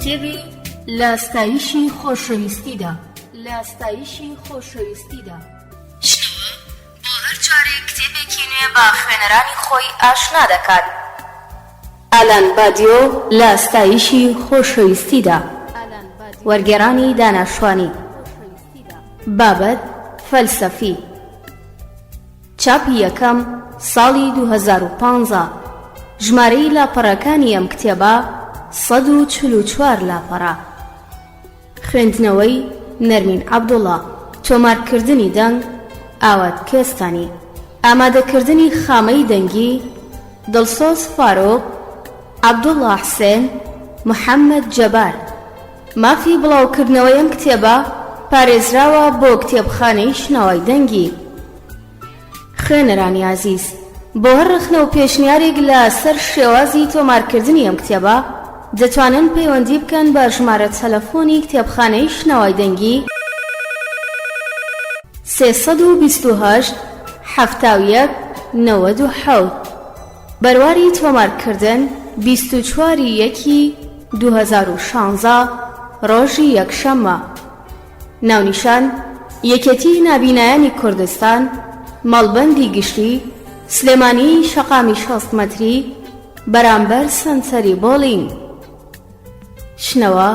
کتێبی لە ستایشی خۆشەویستیدا شنەوە بۆ هەر جارێک کتێبێکی نوێ بە خوێنەرانی خۆی ئاشنا دەکات. ئالان بادیۆ لە ستایشی خۆشەویستیدا وەرگێڕانی داناشوانی بابەت فەلسەفی چاپی یەکەم ساڵی 2015 ژمارەی لاپەڕەکانی ئەم کتێبە 144 لاپەڕە. خوێندنەوەی نەرمین عەبدوڵڵا. تۆمارکردنی دەنگ ئاوات کێستانی. ئامادەکردنی خامەی دەنگی دڵسۆز فارۆق، عەبدوڵڵا حسێن، محەممەد جەبار. مافی بڵاوکردنەوەی ئەم کتێبە پارێزراوە بۆ کتێبخانەی شنەوای دەنگی. خوێنەرانی عەزیز، بۆ هەر ڕخنە و پێشنیارێک لە سەر شێوازی تۆمارکردنی ئەم کتێبە دەتوانن پەیوەندی بکەن بە ژمارە تەلەفۆنی کتێبخانەی شنەوای دەنگی 328 71 97. بەرواری تۆمارکردن 24/1/2016 ڕۆژی یەکشەممە. ناونیشان یەکێتی نابینایانی کوردستان، مەڵبەندی گشتی، سلێمانی شەقامی 60 مەتری، بەرامبەر سەنسەری بۆڵین. شنەوە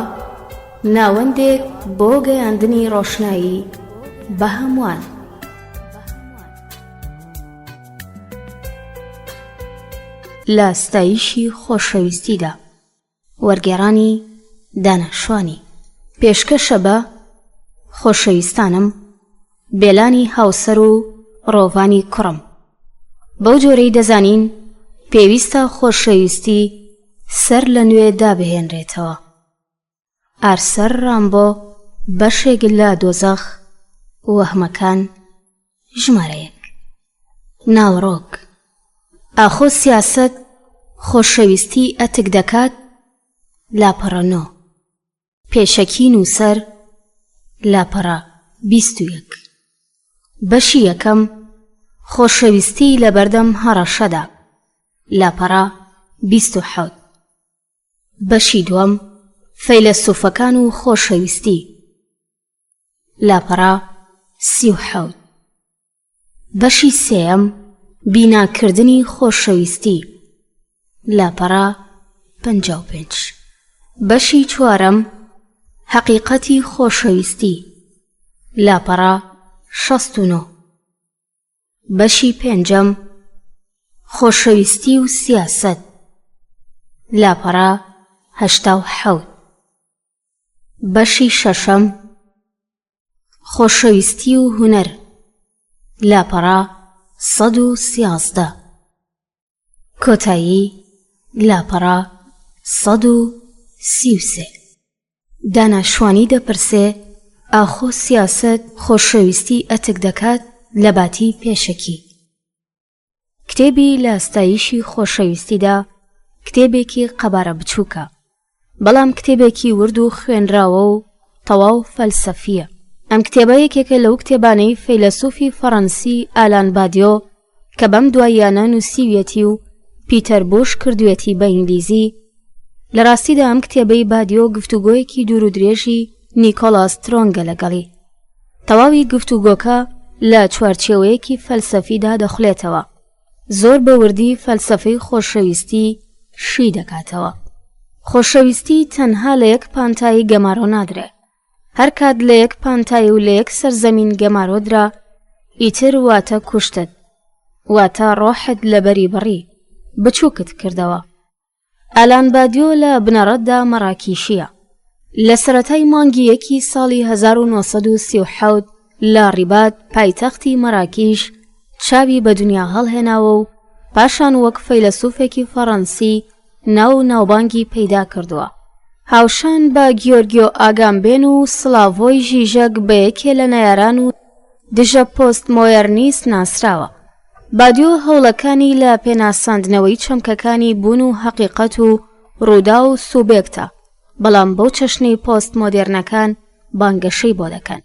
ناوەندێک بۆ گەیاندنی ڕۆشنایی بە هەمووان. لە ستایشی خۆشەویستیدا وەرگێڕانی داناشوانی. پێشکەشە بە خۆشەویستانم، بێلانی هاوسەر و ڕۆڤانی کوڕم. بەو جۆرەی دەزانین پێویستە خۆشەویستی سەر لە نوێ دابهێنرێتەوە. ئارسەر ڕامبۆ بەشێک لە دۆزەخ وەهمەکان ژمارەیەک. ناوڕۆک ئاخۆ سیاسەت خۆشەویستی ئەتک دەکات. لاپەڕە 9 پێشەکی نووسەر لاپەڕە 21. بەشی یەکەم خۆشەویستی لە بەردەم هەڕەشەدا لاپەڕە 27. بەشی دووەم فەیلسوفەکان و خۆشەویستی لاپەڕە 37. بەشی سێیەم بیناکردنی خۆشەویستی لاپەڕە 55. بەشی چوارەم حەقیقەتی خۆشەویستی لاپەڕە 69. بەشی پێنجەم خۆشەویستی و سیاسەت لاپەڕە 87. بەشی شەشەم خۆشەویستی و هونەر لاپەڕە 113. کۆتایی لاپەڕە 133. داناشوانی دەپرسێ ئاخۆ سیاسەت خۆشەویستی ئەتک دەکات لە باتی پێشەکی. کتێبی لە ستایشی خۆشەویستیدا کتێبێکی قەبارە بچووکە، بەڵام کتێبێکی ورد و خوێنراوە و تەواو فەلسەفیە. ئەم کتێبە یەکێکە لەو کتێبانەی فەیلسوفی فەڕەنسی ئالان بادیۆ کە بەم دواییانە نووسیویەتی و پیتەر بوش کردوێتی بە ئینگلیزی. لە ڕاستیدا ئەم کتێبەی بادیۆ گفتوگۆیەکی دوور و درێژی نیکۆلاس ترۆنگە لەگەڵی. تەواوی گفتوگۆکە لە چوارچێوەیەکی فەلسەفیدا دەخولێتەوە. زۆر بە وردی فەلسەفەی خۆشەویستی شی دەکاتەوە. خۆشەویستی تەنها لە یەک پانتایی گەمارۆ نادرێ. هەر کات لە یەک پانتایی و لە یەک سەرزەمین گەمارۆدرا ئیتر واتە کوشتت، واتە ڕۆحت لە بەری بڕی بچووکت کردەوە. ئالان بادیۆ لە بنەڕەتدا مەراکیشیە. لە سەرەتای مانگی یەکی ساڵی 1937 لە ڕیبات پایتەختی مەراکیش چاوی بە دنیا هەڵهێناوە و پاشان وەک فەیلسوفێکی فەڕەنسی ناو ناوبانگی پەیدا کردووە. هاوشان بە گیۆرگیۆ ئاگامبێن و سڵاڤۆی ژیژەک بە یەکێ لە نەیاران و دژە پۆست مۆیەرنیست ناسراوە. بادیۆ هەوڵەکانی لە پێناساندنەوەی چەمکەکانی بوون و حەقیقەت و ڕوودا و سوبێکتە، بەڵام بەو چەشنەی پۆست مۆدێرنەکان بانگەشەی بۆ دەکەن.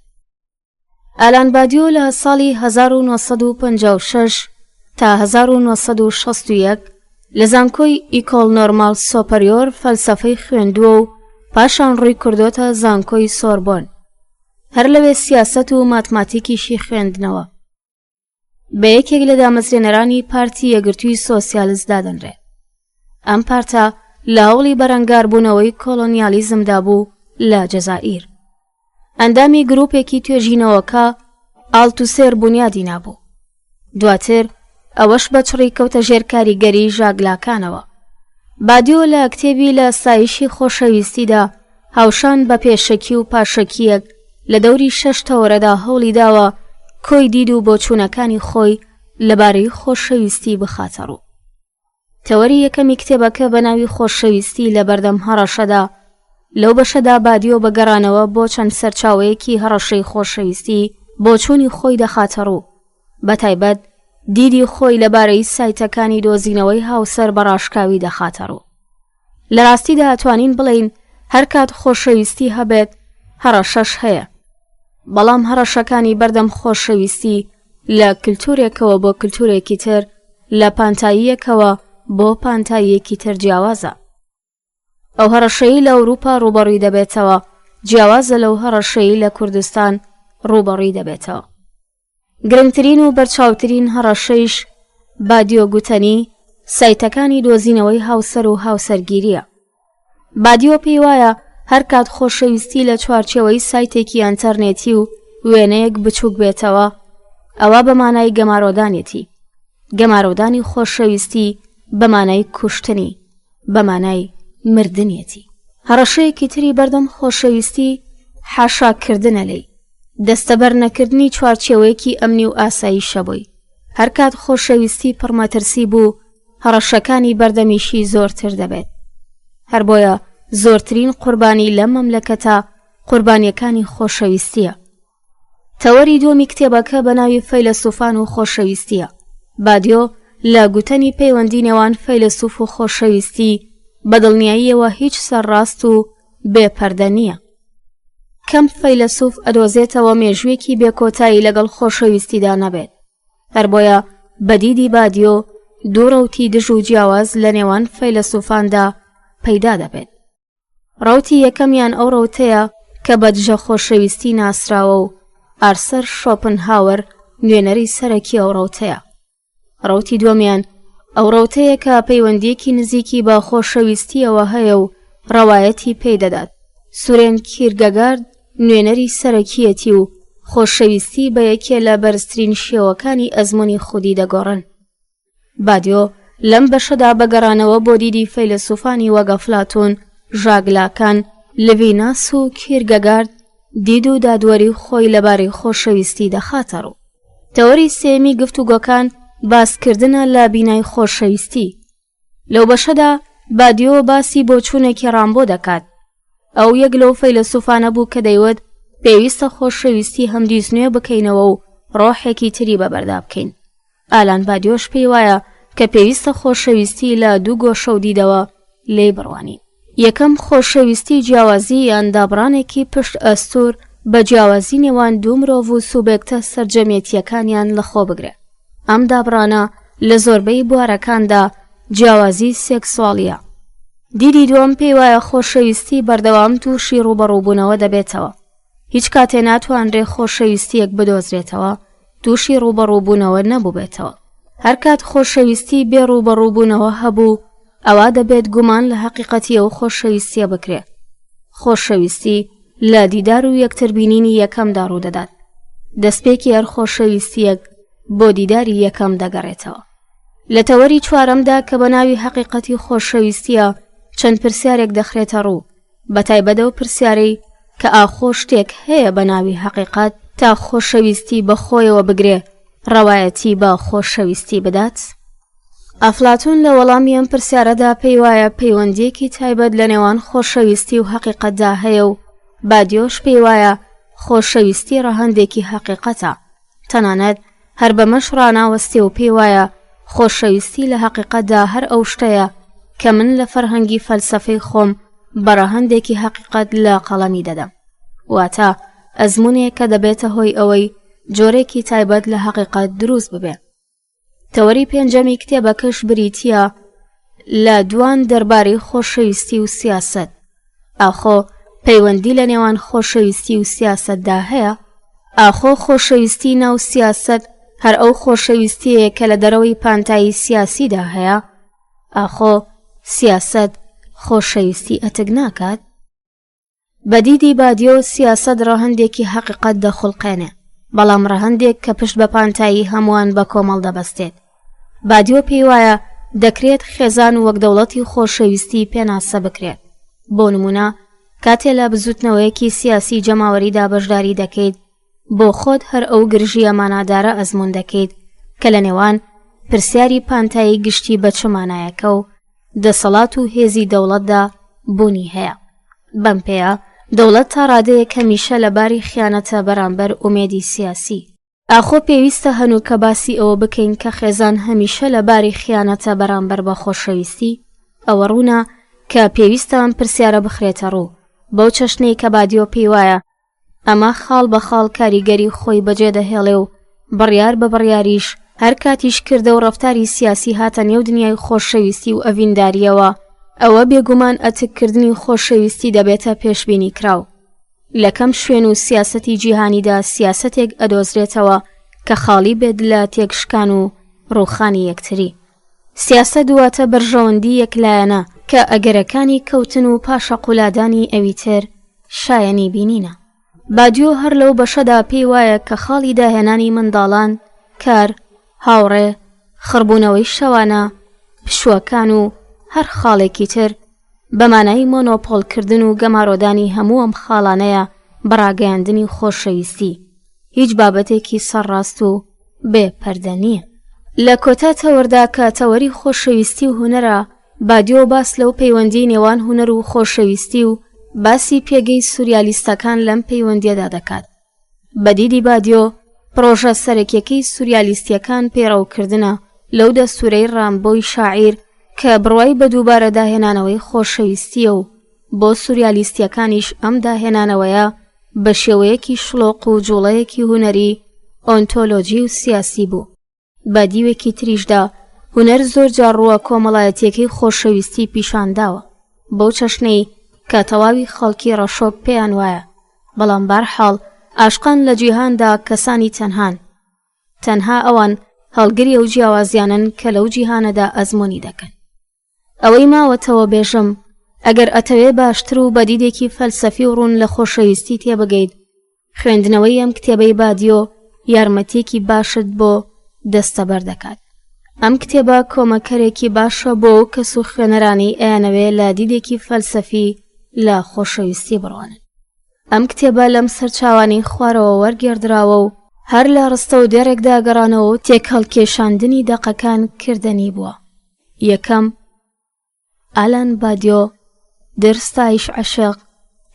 ئالان بادیۆ لە ساڵی 1956 تا 1961 لە زانکۆی ئیکۆل نۆرمال سۆپەریۆر فەلسەفەی خوێندووە و پاشان ڕووی کردۆتە زانکۆی سۆربۆن، هەر لەوێ سیاسەت و ماتماتیکیشی خوێندنەوە. بە یەکێک لە دامەزرێنەرانی پارتی یەکگرتووی سۆسیالیست دادەنرێت. ئەم پارتە لە هەوڵی بەرەنگاربوونەوەی کۆلۆنیالیزمدا بوو لە جەزائیر. ئەندامی گروپێکی توێژینەوەکە ئاڵتوسێر بنیادی نابوو. دواتر ئەوەش بە چڕی کەوتە ژێر کاریگەری ژاگلاکانەوە. بادیۆ لە کتێبی لە ستایشی خۆشەویستیدا هاوشان بە پێشەکی و پاشەکیەک لە دەوری 6 تەوەرەدا هەوڵی داوە کۆی دید و بۆچوونەکانی خۆی لەبارەی خۆشەویستی بخاتە ڕوو. تەوەری یەکەمی کتێبەکە بە ناوی خۆشەویستی لە بەردەم هەڕەشەدا لەو بەشەدا بادیۆ بەگەڕانەوە بۆ چەند سەرچاوەیەکی هەڕەشەی خۆشەویستی بۆچوونی خۆی دەخاتە ڕوو، بەتایبەت دیدی خۆی لەبارەی سایتەکانی دۆزینەوەی هاوسەر بەڕاشکاوی دەخاتە ڕوو. لە ڕاستیدا ئەتوانین بڵین هەر کات خۆشەویستی هەبێت هەڕەشەش هەیە، بەڵام هەڕەشەکانی بەردەم خۆشەویستی لە کللتورێکەوە بۆ کللتورێکی تر، لە پانتاییەکەوە بۆ پانتاییەکی تر جیاوازە. ئەو هەڕەشەی لە ئەوروپا ڕوبەڕووی دەبێتەوە جیاوازە لەو هەڕەشەی لە کوردستان ڕوبەڕووی دەبێتەوە. گرنگترین و بەرچاوترین هەڕەشەیش بادیۆ گوتنی سایتەکانی دۆزینەوەی هاوسەر و هاوسەرگیریە. بادیۆ پێی وایە هەر کات خۆشەویستی لە چوارچێوەی سایتێکی ئەنتەرنێتی و وێنەیەک بچووک بێتەوە، ئەوە بەمانای گەمارۆدانێتی. گەمارۆدانی خۆشەویستی بەمانای کوشتنی، بەمانای مردنێتی. هەڕەشەیەکی تری بەردەم خۆشەویستی حاشاکردنە لێی، دەستەبەر نەکردنی چوارچێوەیەکی ئەمنی و ئاساییشە بووی. هەر کات خۆشەویستی پڕمەترسی بوو، هەڕەشەکانی بەردەمیشی زۆرتر دەبێت. هەر بۆیە زۆرترین قوربانی لە مەملەکەتە قوربانیەکانی خۆشەویستیە. تەوەری دووەمی کتێبەکە بە ناوی فەیلسوفان و خۆشەویستیە. بادیۆ لە گوتنی پەیوەندی نێوان فەیلسوف و خۆشەویستی بەدڵنیاییەوە هیچ سەرڕاست و بێپەردە نییە. کەم فەیلسوف ئەدۆزێتەوە مێژوویەکی بێکۆتایی لەگەڵ خۆشەویستیدا نەبێت. هەر بۆیە بەدیدی بادیۆ دوو ڕەوتی دژ و جیاواز لە نێوان فەیلسوفاندا پەیدا دەبێت. ڕەوتی یەکەمیان ئەو ڕەوتەیە کە بە دژە خۆشەویستی ناسراوە و ئارسەر شۆپنهاوەر نوێنەری سەرەکی ئەو ڕەوتەیە. ڕەوتی دووەمیان ئەو ڕەوتەیە کە پەیوەندیەکی نزیکی بە خۆشەویستیەوە هەیە و ڕەوایەتی پێدەدات. سورێن کیرگەگارد نوێنەری سەرەکیەتی و خۆشەویستی بە یەکێ لە بەرزترین شێوەکانی ئەزموونی خودی دەگۆڕن. بادیۆ لەم بەشەدا بەگەڕانەوە بۆ دیدی فەیلسوفانی وەک ئەفلاتۆن، ژاگلاکان، لڤیناس و کیرگەگارد دید و دادوەری خۆی لەبارەی خۆشەویستی دەخاتە ڕوو. تەوەری سێمی گفتوگۆکان باسکردنە لە بینای خۆشەویستی. لەو بەشەدا بادیۆ باسی بۆچوونێکی ڕامبۆ دەکات. ئەو یەک لەو فەیلسوفانە بوو کە دەیوت پێویستە خۆشەویستی هەمدیست نوێ بکەینەوە و ڕۆحێکی تری بەبەردا بکەین. ئالان بادیۆش پێی وایە کە پێویستە خۆشەویستی لە دوو گۆشە و دیدەوە لێی بڕوانین. یەکەم خۆشەویستی جیاوازی یان دابڕانێکی پشت ئەستور بە جیاوازی نێوان دوو مرۆڤ و سوبێکتە سەرجەمێتیەکانیان لەخۆ بگرێت. ئەم دابڕانە لە زۆربەی بوارەکاندا جیاوازی سێکسواڵیە. دیدی دووەم پێی وایە خۆشەویستی بەردەوام تووشی ڕوبەڕووبوونەوە دەبێتەوە. هیچ کاتێ ناتوانرێ خۆشەویستیەک بدۆزرێتەوە تووشی ڕوبەڕووبوونەوە نەبوو بێتەوە. هەر کات خۆشەویستی بێ ڕوبەڕووبوونەوە هەبوو، ئەوا دەبێت گومان لە حەقیقەتی ئەو خۆشەویستیە بکرێت. خۆشەویستی لە دیدار و یەکتربینینی یەکەمدا ڕوودەدات. دەستپێکی هەر خۆشەویستیەک بۆ دیداری یەکەم دەگەڕێتەوە. لە تەوەری چوارەمدا کە بە ناوی حەقیقەتی خۆشەویستیە چەند پرسیارێک دەخرێتە ڕوو، بەتایبەت ئەو پرسیارەی کە ئاخۆ شتێک هەیە بە ناوی حەقیقەت تا خۆشەویستی بەخۆیەوە بگرێ ڕەوایەتی بە خۆشەویستی بدات؟ ئەفلاتۆن لە وەڵامی ئەم پرسیارەدا پێی وایە پەیوەندیەکی تایبەت لە نێوان خۆشەویستی و حەقیقەتدا هەیە و بادیۆش پێی وایە خۆشەویستی ڕەهەندێکی حەقیقەتە. تەنانەت هەر بەمەش ڕاناوەستێ و پێی وایە خۆشەویستی لە حەقیقەتدا هەر ئەو شتەیە کە من لە فەرهەنگی فەلسەفەی خۆم بەڕەهەندێکی حەقیقەت لە قەڵەمی دەدەم. واتە ئەزموونێک کە دەبێتە هۆی ئەوەی جۆرێکی تایبەت لە حەقیقەت دروست ببێ. تەوەری پێنجەمی کتێبەکەش بریتیە لە دوان دەربارەی خۆشەویستی و سیاسەت. ئاخۆ پەیوەندی لە نێوان خۆشەویستی و سیاسەتدا هەیە؟ ئاخۆ خۆشەویستی ناو سیاسەت هەر ئەو خۆشەویستیەیە کە لە دەرەوەی پانتایی سیاسیدا هەیە؟ ئاخۆ سیاسەت خۆشەویستی ئەتک ناکات؟ بەدیدی بادیۆ سیاسەت ڕەهەندێکی حەقیقەت دەخوڵقێنێ، بەڵام ڕەهەندێک کە پشت بە پانتایی هەمووان بە کۆمەڵ دەبەستێت. بادیۆ پێی وایە دەکرێت خێزان وەک دەوڵەتی خۆشەویستی پێناسە بکرێت. بۆ نمونە کاتێ لە بزوتنەوەیەکی سیاسی جەماوەریدا بەشداری دەکەیت، بۆ خۆت هەر ئەو گرژیە مانادارە ئەزمون دەکەیت کە لە نێوان پرسیاری پانتایی گشتی بە چ مانایەکە و دەسەڵات و هێزی دەوڵەتدا بوونی هەیە. بەم پێیە دەوڵەت تا ڕادەیەک هەمیشە لە باری خیانەتە بەرامبەر ئومێدی سیاسی. ئاخۆ پێویستە هەنوو کە باسی ئەوە بکەین کە خێزان هەمیشە لە باری خیانەتە بەرامبەر بە خۆشەویستی؟ ئەوە ڕوونە کە پێویستە ئەم پرسیارە بخرێتە ڕوو بەو چەشنەی کە بادیۆ پێی وایە ئەمە خاڵ بە خاڵ کاریگەری خۆی بەجێ دەهێڵێ و بڕیار بە بڕیاریش هەر کاتیش کردە و ڕەفتاری سیاسی هاتە نێو دنیای خۆشەویستی و ئەڤینداریەوە، ئەوە بێگومان ئەتکردنی خۆشەویستی دەبێتە پێشبینی کراو. لە کەم شوێن و سیاسەتی جیهانیدا سیاسەتێک ئەدۆزرێتەوە کە خاڵی بێت لە تێکشکان و ڕووخانی یەکتری. سیاسەت دواتە بەرژەوەندی یەکلایەنە کە ئەگەرەکانی کەوتن و پاشە قولادانی ئەوی تر شایەنی بینینە. بادیۆ هەر لەو بەشەدا پێی وایە کە خاڵی داهێنانی منداڵان، کار، هاوڕێ، خڕبوونەوەی شەوانە، پشووەکان و هەر خاڵێکی تر بەمانای مۆنۆپۆڵکردن و گەمارۆدانی هەموو ئەم خاڵانەیە بەڕاگەیاندنی خۆشەویستی، هیچ بابەتێکی سەرڕاست و بێ پەردە نییە. لە کۆتا تەوەردا کە تەوەری خۆشەویستی و هونەرە، بادیۆ باس لەو پەیوەندی نێوان هونەر و خۆشەویستی و باسی پێگەی سوریالیستەکان لەم پەیوەندیەدا دەکات. بەدیدی بادیۆ پرۆژە سەرەکیەکەی سوریالیستیەکان پێڕەوکردنە لەو دەستوورەی ڕامبۆی شاعیر کە بڕوای بە دووبارە داهێنانەوەی خۆشەویستیە و بۆ سوریالیستیەکانیش ئەم داهێنانەوەیە بە شێوەیەکی شڵۆق و جوڵەیەکی هونەری ئۆنتۆلۆجی و سیاسی بوو. بە دیوێکی تریشدا هونەر زۆر جاڕووە کۆمەڵایەتیەکەی خۆشەویستی پیشانداوە بەو چەشنەی کە تەواوی خەڵکی ڕەشۆب پێیان وایە، بەڵام بەرحاڵ ئاشقان لە جیهاندا کەسانی تەنها ئەوان هەڵگری ئەو جیاوازیانن کە لەو جیهانەدا ئەزمۆنی دەکەن. ئەوەی ماوەتەوە بێژم ئەگەر ئەتەوێ باشتر و بەدیدێکی فەلسەفی و ڕوون لە خۆشەویستی تێبگەیت، خوێندنەوەی ئەم کتێبەی بادیۆ یارمەتێکی باشت بۆ دەستەبەر دەکات. ئەم کتێبە کۆمەکەرێکی باشە بۆ ئەو کەس و خوێنەرانی ئەیانەوێ لە دیدێکی فەلسەفی لە خۆشەویستی بڕوانن. ئەم کتێبە لەم سەرچاوانەی خوارەوە وەرگێردراوە و هەر لە ڕستە و دێڕێکدا گەڕانەوە و تێکهەڵکێشاندنی دەقەکان کردنی بووە. یەکەم، ئالان بادیۆ، درستایش عەشق،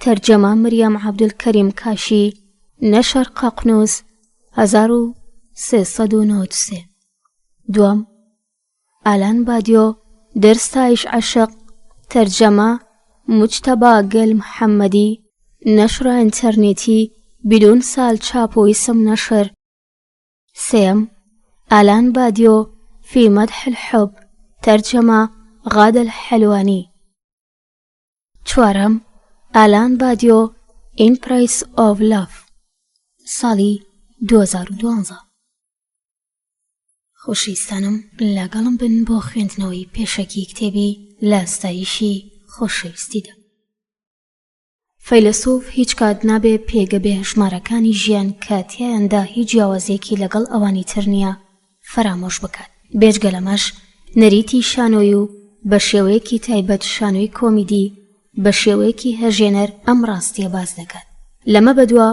تەرجەمە مریەم عەبدولکەریم کاشی، نەشر قەقنووس، 1393. دووەم، ئالان بادیۆ، درستایش عەشق، تەرجەمە مجتەبا گەل محەممەدی، نەشر ئینتەرنێتی بدون سال چاپ و اسم نشر. سێم، ئالان بادیۆ، في مدح الحب، تەرجەمە غادة الحەلوانی. چوارەم، ئالان بادیۆ، In Price of Love، ساڵی 2012. خۆشەویستانم، لەگەڵم بن بۆ خوێندنەوەی پێشەکی کتێبی لە ستایشی خۆشەویستیدا. فەیلسوف هیچ کات نابێ پێگە بێ ژمارەکانی ژیان کە تیایاندا هیچ جیاوازیەکی لەگەڵ ئەوانی تر نییە فەرامۆش بکات. بێجگە لەمەش نەریتی شانۆی و بە شێوەیەکی تایبەت شانۆی کۆمیدی بە شێوەیەکی هەژێنەر ئەم ڕاستیە باز دەکات. لەمە بەدووە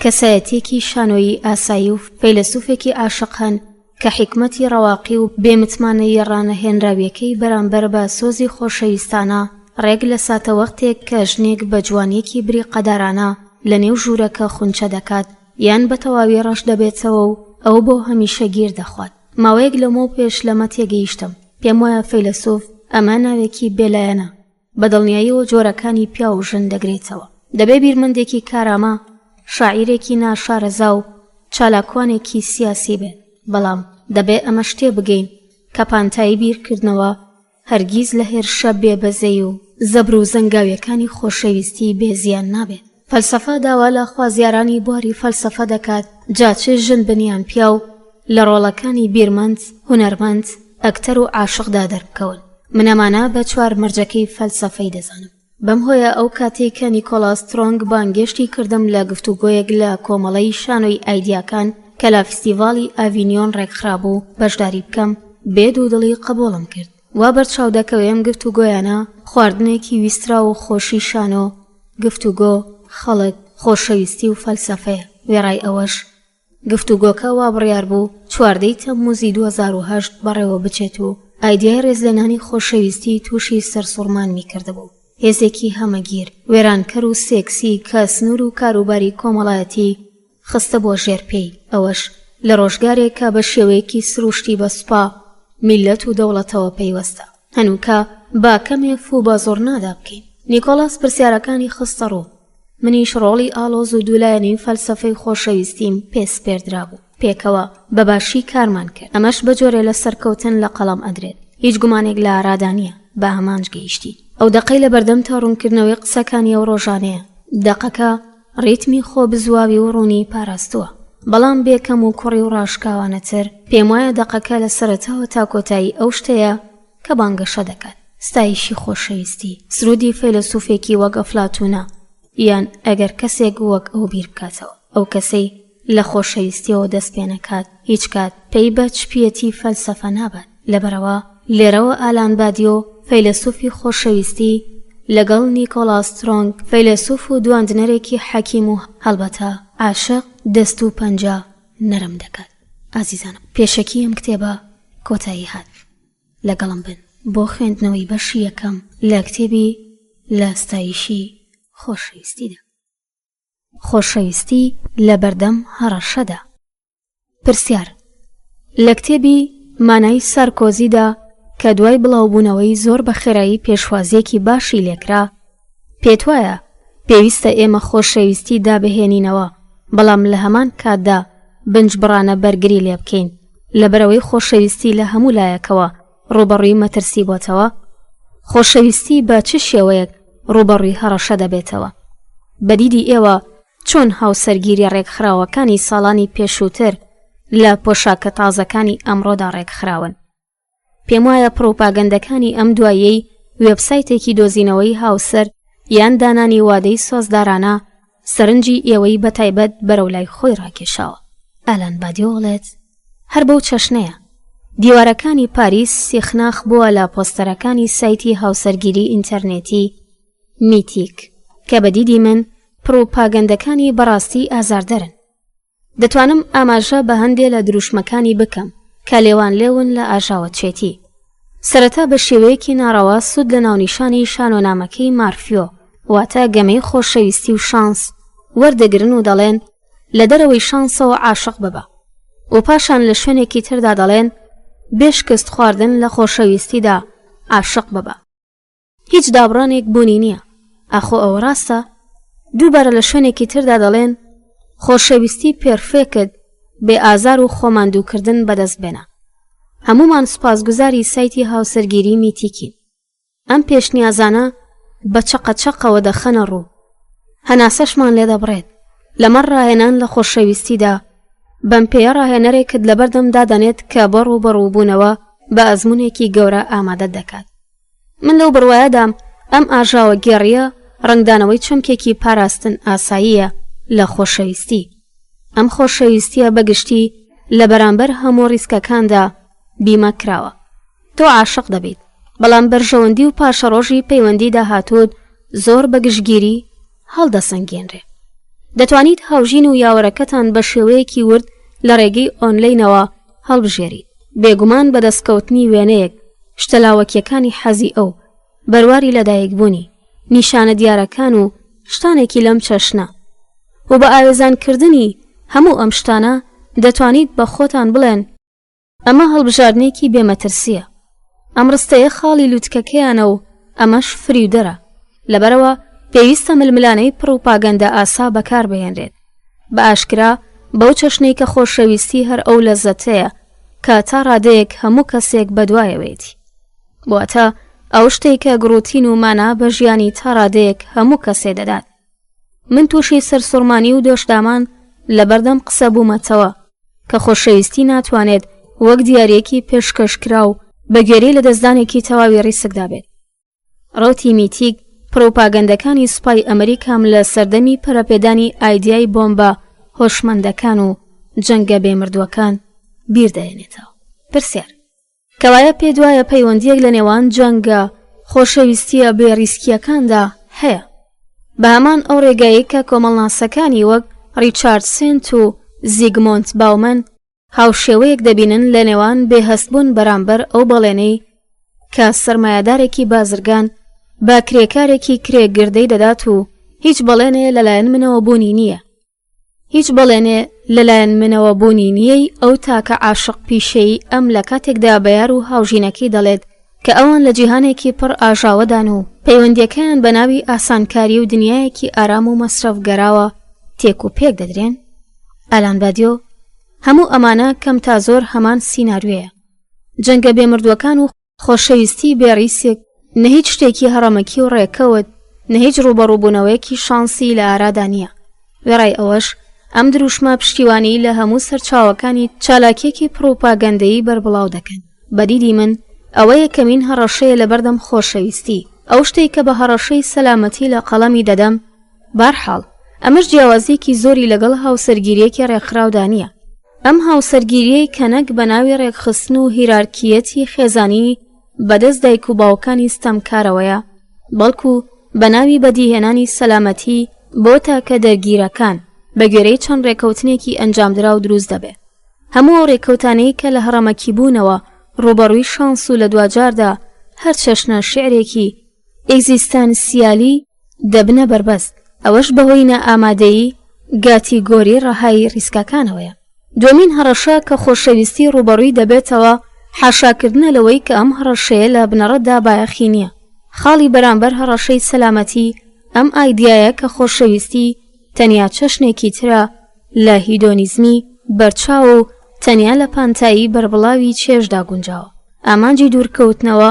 کەسایەتێکی شانۆیی ئاسایی و فەیلسوفێکی عاشق هەن کە حکمەتی ڕەواقی و بێمتمانەی ڕانەهێنراویەکەی بەرامبەر بە سۆزی خۆشەویستانە ڕێک لە ساتە وەختێک کە ژنێک بە جوانیەکی بری قەدارانە لە نێو ژوورەکە خونچە دەکات یان بە تەواوی ڕەش دەبێتەوە و ئەو بۆ هەمیشە گیر دەخوات. ماوەیەک لەمەوە پێش لەمە تێگەیشتم. پێم وایە فەیلسوف ئەمە ناوێکی بێلایەنە، بە دڵنیاییەوە جۆرەکانی پیا و ژن دەگرێتەوە. دەبێ بیرمەندێکی کارامە، شاعیرێکی ناشارەزا و چالاکوانێکی سیاسی بێت، بەڵام دەبێ ئەمە شتێ بگەین کە پانتایی بیرکردنەوە هەرگیز لە هێرشە بێبەزەی و زەبر و زەنگاویەکانی خۆشەویستی بێزیان نابێت. فەلسەفە داوا لە خوازیارانی بواری فەلسەفە دەکات جاچێ ژن بنیان پیا و لە ڕۆڵەکانی بیرمەند، هونەرمەند، ئەکتەر و عاشقدا دەربکەون. منەمانە بە چوار مەرجەکەی فەلسەفەی دەزانم. بەم هۆیە ئەو کاتێک کە نیکۆلاس سترۆنگ بانگێشتی کردم لە گفتوگۆیەک لە کۆمەڵەی شانۆی ئایدیاکان کە لە فستیڤاڵی ئاڤینیۆن ڕێکخرابوو بەشداری بکەم، بێد و دڵی قبوڵم کرد. وا بەرچاو دەکەوێم گفتوگۆیانە خواردنێکی ویسترا و خۆشی شانۆ، گفتوگۆ، خەڵک، خۆشەویستی و فەلسەفەیە. وێڕای ئەوەش گفتوگۆکە وا بڕیار بوو چواردەی تەمموزی 2008 بەڕێوە بچێت و ئایدیای ڕێزلێنانی خۆشەویستی تووشی سەرسوڕمانمی کردبوو. هێزێکی هەمەگیر، وێرانکەر و سێکسی کە سنوور و کاروباری کۆمەڵایەتی خستە بۆ ژێرپێی، ئەوەش لە ڕۆژگارێک کە بە شێوەیەکی سروشتی بە سوپا میلەت و دەوڵەتەوە پەیوەستە. هەنووکە با کەمێ فوو بە زۆر نادا بکەین. نیکۆلاس پرسیارەکانی خستە ڕوو. منیش ڕۆڵی ئالۆز و دوولایەنی فەلسەفەی خۆشەویستیم پێسپێردرا بوو. پێکەوە بەباشی کارمان کرد. ئەمەش بە جۆرێ لە سەرکەوتن لە قەڵەم ئەدرێت. هیچ گومانێک لە ئارادانیە بە هەمانج گەیشتی. ئەو دەقەی لە بەردەم تا ڕوونکردنەوەی قسەکانی ئەو ڕۆژانەیە. دەقەکە ڕیتمی خۆ بزواوی و ڕوونی پاراستووە. بەڵام بێکەم و کوڕی و ڕاشکاوانەتر پێم وایە دەقەکە لە سەرەتاوە تا کۆتایی ئەو شتەیە کە بانگەشە دەکات. ستایشی خۆشەویستی، سرودی فەیلسوفێکی وەک ئەفلاتونە، یان ئەگەر کەسێک وەک ئەو بیر بکاتەوە، ئەو کەسەی لە خۆشەویستیەوە دەست پێ نەکات هیچ کات پێی بە چپیەتی فەلسەفە نابات. لەبەرەوە لێرەوە ئالان بادیۆ فەیلسوفی خۆشەویستی لەگەڵ نیکۆلاس سترۆنگ فەیلسوف و دواندنەرێکی حەکیم و هەڵبەتە عاشق دەست و پەنجە نەرم دەکات. ئازیزانم، پێشەکی ئەم کتێبە کۆتایی هات. لەگەڵم بن بۆ خوێندنەوەی بەشی یەکەم لە کتێبی لە ستایشی خۆشەویستیدا. خۆشەویستی لە بەردەم هەڕەشەدا. پرسیار: لە کتێبی مانای سارکۆزیدا کە دوای بڵاوبوونەوەی زۆر بە خێرایی پێشوازیەکی باشی لێکرا، پێت وایە پێویستە ئێمە خۆشەویستی دابهێنینەوە، بەڵام لە هەمان کاتدا بنجبڕانە بەرگری لێ بکەین لەبەرەوەی خۆشەویستی لە هەموو لایەکەوە ڕوبەڕووی مەترسی بۆتەوە؟ خۆشەویستی بە چ شێوەیەک ڕوبەڕووی هەڕەشە دەبێتەوە؟ بەدیدی ئێوە چۆن هاوسەرگیری ڕێکخراوەکانی ساڵانی پێشووتر لە پۆشاکە تازەکانی ئەمڕۆدا ڕێکخراون؟ پێم وایە پرۆپاگەندەکانی ئەم دوایەی وێبسایتێکی دۆزینەوەی هاوسەر یان دانانی وادەی سۆزدارانە سەرنجی ئێوەی بەتایبەت بەرەو لای خۆی ڕاکێشاوە. ئالان بادیۆڵێت هەر بەو چەشنەیە. دیوارەکانی پاریس سیخناخ بووە لە پۆستەرەکانی سایتی هاوسەرگیری ئینتەرنێتی میتیک کە بەدیدی من پرۆپاگەندەکانی بەڕاستی ئازاردەرن. دەتوانم ئاماژە بە هەندێک لە دروشمەکانی بکەم کە لێوان لێون لە ئاژاوەچێتی. سەرەتا بە شێوەیەکی ناڕەوا سوود لە ناونیشانی شانۆنامەکەی مارفیۆ واتە گەمەی خۆشەویستی و شانس وەردەگرن و دەڵێن لە دەرەوەی شانسەوە عاشق ببە، و پاشان لە شوێنێکی تردا دەڵێن بێشکست خواردن لە خۆشەویستیدا عاشق ببە. هیچ دابڕانێک بوونی نییە. ئاخۆ ئەوە ڕاستە؟ دووبارە لە شوێنێکی تردا دەڵێن خۆشەویستی پێرفێکت بێ ئازار و خۆماندووکردن بەدەست بێنە. هەمومان سوپاسگوزاری سایتی هاوسەرگیری میتیکین. ئەم پێشنیازانە بە چەقەچەقەوە دەخەنە ڕوو. هەناسەشمان لێ دەبڕێت. لەمەڕ ڕاهێنان لە خۆشەویستیدا بەم پێیە ڕاهێنەرێکت لەبەردەمدا دەنێت کە بەڕووبەڕووبوونەوە بە ئەزمونێکی گەورە ئامادە دەکات. من لەو بڕوایەدام ئەم ئاژاوە گێڕیە ڕنگدانەوەی چەمکێکی پاراستن ئاساییە لە خۆشەویستی. ئەم خۆشەویستیە بەگشتی لە بەرامبەر هەموو ڕیسکەکاندا بیمە کراوە. تۆ عاشق دەبیت، بەڵام بەرژەوەندی و پاشەڕۆژی پەیوەندی داهاتوت زۆر بەگشتگیری هەڵدەسەنگێنرێ. دەتوانیت هاوژین و یاوەرەکەتان بە شێوەیەکی ورد لە ڕێگەی ئۆنلەینەوە هەڵبژێریت. بێگومان بەدەستکەوتنی وێنەیەک شتەلاوەکیەکانی حەزی ئەو بەرواری لەدایکبوونی نیشانە دیارەکان و شتانێکی لەم چەشنە و بە ئاوێزانکردنی هەموو ئەم شتانە دەتوانیت بە خۆتان بڵێن ئەمە هەڵبژاردنێکی بێمەترسیە، ئەم ڕستەیە خاڵی لووتکەکەیانە و ئەمەش فریودەرە. لەبەرەوە پێویستە ململانەی پرۆپاگەندە ئاسا بەکار بهێنرێت بە ئاشکرا بەو چەشنەی کە خۆشەویستی هەر ئەو لەزەتەیە کە تا ڕادەیەک هەموو کەسێک بەدوایەوێتی. بواتە ئەو شتێک کە گڕوتین و مانا بە ژیانی تا ڕادەیەک هەموو کەسێ دەدات. من تووشی سەرسوڕمانی و دۆشدامان لە بەردەم قسە بوومەتەوە کە خۆشەویستی ناتوانێت وەک دیارەیەکی پێشکەشکرا و بە گوێرەی لە دەستدانێکی تەواوی ڕیسکدا بێت. ڕوتی میتیک پرۆپاگەندەکانی سوپای ئەمریکام لە سەردەمی پەرەپێدانی ئایدیای بۆمبە هۆشمەندەکان و جەنگە بێمردووەکان بیردەهێنێتەوە. پرسیار: کەوایە پێ دوایە پەیوەندیەک لە نێوان جەنگە خۆشەویستیە بێڕیسکیەکاندا هەیە، بە هەمان ئەو ڕێگایی کە کۆمەڵناسەکانی وەک ریچارد سێنت و زیگمۆند باومەن هاوشێوەیەک دەبینن لە نێوان بێهەستبوون بەرامبەر ئەو بەڵێنەی کە سەرمایەدارێکی بازرگان با کرێکارێکی کرێگردەی دەدات و هیچ بەڵێنێ لەلایەن منەوە بوونی نییە. هیچ بەڵێنێ لەلایەن منەوە بوونی نیەی ئەو تاکە عاشق پیشەی ئەم لە کاتێکدا بەیار و هاوژینەکەی دەڵێت کە ئەوان لە جیهانێکی پڕ ئاژاوەدان و پەیوەندیەکەیان بە ناوی ئاسانکاری و دنیایەکی ئارام و مەسرەفگەراوە تێک و پێک دەدرێن. ئالان بادیۆ: هەموو ئەمانە کەم تا زۆر هەمان سیناریۆیە. جەنگە بێمردووەکان و خۆشەویستی بێڕیسێک نە هیچ شتێکی هەڕەمەکی و ڕێکەوت، نە هیچ ڕوبەڕووبوونەوەیەکی شانسی لە ئارادا نییە. وێڕای ئەوەش ئەم دروشمە پشتیوانی لە هەموو سەرچاوەکانی چالاکیەکی پرۆپاگەندەیی بەربڵاو دەکەن. بەدیدی من ئەوە یەکەمین هەڕەشەیە لە بەردەم خۆشەویستی، ئەو شتێک کە بە هەڕەشەی سەلامەتی لە قەڵەمی دەدەم. بارحاڵ ئەمەش جیاوازیەکی زۆری لەگەڵ هاوسەرگیریەکی ڕێکخراودا نییە. ئەم هاوسەرگیریەی کە نەک بە ناوی ڕێکخستن و هیرارکیەتی خێزانی بەدەست دایک و باوکانی ستەمکارەوەیە، بەڵکو بە ناوی بەدیهێنانی سەلامەتی بۆ تاکە دەرگیرەکان بە گوێرەی چەند ڕێکەوتنێکی ئەنجامدرا و دروست دەبێت. هەموو ڕێکەوتانەی کە لە هەڕەمەکی بوونەوە ڕوبەڕووی شانس و لە دوجاردا هەر چەشنە شعرێکی ئێگزیستانسیالی دەبنە بربەست، ئەوەش بەهۆی نەئامادەیی گاتیگۆری ڕەهایی ڕیسکەکانەوەیە. دومین هەڕەشە کە خۆشەویستی ڕوبەڕووی دەبێتەوە حاشاکردنە لەوەی کە ئەم هەڕەشەیە لە بنەڕەتدا بایەخی نییە. خاڵی بەرامبەر هەڕەشەی سەلامەتی ئەم ئایدیایە کە خۆشەویستی تەنیا چەشنێکی ترە لە هیدۆنیزمی بەرچاو و تەنیا لە پانتایی بربڵاوی چێژدا گونجاوە. ئامانجی دوورکەوتنەوە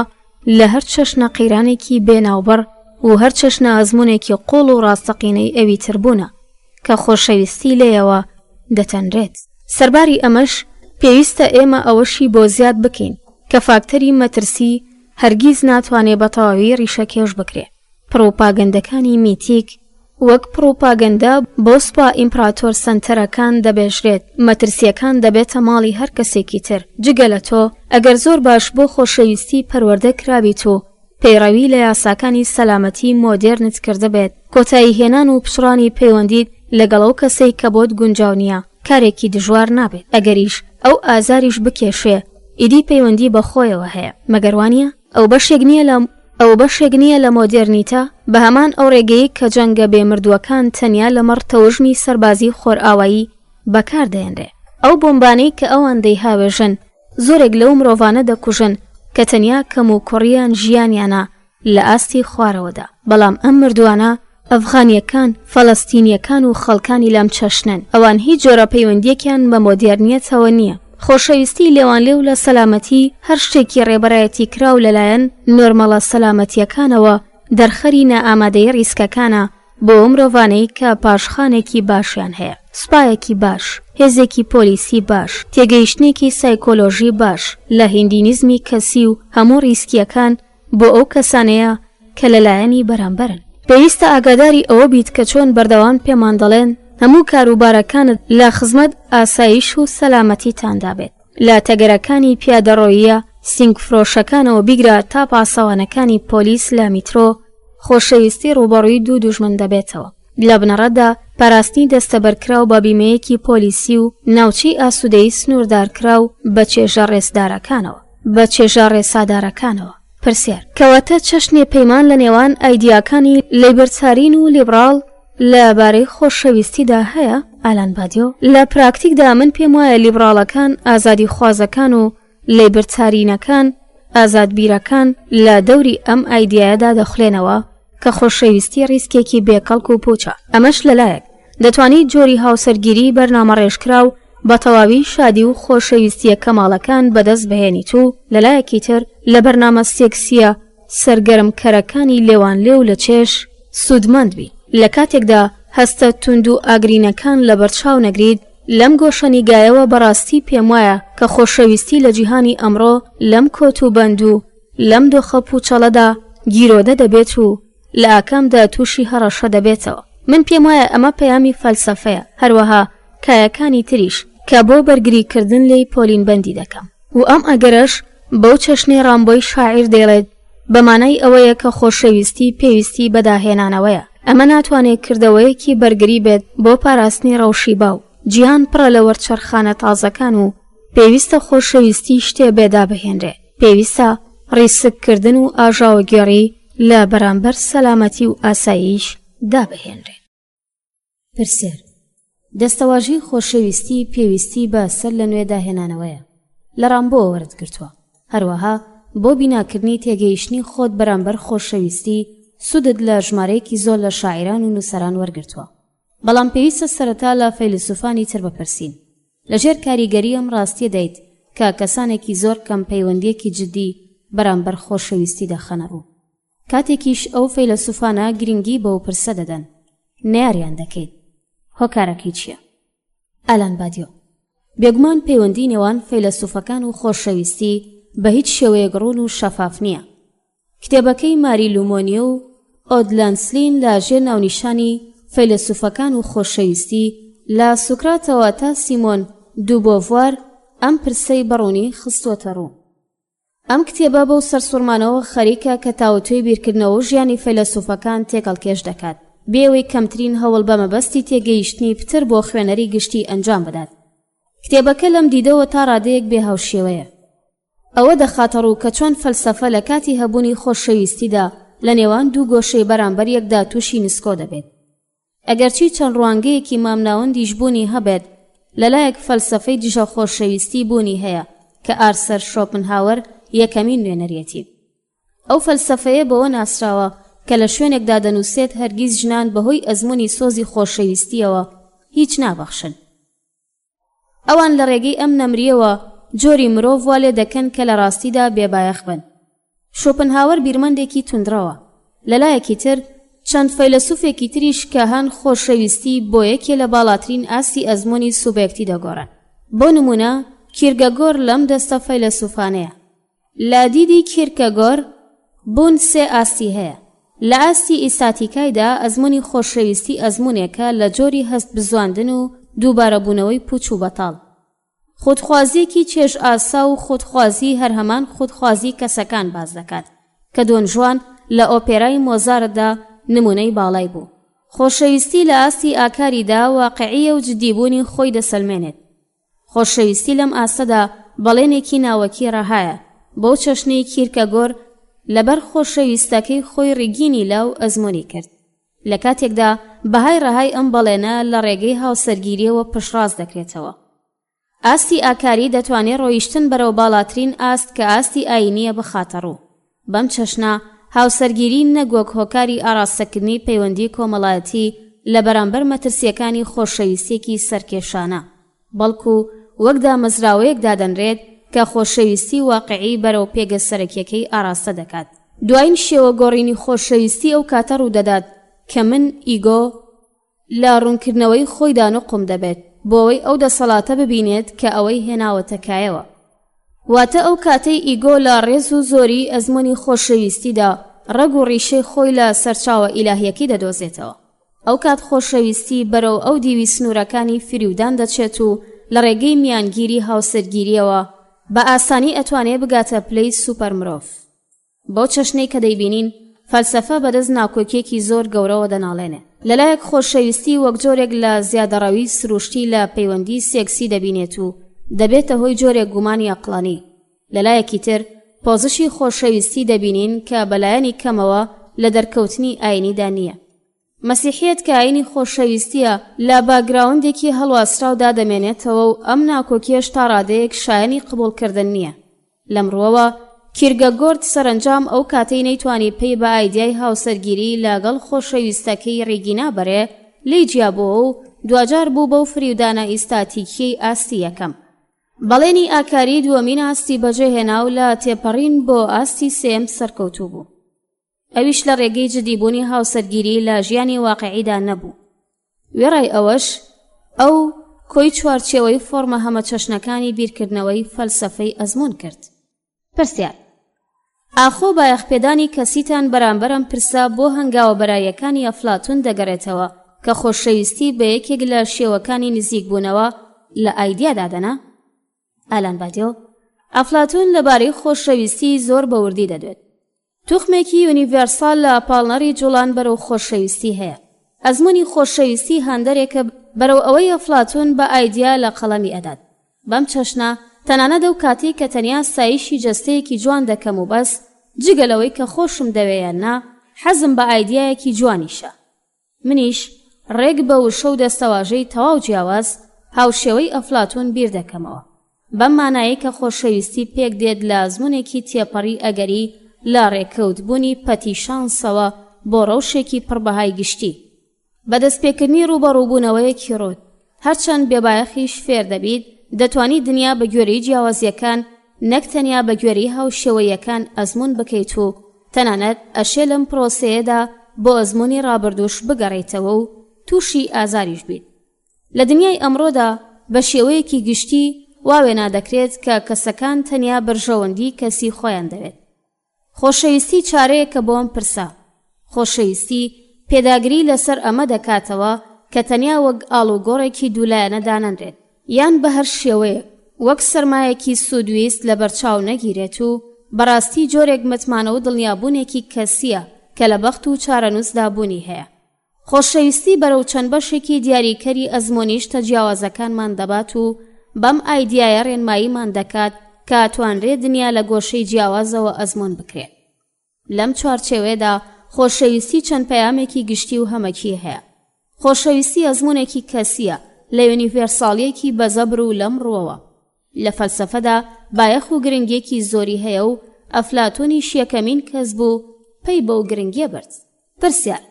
لە هەر چەشنە قەیرانێکی بێناوبەر و هەر چەشنە ئەزمونێکی قوڵ و ڕاستەقینەی ئەوی تربوونە کە خۆشەویستی لێیەوە دەتەنرێت. سەرباری ئەمەش پێویستە ئێمە ئەوەشی بۆ زیاد بکەین کە فاکتەری مەترسی هەرگیز ناتوانێت بە تەواوی ڕیشەکێش بکرێت. پرۆپاگەندەکانی میتیک وەک پرۆپاگەندە بۆ سوپا ئیمپراتۆر سەنتەرەکان دەبێژرێت، مەترسیەکان دەبێتە ماڵی هەر کەسێکی تر جگە لە تۆ ئەگەر زۆر باش بۆ خۆشەویستی پەروەردە کرابیت و پەیڕەوی لە یاساکانی سەلامەتی مۆدێرنت کردبێت، کۆتایی هێنان و پشڕانی پەیوەندیت لەگەڵ ئەو کەسەی کە بۆت گونجاو نییە کارێکی دژوار نابێت. ئەگەریش ئەو ئازاریش بکێشێ ئیدی پەیوەندی بەخۆیەوە هەیە، مەگەروانیە ئەو بەشێک نییە لە مۆدێرنیتە بە هەمان ئەو ڕێگەی کە جەنگە بێمردووەکان تەنیا لە مەڕ تەوژمی سەربازی خۆرئاوایی بەکاردەهێنرێ. ئەو بۆمبانەی کە ئەوەندەی هاوێژن زۆرێک لەو مرۆڤانە دەکوژن کە تەنیا کەم و کوڕیان ژیانیانە لە ئاستی خوارەوەدا، بەڵام ئەم مردووانە ئەفغانیەکان، فەڵەستینیەکان و خەڵکانی لەم چەشنن. ئەوان هیچ جۆرە پەیوەندیەکیان بە مۆدێرنیەتەوە نییە. خۆشەویستی لێوانلێو لە سەلامەتی هەر شتێکی ڕێبەرایەتی کراو لەلایەن نۆرمەڵە سەلامەتیەکانەوە دەرخەری نەئامادەی ڕیسکەکانە بۆ مرۆڤانەی کە پاشخانێکی باشیان هەیە، سوپایەکی باش، هێزێکی پۆلیسی باش، تێگەیشتنێکی سایکۆلۆژی باش لە هیندینیزمی کەسی و هەموو ڕیسکیەکان بۆ ئەو کەسانەیە کە لەلایەنی بەرامبەرن. پێویستە ئاگاداری ئەوە بیت کە چۆن بەردەوام پێمان دەڵێن هەموو کاروبارەکانت لە خزمەت ئاسایش و سەلامەتیتاندا بێت. لە تەگەرەکانی پیادەڕۆییە سینگفرۆشەکانەوە بیگرە تا پاسەوانەکانی پۆلیس لە میترۆ، خۆشەویستی ڕوبەڕووی دوو دوژمن دەبێتەوە. لە بنەڕەتدا پاراستنی دەستەبەرکراو بە بیمەیەکی پۆلیسی و ناوچی ئاسوودەی سنووردارکراو بە چێژە ڕێسادارەکانەوە. پرسیار: کەواتە چەشنێ پەیمان لە نێوان ئایدیاکانی لێبەرچارین و لیبرال لەبارەی خۆشەویستیدا هەیە؟ ئالان بادیۆ: لە پراکتیکدا من پێم وایە لیبراڵەکان ئازادی خوازەکان و لێبەرچارینەکان ئازادبیرەکان لە دەوری ئەم ئایدیایەدا دەخڵێنەوە کە خۆشەویستی ڕیسکێکی بێکەڵک و پوچە. ئەمەش لەلایەک دەتوانیت جۆری هاوسەرگیری بەرنامە ڕێژکراو بە تەواوی شادی و خۆشەویستیە کەماڵەکان بەدەست بهێنیت و لەلایەکی تر لە بەرنامە سێکسیە سەرگەرمکەرەکانی لێوان لێو لە چێش سوودمەند بی. لە کاتێکدا هەستە تونند و ئاگرینەکان لە بەرچاو نەگریت لەم گۆشەنیگایەوە بەڕاستی پێم وایە کە خۆشەویستی لە جیهانی ئەمڕۆ لەم کۆت و بەند و لەم دۆخە پوچەڵەدا گیرۆدە دەبێت و لە ئاکامدا تووشی هەڕەشە دەبێتەوە. من پێم وایە ئەمە پەیامی فەلسەفەیە، هەروەها کایەکانی تریش کە بۆ بەرگریکردن لێی پۆلینبەندی دەکەم. و ئەم ئەگەرەش بەو چەشنەی ڕامبۆی شاعیر دەڵێت بەمانای ئەوەیە کە خۆشەویستی پێویستی بەداهێنانەوەیە. ئەمە ناتوانێت کردەوەیەکی بەرگری بێت بۆ پاراستنی ڕەوشی باو. جیهان پڕە لە وەرچەرخانە تازەکان و پێویستە خۆشەویستی شتێ بێدا بهێنرێ. پێویستە ڕیسکردن و ئاژاوەگێڕی لە بەرامبەر سەلامەتی و ئاساییش دابهێنرێ. پرسێر: دەستەواژی خۆشەویستی پێویستی بە سەر لە نوێ داهێنانەوەیە لە ڕامبۆ وەرزگرتووە. هەروەها بۆ بیناکردنی تێگەیشتنی خۆت بەرامبەر خۆشەویستی سوودت لە ژمارەیەکی زۆر لە شاعیران و نووسەران وەرگرتووە. بەڵام پێویستە سەرەتا لە فەیلسوفانی تر بپرسین. لەژێر کاریگەری ئەم ڕاستیە دەیت کە کەسانێکی زۆر کەم پەیوەندیەکی جدی بەرامبەر خۆشەویستی دەخەنە ڕوو. کاتێکیش ئەو فەیلسوفانە گرنگی بەو پرسە دەدەن، نەیاریان دەکەیت هۆکارەکەی چییە؟ ئالان بادیۆ: بێگومان پەیوەندی نێوان فەیلسوفەکان و خۆشەویستی بە هیچ شێوەیەک ڕوون و شەفاف نییە. کتێبەکەی ماری لومۆنیە و ئۆدلانسلین لە ژێر ناونیشانی فەیلسوفەکان و خۆشەویستی لە سوکراتەوە تا سیمۆن دووبۆڤوار ئەم پرسەی بەڕوونی خستوۆتە ڕوو. ئەم کتێبە بەو سەرسوورمانەوە خەریکە کە تاوتوی بیرکردنەوە و ژیانی فەیلسوفەکان تێکەڵکێش دەکات بێوەی کەمترین هەوڵ بە مەبەستی تێگەیشتنی پتر بۆ خوێنەری گشتی ئەنجام بدات. کتێبەکە لەم دیدەوە تا ڕادەیەک بێهاوشێوەیە. ئەوە دەخاتە ڕوو کە چۆن فەلسەفە لە کاتی هەبوونی خۆشەویستیدا لە نێوان دوو گۆشەی بەرامبەر یەکدا تووشی نسکۆ دەبێت. ئەگەرچی چەند ڕوانگەیەکی مامناوەندیش بوونی هەبێت، لەلایەک فەلسەفەی دژە خۆشەویستی بوونی هەیە کە ئارسەر شۆپنهاوەر یەکەمین نوێنەرێتی. ئەو فەلسەفەیە بەوە ناسراوە کە لە شوێنێکدا دەنووسێت هەرگیز ژنان بەهۆی ئەزموونی سۆزی خۆشەویستیەوە هیچ نابەخشن. ئەوان لە ڕێگەی ئەم نەمریەوە جۆری مرۆڤ وا لێ دەکەن کە لە ڕاستیدا بێبایەخ بن. شۆپنهاوەر بیرمەندێکی توندڕەوە. لەلایەکی تر چەند فەیلسوفێکی تریش کە هەن خۆشەویستی بۆ یەکێ لە باڵاترین ئاسی ئەزموونی سوبێکتی دەگۆڕن. بۆ نمونە کیرگەگۆر لەم دەستە فەیلسوفانەیە. لە دیدی کیرکەگۆر بوون سێ ئاسی هەیە. لە ئاستی ئیستاتیکایدا ئەزموونی خۆشەویستی ئەزموونێکە لە جۆری هەست بزواندن و دووبارەبوونەوەی پوچ و بەتاڵ. خودخوازیەکی چێژ ئاسا و خودخوازی هەرهەمان خودخوازی کەسەکان باز دەکات کە دۆن ژوان لە ئۆپێرای مۆزارتدا نمونەی باڵای بوو. خۆشەویستی لە ئاستی ئاکاریدا واقعیە و جدیبوونی خۆی دەسەلمێنێت. خۆشەویستی لەم ئاستەدا بەڵێنێکی ناوەکی ڕەهایە. بەو چەشنەی کیرکەگۆر لەبەر خۆشەویستەکەی خۆی ڕیگینی لاو ئەزموونی کرد. لە کاتێکدا بەهای ڕەهای ئەم بەڵێنە لە ڕێگەی هاوسەرگیریەوە پشڕاست دەکرێتەوە. ئاستی ئاکاری دەتوانێت ڕۆیشتن بەرەو باڵاترین ئاست کە ئاستی ئاینیە بخاتە ڕوو. بەم چەشنە هاوسەرگیری نەگوەک هۆکاری ئاراستەکردنی پەیوەندی کۆمەڵایەتی لە بەرامبەر مەترسیەکانی خۆشەویستێکی سەرکێشانە، بەڵکو وەک دامەزراوەیەک دادەنرێت کە خۆشەویستی واقعی بەرەو پێگە سەرەکیەکەی ئاراستە دەکات. دوایین شێوە گۆڕینی خۆشەویستی ئەو کاتە ڕوو دەدات کە من ئیگۆ لە ڕوونکردنەوەی خۆیدا نوقم دەبێت بۆ ئەوەی ئەو دەسەڵاتە ببینێت کە ئەوەی هێناوەتە کایەوە. واتە ئەو کاتەی ئیگۆ لە ڕێز و زۆری ئەزموونی خۆشەویستیدا ڕەگ و ڕیشەی خۆی لە سەرچاوە ئیلاهیەکی دەدۆزێتەوە. ئەو کات خۆشەویستی بەرەو ئەو دیوی سنوورەکانی فریودان دەچێت و لە ڕێگەی میانگیری هاوسەرگیریەوە بە ئاسانی ئەتوانێت بگاتە پلەی سوپەر مرۆڤ. بەو چەشنەی کە دەیبینین فەلسەفە بەدەست ناکۆکیەکی زۆر گەورەوە دەناڵێنێ. لەلایەک خۆشەویستی وەک جۆرێک لە زیادەڕەوی سروشتی لە پەیوەندی سێکسی دەبینێت و دەبێتە هۆی جۆرێک گومانی عەقڵانی. لەلایەکی تر پۆزشی خۆشەویستی دەبینین کە بەلایەنی کەمەوە لە دەرکەوتنی ئاینیدا نییە. مەسیحیەت کە ئاینی خۆشەویستیە لە باگراوندێکی هەڵواسراودا دەمێنێتەوە و ئەم ناکۆکیەش تا ڕادەیەک شایەنی قبوڵکردن نییە. لەمڕۆوە کیرگەگۆرد سەرنجام ئەو کاتەی نەیتوانی پێی بە ئایدیای هاوسەرگیری لەگەڵ خۆشەویستەکەی ڕێگینا بەرێ لێی جیابەوە و دوجار بوو بەو فریودانە ئیستاتیکیەی ئاستی یەکەم. بەڵێنی ئاکاری دووەمین ئاستی بەجێهێنا و لە تێپەڕین بۆ ئاستی سێم سەرکەوتوو بوو. ئەویش لە ڕێگەی جدیبوونی هاوسەرگیری لە ژیانی واقعیدا نەبوو. وێڕای ئەوەش ئەو کۆی چوارچێوەی فۆرمە هەمە چەشنەکانی بیرکردنەوەی فەلسەفەی ئەزموون کرد. پرسیار: ئاخۆ بایەخپێدانی کەسیتان بەرامبەرم پرسە بۆ هەنگاوە بەرایەکانی ئەفلاتون دەگەڕێتەوە کە خۆشەویستی بە یەکێک لە شێوەکانی نزیک بوونەوە لە ئایدیادا دەنا؟ ئالان بادیۆ: ئەفلاتون لەبارەی خۆشەویستی زۆر بەوردی دەدوێت. توخمێکی یونیڤێرسال لە پاڵنەری جوڵان بەرەو خۆشەویستی هەیە. ئەزموونی خۆشەویستی هەندێکە بەرەو ئەوەی ئەفلاتون بە ئایدیا لە قەڵەمی ئەدات. بەم چەشنە تەنانەت ئەو کاتی کە تەنیا سایشی جەستەیەکی جوان دەکەم و بەس، جگەلەوەی کە خۆشم دەوێیان نا، حەزم بە ئایدیایەکی جوانیشە. منیش ڕێک بە وشە و دەستەواژەی تەواو جیاواز هاوشێوەی ئەفلاتون بیر دەکەمەوە. بەم مانایی کە خۆشەویستی پێک دێت لە ئەزموونێکی تێپەڕی ئەگەری لە ڕێکەوتبوونی پەتیشانسەوە بۆ ڕەوشێکی پڕبەهای گشتی. بەدەستپێکردنی ڕوبەڕووبوونەوەیەکی ڕۆت، هەرچەند بێبایەخیش فێر دەبیت، دەتوانیت دنیا بە گوێرەی جیاوازیەکان نەک تەنیا بە گوێرەی هاوشێوەیەکان ئەزموون بکەیت و تەنانەت ئەشێ لەم پرۆسەیەدا بۆ ئەزموونی ڕابردووش بگەڕێیتەوە و تووشی ئازاریش بیت. لە دنیای ئەمڕۆدا بە شێوەیەکی گشتی واوێنا دەکرێت کە کەسەکان تەنیا بەرژەوەندی کەسی خۆیان دەوێت. خۆشەویستی چارەیە کە بۆم پرسا. خۆشەویستی پێداگری لەسەر ئەمە دەکاتەوە کە تەنیا وەک ئاڵوگۆڕێکی دوولایەنە دانەنرێت، یان بە هەر شێوەیە وەک سەرمایەکی سوودویست لە بەرچاو نەگیرێت و بەڕاستی جۆرێک متمانە و دڵنیابوونێکی کەسیە کە لە بەخت و چارەنووسدابوونی هەیە. خۆشەویستی بەرەو چەند بەشێکی دیاریکەری ئەزموونیش تەجیاوازەکانمان دەبات و بەم ئایدیایە ڕێنماییمان دەکات کە توانرێت دنیا لە گۆشەی جیاوازەوە ئەزموون بکرێت. لەم چوارچێوەیەدا خۆشەویستی چەند پەیامێکی گشتی و هەمەکی هەیە. خۆشەویستی ئەزموونێکی کەسیە لە یونیڤێرساڵیەکی بەزەبر و لەم ڕووەوە. لە فەلسەفەدا بایەخ و گرنگێکی زۆری هەیە و ئەفلاتۆنی یەکەمین کەس بوو پەی بەو گرنگیە برد. پرسیار: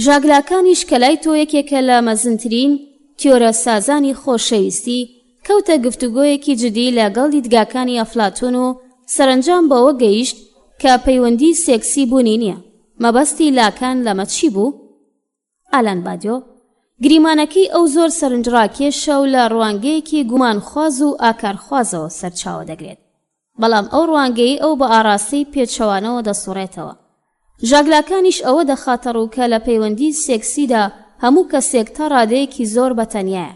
ژاگلاکانیش کە لای تۆ یەکێکە لە مەزنترین تیۆرە سازانی خۆشەویستی کەوتە گفتوگۆیەکی جدی لەگەڵ دیدگاکانی ئەفلاتۆن و سەرنجام بەوە گەیشت کە پەیوەندی سێکسی بوونی نییە. مەبەستی لاکان لەمە چی بوو؟ ئالان بادیۆ: گریمانەکەی ئەو زۆر سەرنجڕاکێشە و لە ڕوانگەیەکی گومانخواز و ئاکارخوازەوە سەرچاوە دەگرێت، بەڵام ئەو ڕوانگەی ئەو بە ئاراستەی پێچەوانەوە دەسوڕێتەوە. ژاگلاکانیش ئەوە دەخاتە ڕووکە لە پەیوەندی سێکسیدا هەموو کەسێک تا ڕادەیەکی زۆر بەتەنیایە.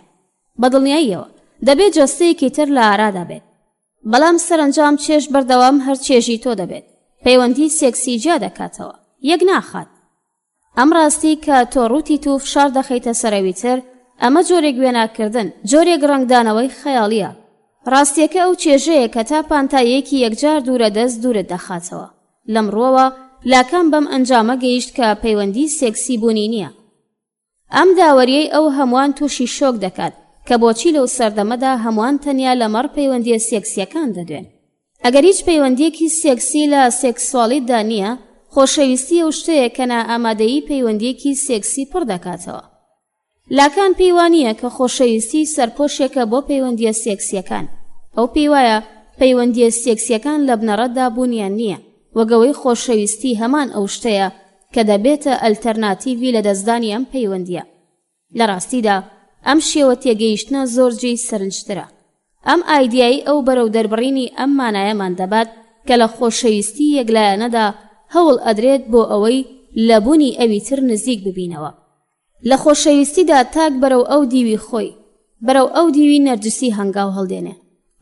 بەدڵنیاییەوە دەبێت جەستەیەکی تر لە ئارادا بێت، بەڵام سەرنجام چێژ بەردەوام هەر چێژی تۆ دەبێت. پەیوەندی سێکسی جا دەکاتەوە، یەک ناخات. ئەم ڕاستی کە تۆ ڕووتیت و فشار دەخەیتە سەرەوی تر، ئەمە جۆرێک وێناکردن، جۆرێک ڕنگدانەوەی خەیاڵیە. ڕاستیەکە ئەو چێژەیە کە تا پانتاییەکی یەکجار دوورە دەست دوورت دەخاتەوە. لەم ڕۆوە لاکان بەم ئەنجامە گەیشت کە پەیوەندی سێکسی بوونی نییە. ئەم داوەریەی ئەو هەمووان تووشی شۆک دەکات کە بۆچی لەو سەردەمەدا هەمووان تەنیا لەمەڕ پەیوەندیە سێکسیەکان دەدوێن. ئەگەر هیچ پەیوەندیەکی سێکسی لە سێکسواڵیتدا نییە، خۆشەویستی ئەو شتەیە کە نائامادەیی پەیوەندیەکی سێکسی پڕ دەکاتەوە. لاکان پەیوانیە کە خۆشەویستی سەرپۆشێکە بۆ پەیوەندیە سێکسیەکان. ئەو پێی وایە پەیوەندیە سێکسیەکان لە بنەڕەتدا بوونیان نییە، وەگەوەی خۆشەویستی هەمان ئەو شتەیە کە دەبێتە ئەلتەرناتیڤی لە دەستدانی ئەم پەیوەندیە. لە ڕاستیدا ئەم شێوە تێگەیشتنە زۆر جێی سەرنجترە. ئەم ئایدیایی ئەو بەرەو دەربڕینی ئەم مانایەمان دەبات کە لە خۆشەویستی یەکلایەنەدا هەوڵ ئەدرێت بۆ ئەوەی لەبوونی ئەوی تر نزیک ببینەوە. لە خۆشەویستیدا تاک بەرەو ئەو دیوی خۆی، بەرەو ئەو دیوی نەرجسی هەنگاو هەڵدێنێ.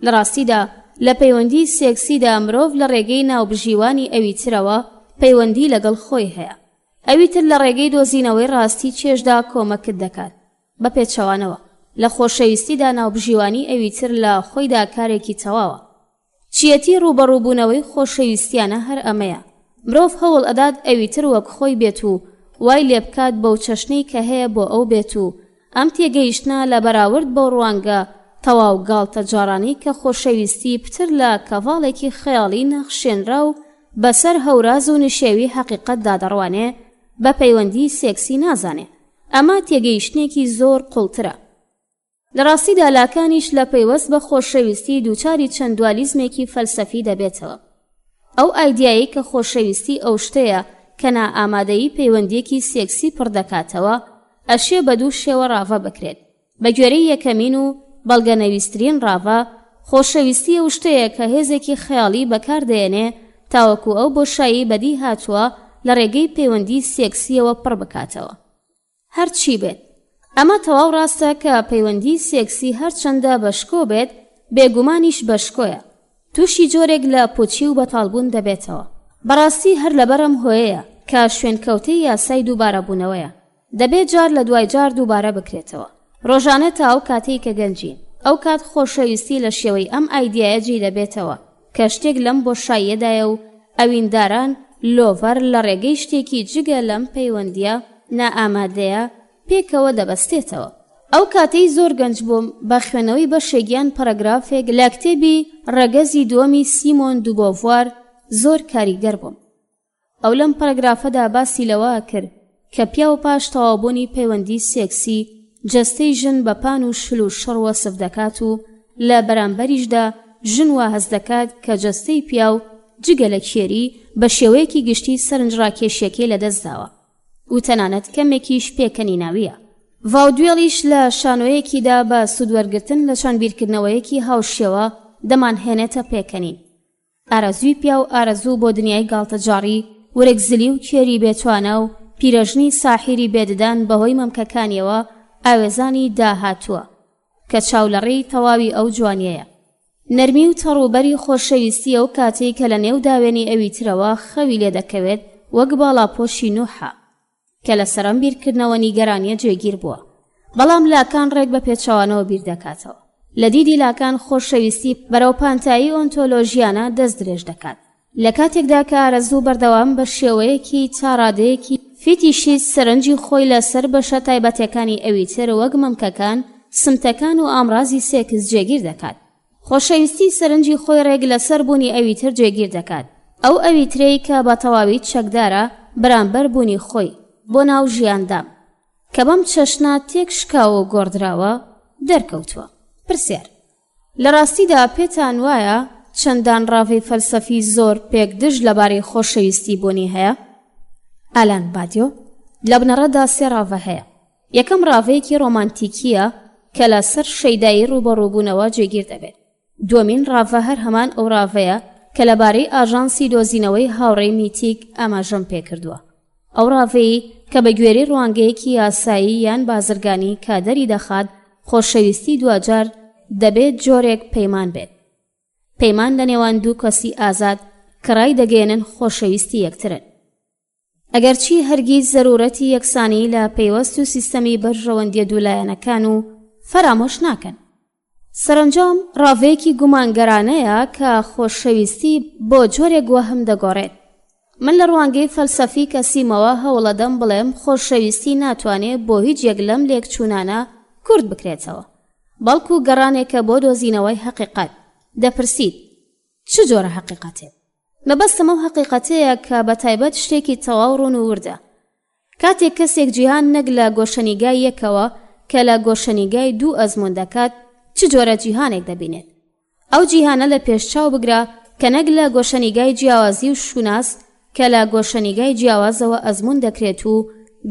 لە ڕاستیدا لە پەیوەندی سێکسیدا مرۆڤ لە ڕێگەی ناوبژیوانی ئەوی ترەوە پەیوەندی لەگەڵ خۆی هەیە. ئەوی تر لە ڕێگەی دۆزینەوەی ڕاستی چێژدا کۆمەکت دەکات. بە پێچەوانەوە لە خۆشەویستیدا ناوبژیوانی ئەوی تر لە خۆیدا کارێکی تەواوە. چیەتی ڕوبەڕووبوونەوەی خۆشەویستیانە هەر ئەمەیە. مرۆڤ هەوڵ ئەدات ئەوی تر وەک خۆی بێت و وای لێ بکات بەو چەشنەی کە هەیە بۆ ئەو بێت و ئەم تێگەیشتنە لە بەراورد بەو ڕوانگە تەواو گاڵتە جارانی کە خۆشەویستی پتر لە کەڤاڵێکی خەیاڵی نەخشێنرا و بەسەر هەوراز و نشێوی حەقیقەتدا دەڕوانێ بە پەیوەندی سێکسی نازانێ. ئەمە تێگەیشتنێکی زۆر قوڵترە. لە ڕاستیدا لاکانیش لە پەیوەست بە خۆشەویستی دووچاری چەند دوالیزمێکی فەلسەفی دەبێتەوە. ئەو ئایدیایی کە خۆشەویستی ئەو شتەیە کە نائامادەیی پەیوەندیەکی سێکسی پڕ دەکاتەوە ئەشێ بە دوو شێوە ڕاڤە بکرێت. بە گوێرەی یەکەمین و بەڵگەنەویستترین ڕاڤە خۆشەویستی ئەو شتەیە کە هێزێکی خەیاڵی بەکاردێنێ تاوەکو ئەو بۆشایی بەدی هاتووە لە ڕێگەی پەیوەندی سێکسیەوە پڕ بکاتەوە. هەرچی بێت ئەمە تەواو ڕاستە کە پەیوەندی سێکسی هەرچەندە بەشکۆ بێت بێگومانیش بەشکۆیە، تووشی جۆرێک لە پوچی و بەتاڵبوون دەبێتەوە. بەڕاستی هەر لەبەرم هۆیەیە کە شوێنکەوتەی یاسای دووبارە بوونەوەیە، دەبێت جار لە دوای جار دووبارە بکرێتەوە. ڕۆژانە تا ئەو کاتەی کە گەنجین ئەو کات خۆشەویستی لە شێوەی ئەم ئایدیایە جێی دەبێتەوە کە شتێک لەم بۆشاییەدایە و ئەوینداران لۆڤەر لە ڕێگەی شتێکی جگە لەم پەیوەندیە نائامادەیە پێکەوە دەبەستێتەوە. ئەو کاتەی زۆر گەنج بووم بە خوێنەوەی بەشێکیان پەرەگرافێک لە کتێبی ڕەگەزی دووەمی سیمۆن دو بۆڤوار زۆر کاریگەر بووم. ئەو لەم پەرەگرافەدا باسی لەوە کرد کە پیا و پاش تەواوبوونی پەیوەندی سێکسی جەستەی ژن بە پان و شل و شڕ وەسف دەکات و لە بەرامبەریشدا ژن وا هەست دەکات کە جەستەی پیا و جگە لە کێری بە شێوەیەکی گشتی سەرنجڕاکێشیەکەی لەدەستداوە و تەنانەت کەمێکیش پێکەنی ناویە. ڤاودوێڵیش لە شانۆیەکیدا بە سوودوەرگرتن لە شانبیرکردنەوەیەکی هاوشێوە دەمانهێنێتە پێکەنین. ئارەزووی پیا و ئارەزوو بۆ دنیای گاڵتەجاڕی وەرەگزلی و کێری بێتوانە و پیرەژنی ساحیری بێددان بەهۆی مەمکەکانیەوە ئاوێزانی داهاتووە کە چاولەڕێی تەواوی ئەو جوانیەیە. نەرمی و تەڕوبەری خۆشەویستی ئەو کاتەی کە لە نێو داوێنی ئەوی ترەوە خەوی لێ دەکەوێت وەک باڵاپۆشی نوحە کە لە سەرم بیرکردنەوە نیگەرانیە جێگیر بووە، بەڵام لاکان ڕێک بە پێچەوانەوە بیر دەکاتەوە. لە دیدی لاکان خۆشەویستی بەرەو پانتایی ئۆنتۆلۆژیانە دەست درێژ دەکات. لە کاتێکدا کە ئارەزوو بەردەوام بە شێوەیەکی تا ڕادەیەکی فیتیشی سەرنجی خۆی لەسەر بەشە تایبەتەکانی ئەوی تر وەک مەمکەکان، سمتەکان و ئامڕازی سێکس جێگیر دەکات. خۆشەویستی سەرنجی خۆی ڕێک لەسەر بوونی ئەوی تر جێگیر دەکات، ئەو ئەوی ترەی کە بە تەواوی چەکدارە بەرامبەر بوونی خۆی بۆ ناو ژیاندام کە بەم چەشنە تێک شکاوە و گۆڕدراوە دەرکەوتووە. پرسیار: لە ڕاستیدا پێتان وایە چەندان ڕاوی فەلسەفی زۆر پێکدژ لەبارەی خۆشەویستی بوونی هەیە؟ ئالان بادیۆ: لە بنەڕەتدا سێ ڕاوە هەیە. یەکەم ڕاوەیەکی ڕۆمانتیکیە کە لەسەر شەیدایی ڕوبەڕووبوونەوە جێگیر دەبێت. دووەمین ڕاوە هەر هەمان ئەو ڕاوەیە کە لەبارەی ئاژانسی دۆزینەوەی هاوڕێی میتیک ئاماژەم پێکردووە. ئەو ڕاوەیە کە بە گوێرەی ڕوانگەیەکی یاسایی یان بازرگانی کادەری دەخات خۆشەویستی دوجار دەبێت جۆرێک پەیمان بێت. پەیمان لە نێوان دوو کەسی ئازاد کە ڕای دەگەێنن خۆشەویستی یەکترن، ئەگەرچی هەرگیز زەرورەتی یەکسانی لە پەیوەست و سیستەمی بەرژەوەندیە دوولایەنەکان و فەرامۆش ناکەن. سەرنجام ڕاوەیەکی گومانگەرانەیە کە خۆشەویستی بۆ جۆرێک وەهم دەگۆڕێت. من لە ڕوانگەی فەلسەفی کەسیمەوە هەوڵەدەم بڵێم خۆشەویستی ناتوانێت بۆ هیچ یەک لەم لێکچوونانە کورد بکرێتەوە، بەڵکو گەڕانێکە بۆ دۆزینەوەی حەقیقەت. دەپرسیت چ جۆرە حەقیقەتێ؟ مەبەستم ئەو حەقیقەتەیە کە بە تایبەت شتێکی تەواو ڕوون و وردە. کاتێک کەسێک جیهان نەک لە گۆشەنیگای یەکەوە کە لە گۆشەنیگای دوو ئەزمون دەکات چ جۆرە جیهانێک دەبینێت؟ ئەو جیهانە لە پێشچاو بگرە کە نەک لە گۆشەنیگای جیاوازی و شوناس کە لە گۆشەنیگای جیاوازەوە ئەزمون دەکرێت و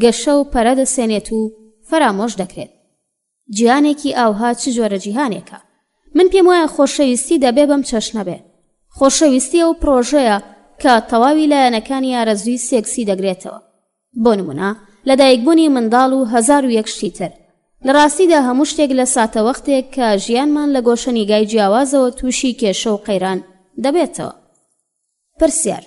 گەشە و پەرە دەسێنێت و فەرامۆش دەکرێت. جیهانێکی ئاوها چ جۆرە جیهانێکە؟ من پێم وایە خۆشەویستی دەبێ بەم چەشنە بێ. خۆشەویستی ئەو پرۆژەیە کە تەواوی لایەنەکانی ئارەزووی سێکسی دەگرێتەوە. بۆ نمونە لەدایکبوونی منداڵ و 1001 شتی تر. لە ڕاستیدا هەموو شتێک لە ساتەوەختێک کە ژیانمان لە گۆشەنیگای جیاوازەوە تووشی کێشە و قەیران دەبێتەوە. پرسیار: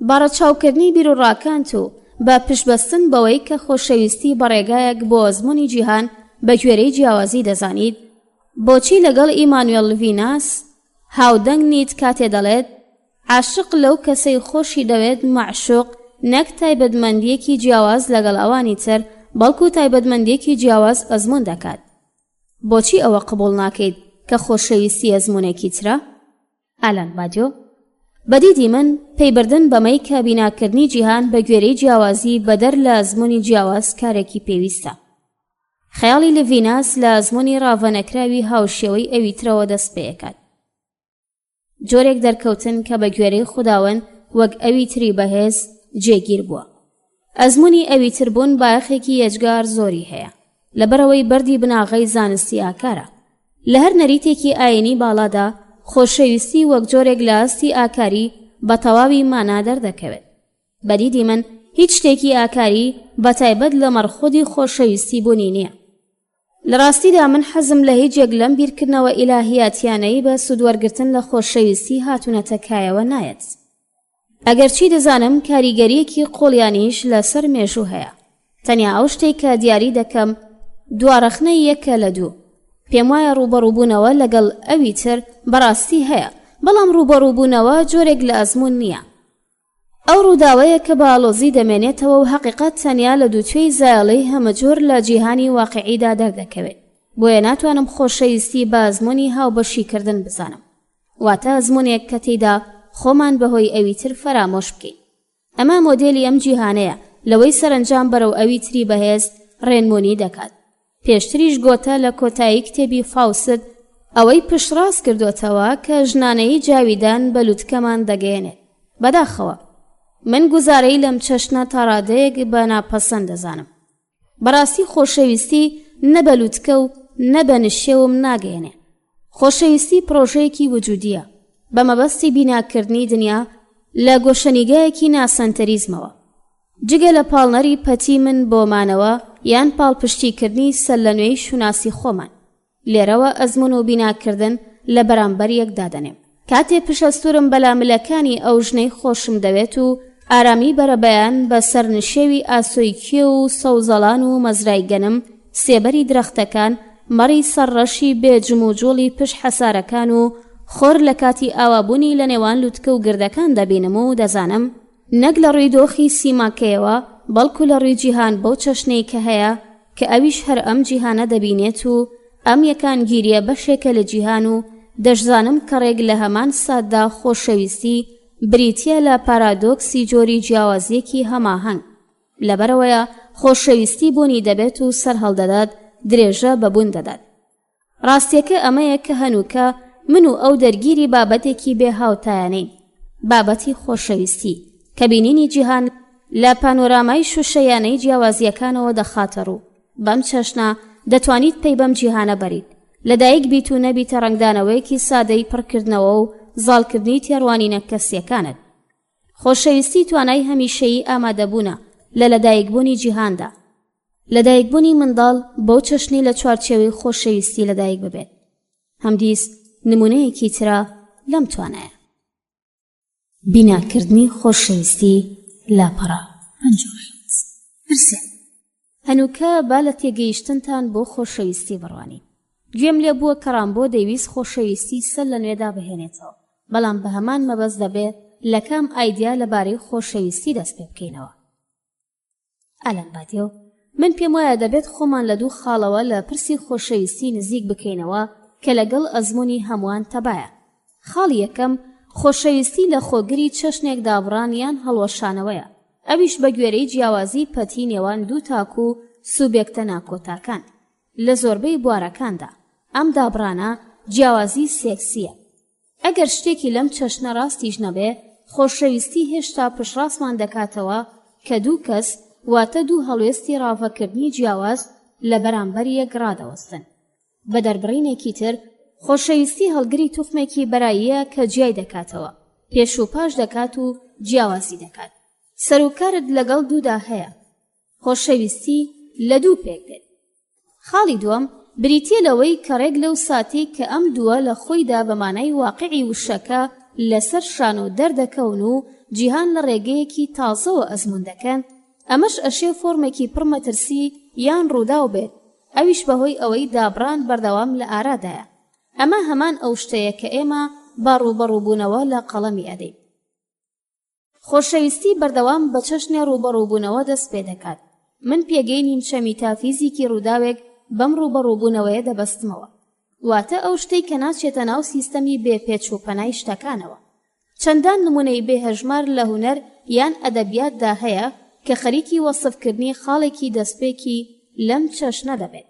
باڕەچاوکردنی بیرروڕاکانت و بە پشتبەستن بەوەی کە خۆشەویستی بەڕێگایەک بۆ ئەزموونی جیهان بە گوێرەی جیاوازی دەزانیت، بۆچی لەگەڵ ئیمانوێل لڤیناس هاودەنگ نیت کاتێ دەڵێت عاشق لەو کەسەی خۆشی دەوێت معشوق نەک تایبەتمەندیەکی جیاواز لەگەڵ ئەوانی تر بەڵکو تایبەتمەندیەکی جیاواز ئەزمون دەکات؟ بۆچی ئەوە قبول ناکەیت کە خۆشەویستی ئەزمونێکی ترە؟ ئالان بادیۆ: بەدیدی من پەیبردن بەمەی کە بیناکردنی جیهان بە گوێرەی جیاوازی بەدەر لە ئەزموونی جیاواز کارێکی پێویستە. خەیاڵی لڤیناس لە ئەزموونی ڕاوەنەکراوی هاوشێوەی ئەوی ترەوە دەست پێیەکات. جۆرێک دەرکەوتن کە بە گوێرەی خوداوەند وەک ئەوی تری بەهێز جێگیر بووە. ئەزموونی ئەویتر بوون بایەخێکی یەجگار زۆری هەیە لەبەرەوەی بەردی بناغەی زانستی ئاکارە. لە هەر نەریتێکی ئاینی باڵادا خۆشەویستی وەک جۆرێک لە ئاستی ئاکاری بە تەواوی مانا دەردەکەوێت. بەدیدی من هیچ شتێکی ئاکاری بەتایبەت لە مەرخۆدی خۆشەویستی بوونی نییە. لە ڕاستیدا من حەزم لە هیچێک لەم بیرکردنەوە ئیلاهیاتیانەی بە سوودوەرگرتن لە خۆشەویستی هاتوونەتە کایەوە نایەت. ئەگەرچی دەزانم کاریگەریەکی قۆڵیانیش لەسەر مێژوو هەیە. تەنیا ئەو شتێک کە دیاری دەکەم دوارەخنەی یەکە لە دوو. پێم وایە ڕوبەڕووبوونەوە لەگەڵ ئەوی تر بەڕاستی هەیە، بەڵام ڕوبەڕووبوونەوە جۆرێک لە ئەزموون نییە. ئەو ڕووداوەیە کە باڵۆزی دەمێنێتەوە و حەقیقەت تەنیا لە دووچێی زایڵەی هەمەجۆر لە جیهانی واقعیدا دەردەکەوێت. بۆیە ناتوانم خۆشەویستی بە ئەزموونی هاوبەشیکردن بزانم، واتە ئەزموونێک کە تێیدا خۆمان بەهۆی ئەوی تر فەرامۆش بکەین. ئەمە مۆدێلی ئەم جیهانەیە لەوەی سەرنجام بەرەو ئەوی تری بەهێز ڕێنمونی دەکات. پێشتریش گۆتە لە کۆتایی کتێبی فاوست ئەوەی پشتڕاست کردوتەوە کە ژنانەی جاویدان بە لووتکەمان دەگەێنێت. بەداخەوە من گوزارەی لەم چەشنە تا ڕادەیەک بە ناپەسەند دەزانم. بەڕاستی خۆشەویستی نە بە لووتکە و نە بە نشێوم ناگەێنێ. خۆشەویستی پرۆژەیەکی وجودیە بە مەبەستی بیناکردنی دنیا لە گۆشەنیگایەکی ناسەنتەریزمەوە. جگە لە پاڵنەری پەتی من بۆمانەوە یان پاڵپشتیکردنی سەر لە نوێی شوناسی خۆمان. لێرەوە ئەزمون و بیناکردن لە بەرامبەر یەکدا دەنێم. کاتێ پشەستورم بەلاملەکانی ئەو ژنەی خۆشم دەوێت و ئارامی بەرەبەیان بە سەرنشێوی ئاسۆیکێ و سەوزەڵان و مەزرای گەنم، سێبەری درەختەکان، مەڕی سەرڕەشی بێجم و جۆڵی پشت حەسارەکان و خۆر لە کاتی ئاوابوونی لە نێوان لووتکە و گردەکان دەبینم و دەزانم نەک لە ڕووی دۆخی سیماکەیەوە بەڵکو لە ڕووی جیهان بەو چەشنەی کە هەیە کە ئەویش هەر ئەم جیهانە دەبینێت و ئەم یەکان گیریە بەشێکە لە جیهان و دەشزانم کە ڕێک لە هەمان ساددا خۆشەویستی بریتیە لە پارادۆکسی جۆری جیاوازیەکی هەماهەنگ. لەبەرەوەیە خۆشەویستی بوونی دەبێت و سەر هەڵدەدات، درێژە بەبوون دەدات. ڕاستیەکە ئەمەیە کە هەنووکە من و ئەو دەرگیری بابەتێکی بێ هاوتایانەین، بابەتی خۆشەویستی کە بینینی جیهان لە پانۆرامای شوشەیانەی جیاوازیەکانەوە دەخاتە ڕوو. بەم چەشنە دەتوانیت پێی بەم جیهانە بەریت، لەدایک بیت و نەبیتە ڕنگدانەوەیەکی سادەی پڕکردنەوە و زاڵکردنی تێڕوانینە کەسیەکانت. خۆشەویستی توانای هەمیشەیی ئامادەبوونە لە لەدایکبوونی جیهاندا. لەدایکبوونی منداڵ بەو چەشنی لە چوارچێوەی خۆشەویستی لەدایک ببێت. هەمدیست نمونەیەکی ترە لەم توانایە. بیناکردنی خۆشەویستی لاپەڕە. هەنووکە با لە تێگەیشتنتان بۆ خۆشەویستی بڕوانی. گوێم لێ بووە کە ڕامبۆ دەیویست خۆشەویستی سەر لە نوێدا بهێنێتەوە، بەڵام بە هەمان مەبەست دەبێت لە کام ئایدیا لەبارەی خۆشەویستی دەست پێ بکەینەوە. ئەلەن بادیۆ من پێم وایە دەبێت خۆمان لە دوو خاڵەوە لە پرسی خۆشەویستی نزیک بکەینەوە کە لەگەڵ ئەزموونی هەمووان تەبایە. خاڵی یەکەم خۆشەویستی لە خۆگری چەشنێک دابڕان یان هەڵوەشانەوەیە، ئەویش بە گوێرەی جیاوازی پەتی نێوان دوو تاک و سوبێکتە ناکۆتاکان. لە زۆربەی بوارەکاندا ئەم دابڕانە جیاوازی سێکسیە. ئەگەر شتێکی لەم چەشنە ڕاستیش نەبێ، خۆشەویستی هێشتا پشڕاستمان دەکاتەوە کە دوو کەس واتە دوو هەڵوێستی ڕاوەکردنی جیاواز لە بەرامبەر یەک ڕادەوەستن. بە دەربڕینێکی تر خۆشەویستی هەڵگری توخمێکی بەراییە کە جیای دەکاتەوە، پێش و پاش دەکات و جیاوازی دەکات. سەرۆکارت لەگەڵ دوودا هەیە. خۆشەویستی لە دوو پێک دێت. خاڵی دووەم بریتیە لەوەی کە ڕێک لەو ساتی کە ئەم دووە لە خۆیدا بە مانای واقعی وشەکە لەسەر شان و دەردەکەون و جیهان لە ڕێگەیەکی تازەوە ئەزمون دەکەن. ئەمەش ئەشێ فۆرمێکی پڕمەترسی یان ڕووداو بێت، ئەویش بەهۆی ئەوەی دابڕان بەردەوام لە ئارادایە. ئەمە هەمان ئەو شتەیە کە ئێمە با ڕوبەڕووبوونەوە لە قەڵەمی ئەدەین. خۆشەویستی بەردەوام بە چەشنێ ڕوبەڕووبوونەوە دەست پێ دەکات. من پێگەی نیمچە میتافیزیکی ڕووداوێک بەم ڕوبەڕووبوونەوەیە دەبەستمەوە، واتە ئەو شتەی کە ناچێتە ناو سیستەمی بێپێچ و پەنای شتەکانەوە. چەندان نمونەی بێهەژمار لە هونەر یان ئەدەبیاتدا هەیە کە خەریکی وەسفکردنی خاڵێکی دەستپێکی لەم چەشنە دەبێت.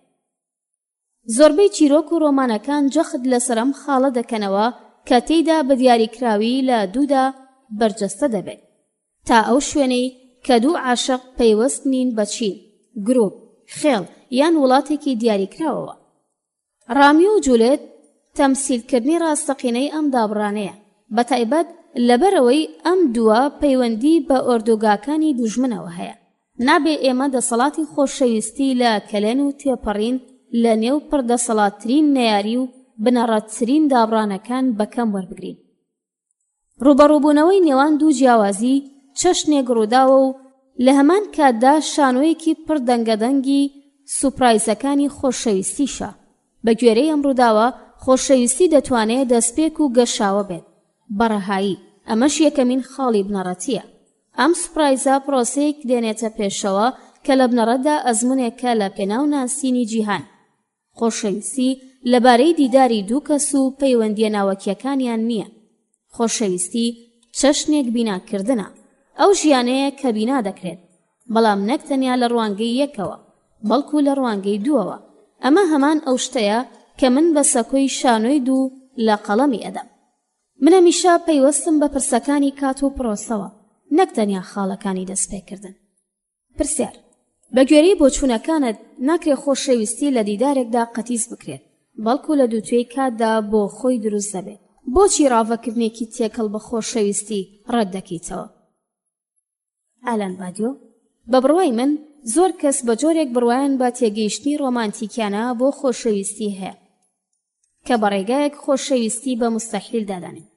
زۆربەی چیرۆک و ڕۆمانەکان جەخت لەسەرم خاڵە دەکەنەوە کە تێیدا بە دیاریکراوی لە دوودا بەرجەستە دەبێت. تا ئەو شوێنەی کە دوو عاشق پەیوەست نین بە چین، گرۆپ، خێڵ یان وڵاتێکی دیاریکراوەوە. ڕامیۆ و جولێت تەمسیلکردنی ڕاستەقینەی ئەم دابڕانەیە، بەتایبەت لەبەرەوەی ئەم دووە پەیوەندی بە ئۆردۆگاکانی دوژمنەوە هەیە. نابێ ئێمە دەسەڵاتی خۆشەویستی لە کەلێن و تێپەڕین لە نێو پڕدەسەڵاتترین نەیاری و بنەڕەتترین دابڕانەکان بەکەم وەربگرین. ڕوبەڕووبوونەوەی نێوان دوو جیاوازی چەشنێک ڕووداوە و لە هەمان کاتدا شانۆیەکی پڕ دەنگەدەنگی سوپرایزەکانی خۆشەویستیشە. بە گوێرەی ئەم ڕووداوە خۆشەویستی دەتوانێت دەستپێک و گەشاوە بێت بەڕەهایی. ئەمەش یەکەمین خاڵی بنەڕەتیە. ئەم سوپرایزە پرۆسەیەک دێنێتە پێشەوە کە لە بنەڕەتدا ئەزمونێکە لە پێناو ناسینی جیهان. خۆشەویستی لەبارەی دیداری دوو کەس و پەیوەندیە ناوەکیەکانیان نییە. خۆشەویستی چەشنێک بیناکردنە، ئەو ژیانەیە کە بینا دەکرێت، بەڵام نەک تەنیا لە ڕوانگەی یەکەوە بەڵکو لە ڕوانگەی دووەوە. ئەمە هەمان ئەو شتەیە کە من بە سەکۆی شانۆی دوو لە قەڵەمی ئەدەم. من هەمیشە پەیوەستم بە پرسەکانی کات و پرۆسەوە، نەک تەنیا خاڵەکانی دەستپێکردن. پرسیار: بە گوێرەی بۆچوونەکانت ناکرێت خۆشەویستی لە دیدارێکدا قەتیس بکرێت، بەڵکو لە دووتوێی کاتدا بۆ خۆی دروست دەبێت. بۆچی ڕاوەکردنێکی تێکەڵ بە خۆشەویستی ڕەت دەکەیتەوە؟ ئالان بادیۆ: بە بڕوای من زۆر کەس بە جۆرێک بڕوایان بە تێگەیشتنی ڕۆمانتیکیانە بۆ خۆشەویستی هەیە کە بەڕێگایەک خۆشەویستی بە مستەحیل دادانێت.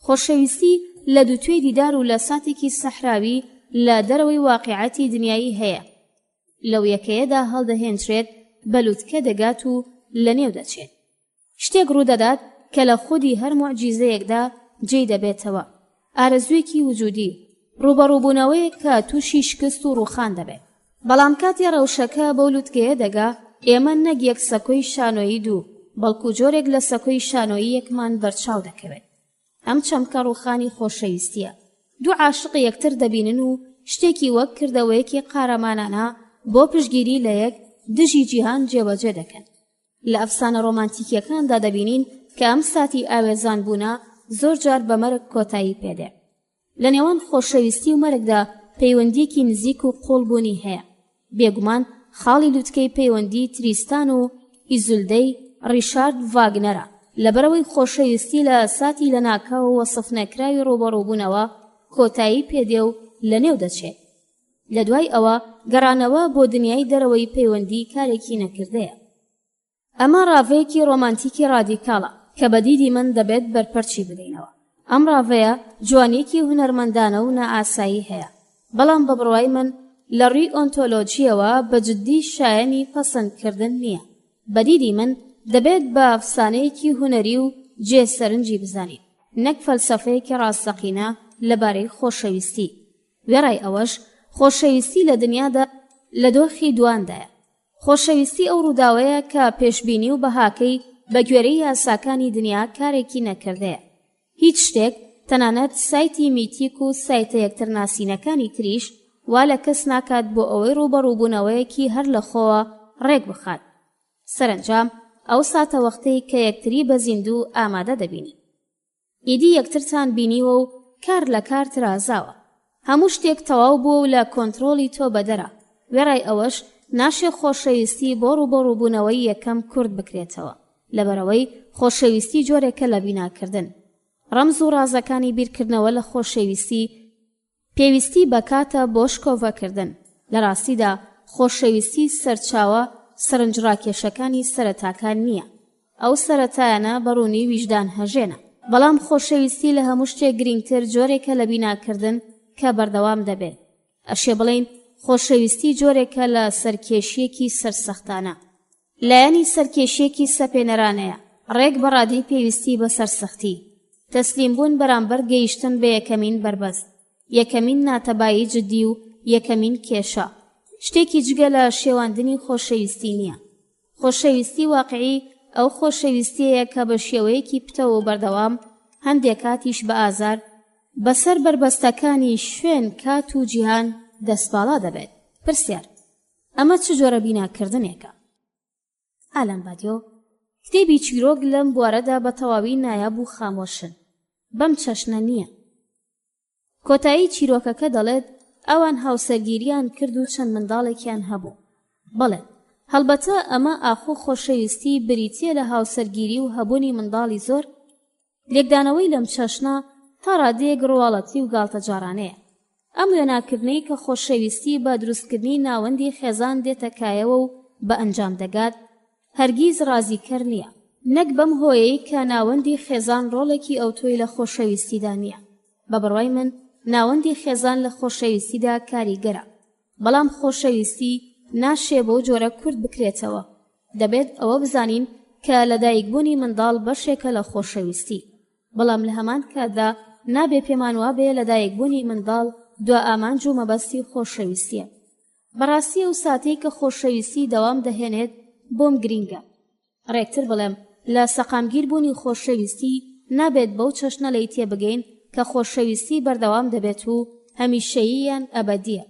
خۆشەویستی لە دووتوێی دیدار و لە ساتێکی سەحراوی لە دەرەوەی واقعەتی دنیایی هەیە. لەو یەکەیەدا هەڵدەهێنرێت، بەلووتکە دەگات و لە نێو دەچێت. شتێک ڕوودەدات کە لە خودی هەر موعجیزەیەکدا جێی دەبێتەوە، ئارەزوویەکی وجودی، ڕوبەڕووبوونەوەیەک کە تووشی شکست و ڕووخان دەبێت. بەڵام کاتی ڕەوشەکە بەو لووتکەیە دەگا، ئێمە نەک یەک سەکۆی شانۆیی دوو، بەڵکو جۆرێک لە سەکۆی شانۆیی یەکمان بەرچاو دەکەوێت. ئەم چەمکە ڕووخانی خۆشەویستیە. دوو عاشق یەکتر دەبینن و شتێکی وەک کردەوەیەکی قارەمانانە بۆ پشتگیری لە یەک دژی جیهان جێبەجێ دەکەن. لە ئەفسانە ڕۆمانتیکیەکاندا دەبینین کە ئەم ساتی ئاوێزان بوونە زۆر جار بە مەرگ کۆتایی پێدێ. لە نێوان خۆشەویستی و مەرگدا پەیوەندیەکی نزیک و قوڵبوونی هەیە. بێگومان خاڵی لووتکەی پەیوەندی تریستان و ئیزولدەی ڕیشارد ڤاگنەرە، لەبەرەوەی خۆشەویستی لە ساتی لە ناکاو و وەسف نەکراوی ڕوبەڕووبوونەوە کۆتایی پێدێ و لە نێو دەچێت. لە دوای ئەوە گەڕانەوە بۆ دنیای دەرەوەی پەیوەندی کارێکی نەکردەیە. ئەمە ڕاوەیەکی ڕۆمانتیکی ڕادیکاڵە کە بە دیدی من دەبێت بەرپەرچی بدەینەوە. ئەم ڕاوەیە جوانیەکی هونەرمەندانە و نەئاسایی هەیە، بەڵام بە بڕوای من لە ڕووی ئۆنتۆلۆجیەوە بە جددی شایەنی پەسەندکردن نییە. بە دیدی من دەبێت بە ئەفسانەیەکی هونەری و جێسەرنجی بزانین، نەک فەلسەفەیەکی ڕاستەقینە لەبارەی خۆشەویستی. وێڕای ئەوەش خۆشەویستی لە دنیادا لە دۆخی دواندایە. خۆشەویستی ئەو ڕووداوەیە کە پێشبینی و بەهاکەی بە گوێرەی یاساکانی دنیا کارێکی نەکردەیە. هیچ شتێک، تەنانەت سایتی میتیک و سایتە یەکترناسینەکانی تریش وا لە کەس ناکات بۆ ئەوەی ڕوبەڕووبوونەوەیەکی هەر لە خۆوە ڕێک بخات. سەرنجام ئەو ساتە وەختەی کە یەکتری بە زیندوو ئامادە دەبینی. ئیدی یەکترتان بینیوە و کار لە کار ترازاوە. هەموو شتێک تەواو بووە و لە کۆنتڕۆڵی تۆ بەدەرە. وێڕای ئەوەش ناشێ خۆشەویستی بۆ ڕوبەڕووبوونەوەی یەکەم کورد بکرێتەوە، لەبەرەوەی خۆشەویستی جۆرێکە لە بیناکردن. ڕەمز و ڕازەکانی بیرکردنەوە لە خۆشەویستی پێویستی بەکاتە بۆ شکۆڤەکردن. لە ڕاستیدا خۆشەویستی سەرچاوە سەرنجڕاکێشەکانی سەرەتاکان نییە. ئەو سەرەتایانە بەڕوونی ویژدان هەژێنە، بەڵام خۆشەویستی لە هەموو شتێک گرنگتر جۆرێکە لە بیناکردن کە بەردەوام دەبێت. ئەشێ بڵین خۆشەویستی جۆرێکە لە سەرکێشیەکی سەرسەختانە، لایەنی سەرکێشیەکی سەپێنەرانەیە، ڕێک بەڕادەی پێویستی بە سەرسەختی، تەسلیمبوون بەرامبەر گەیشتن بە یەکەمین بربەست، یەکەمین ناتەبایی جددی و یەکەمین کێشە. شتێکی جگە لە شێواندنی خۆشەویستی نییە. خۆشەویستی واقعی ئەو خۆشەویستیەیە کە بە شێوەیەکی پتەوە و بەردەوام، هەندێک کاتیش بە ئازار، بەسەر بربەستەکانی شوێن، کات و جیهان دەستپاڵا دەبێت. پرسیار: ئەمە چ جۆرە بیناکردنێکە؟ ئالان بادیۆ: کتێبی چیرۆک لەم بوارەدا بە تەواوی نایاب و خامۆشن. بەم چەشنە نییە. کۆتایی چیرۆکەکە دەڵێت ئەوان هاوسەرگیریان کرد و چەند منداڵێکیان هەبوو. بەڵێ هەڵبەتە ئەمە ئاخۆ خۆشەویستی بریتیە لە هاوسەرگیری و هەبوونی منداڵی زۆر. لێکدانەوەی لەم چەشنە تا ڕادەیەک ڕواڵەتی و گاڵتە جارانەیە. ئەم وێناکردنەی کە خۆشەویستی بە دروستکردنی ناوەندی خێزان دێتە کایەوە و بە ئەنجام دەگات هەرگیز ڕازیکەر نییە، نەک بەم هۆیەی کە ناوەندی خێزان ڕۆڵێکی ئەوتۆی لە خۆشەویستیدا نییە. بە بڕوای من ناوەندی خێزان لە خۆشەویستیدا کاریگەرە، بەڵام خۆشەویستی ناشێ بەو جۆرە کورت بکرێتەوە. دەبێت ئەوە بزانین کە لەدایکبوونی منداڵ بەشێکە لە خۆشەویستی، بەڵام لە هەمان کاتدا نابێ پێمان وابێ لەدایکبوونی منداڵ دوا ئامانج و مەبەستی خۆشەویستیە. بەڕاستی ئەو ساتەی کە خۆشەویستی دەوام دەهێنێت بۆم گرینگە. ڕێکتر بڵێم لە سەقامگیر بوونی خۆشەویستی نابێت بەو چەشنە لەی تێبگەین کە خۆشەویستی بەردەوام دەبێت و هەمیشەییان ئەبەدیە.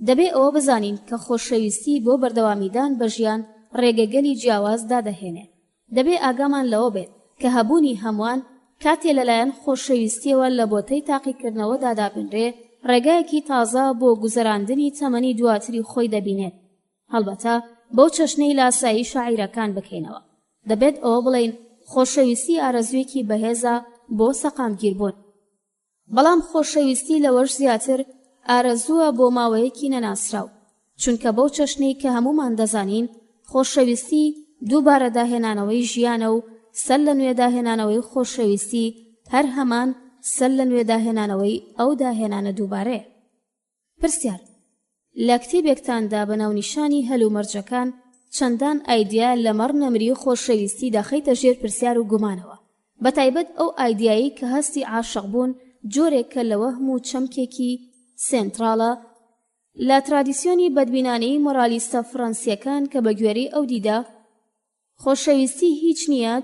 دەبێ ئەوە بزانین کە خۆشەویستی بۆ بەردەوامیدان بە ژیان ڕێگەگەلی جیاواز دادەهێنێت. دەبێ ئاگامان لەوە بێت کە هەبوونی هەمووان کاتێ لەلایەن خۆشەویستیەوە لە بۆتەی تاقیکردنەوەدا دابنرێ ڕێگایەکی تازە بۆ گوزەراندنی تەمەنی دواتری خۆی دەبینێت. هەڵبەتە بەو چەشنەی لاسایی شاعیرەکان بکەینەوە. دەبێت ئەوە بڵێین خۆشەویستی ئارەزوویەکی بەهێزە بۆ سەقامگیربوون، بەڵام خۆشەویستی لەوەش زیاتر ئارەزووە بۆ ماوەیەکی نەناسراو، چونکە بەو چەشنەی کە هەمومان دەزانین خۆشەویستی دووبارە داهێنانەوەی ژیانە و سەر لە نوێ داهێنانەوەی خۆشەویستی هەر هەمان سەر لە نوێ داهێنانەوەی ئەو داهێنانە دووبارەیە. پرسیار: لە کتێبێکتاندا بەناونیشانی هەلومەرجەکان چەندان ئایدیا لە مەڕ نەمری خۆشەویستی دەخەیتە ژێر پرسیار و گومانەوە، بەتایبەت ئەو ئایدیایی کە هەستی عاشق بوون جۆرێک کە لە وەهم و چەمکێکی سێنتراڵە لە ترادیسیۆنی بەدبینانەی مۆرالیستە فڕەنسیەکان کە بە گوێرەی ئەو دیدا خۆشەویستی هیچ نیە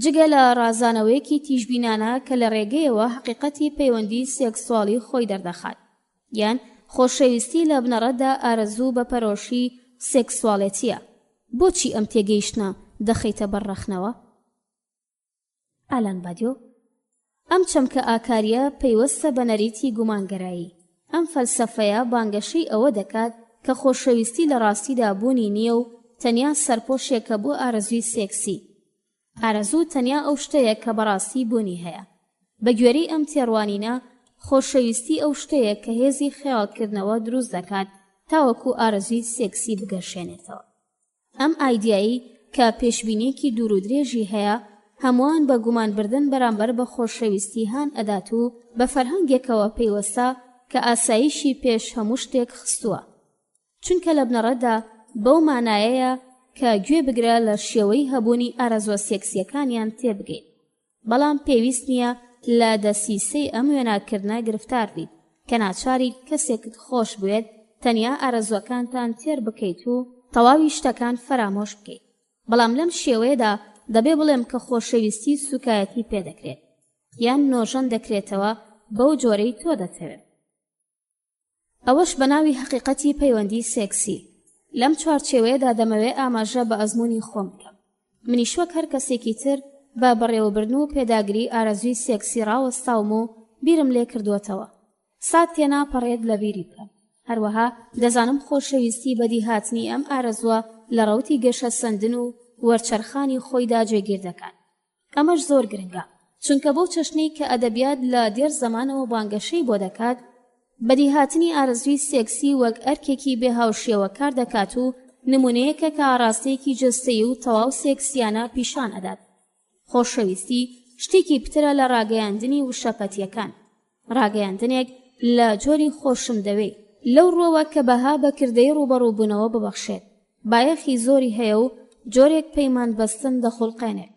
جگە لە ڕازانەوەیەکی تیژبینانە کە لە ڕێگەیەوە حقیقەتی پەیوەندی سێکسواڵی خۆی دەردەخات، یان خۆشەویستی لە بنەڕەتدا ئارەزوو بە پەرۆشی سێکسواڵێتیە. بۆچی ئەم تێگەیشتنە دەخەیتە بەرڕەخنەوە؟ ئالان بادیۆ: ئەم چەمکە ئاکاریە پەیوەستە بە نەریتی گومانگەرایی. ئەم فەلسەفەیە بانگەشەی ئەوە دەکات کە خۆشەویستی لە ڕاستیدا بوونی نییە و تەنیا سەرپۆشێکە بۆ ئارەزووی سێکسی. ئارەزوو تەنیا ئەو شتەیە کە بەڕاستی بوونی هەیە. بە گوێرەی ئەم تێڕوانینە خۆشەویستی ئەو شتەیە کە هێزی خەیاڵکردنەوە دروست دەکات تاوەکو ئارەزووی سێکسی بگەشێنێتەوە. ئەم ئایدیایی کە پێشبینیەکی دوور و درێژی هەیە هەمووان بە گومانبردن بەرامبەر بە خۆشەویستی هان ئەدات و بە فەرهەنگێکەوە پەیوەستە کە ئاسایشی پێش هەموو شتێک خستووە، چونکە لە بنەڕەتدا بەو مانایەیە کە گوێ بگرە لە شێوەی هەبوونی ئارەزوە سێکسیەکانیان تێبگەین. بەڵام پێویست نییە لە دەسیسەی ئەم وێناکردنە گرفتار بیت کە ناچاری کەسێکت خۆش بوێت تەنیا ئارەزوەکانتان تێر بکەیت و تەواوی شتەکان فەرامۆش بکەیت. بەڵام لەم شێوەیەدا دەبێ بڵێم کە خۆشەویستی سوکایەتی پێدەکرێت یان نۆژەن دەکرێتەوە بەو جۆرەی تۆ دەتەوێت. ئەوەش بەناوی حقیقەتی پەیوەندی سێکسی. لەم چوارچێوەیەدا دەمەوێت ئاماژە بە ئەزموونی خۆم بکەم. منیش وەک هەر کەسێکی تر بە بەڕێوەبردن و پێداگری ئارەزووی سێکسی ڕاوەستاوم و بیرم لێ کردووەتەوە. سات تێنا پەڕێت لە بیری بکەم. هەروەها دەزانم خۆشەویستی بەدی هاتنی ئەم ئارەزووە لە ڕەوتی گەشە سەندن و وەرچەرخانی خۆیدا جێگیر دەکات. ئەمەش زۆر گرنگە، چونکە بۆ چەشنەی کە ئەدەبیات لە دێر زەمانەوە بانگەشەی بۆ دەکات بەدیهاتنی ئارەزووی سێکسی وەک ئەرکێکی بێهاوشێوە کار دەکات و نمونەیەکە کە ئاراستەیەکی جەستەیی و تەواو سێکسیانە پیشان ئەدات. خۆشەویستی شتێکی پترە لە ڕاگەیاندنی وشەپەتیەکان، ڕاگەیاندنێک لە جۆری خۆشم دەوێ لەو ڕۆوە کە بەها بە کردەی ڕوبەڕووبوونەوە ببەخشێت، بایەخی زۆری هەیە و جۆرێک پەیمان بەستن دەخوڵقێنێت.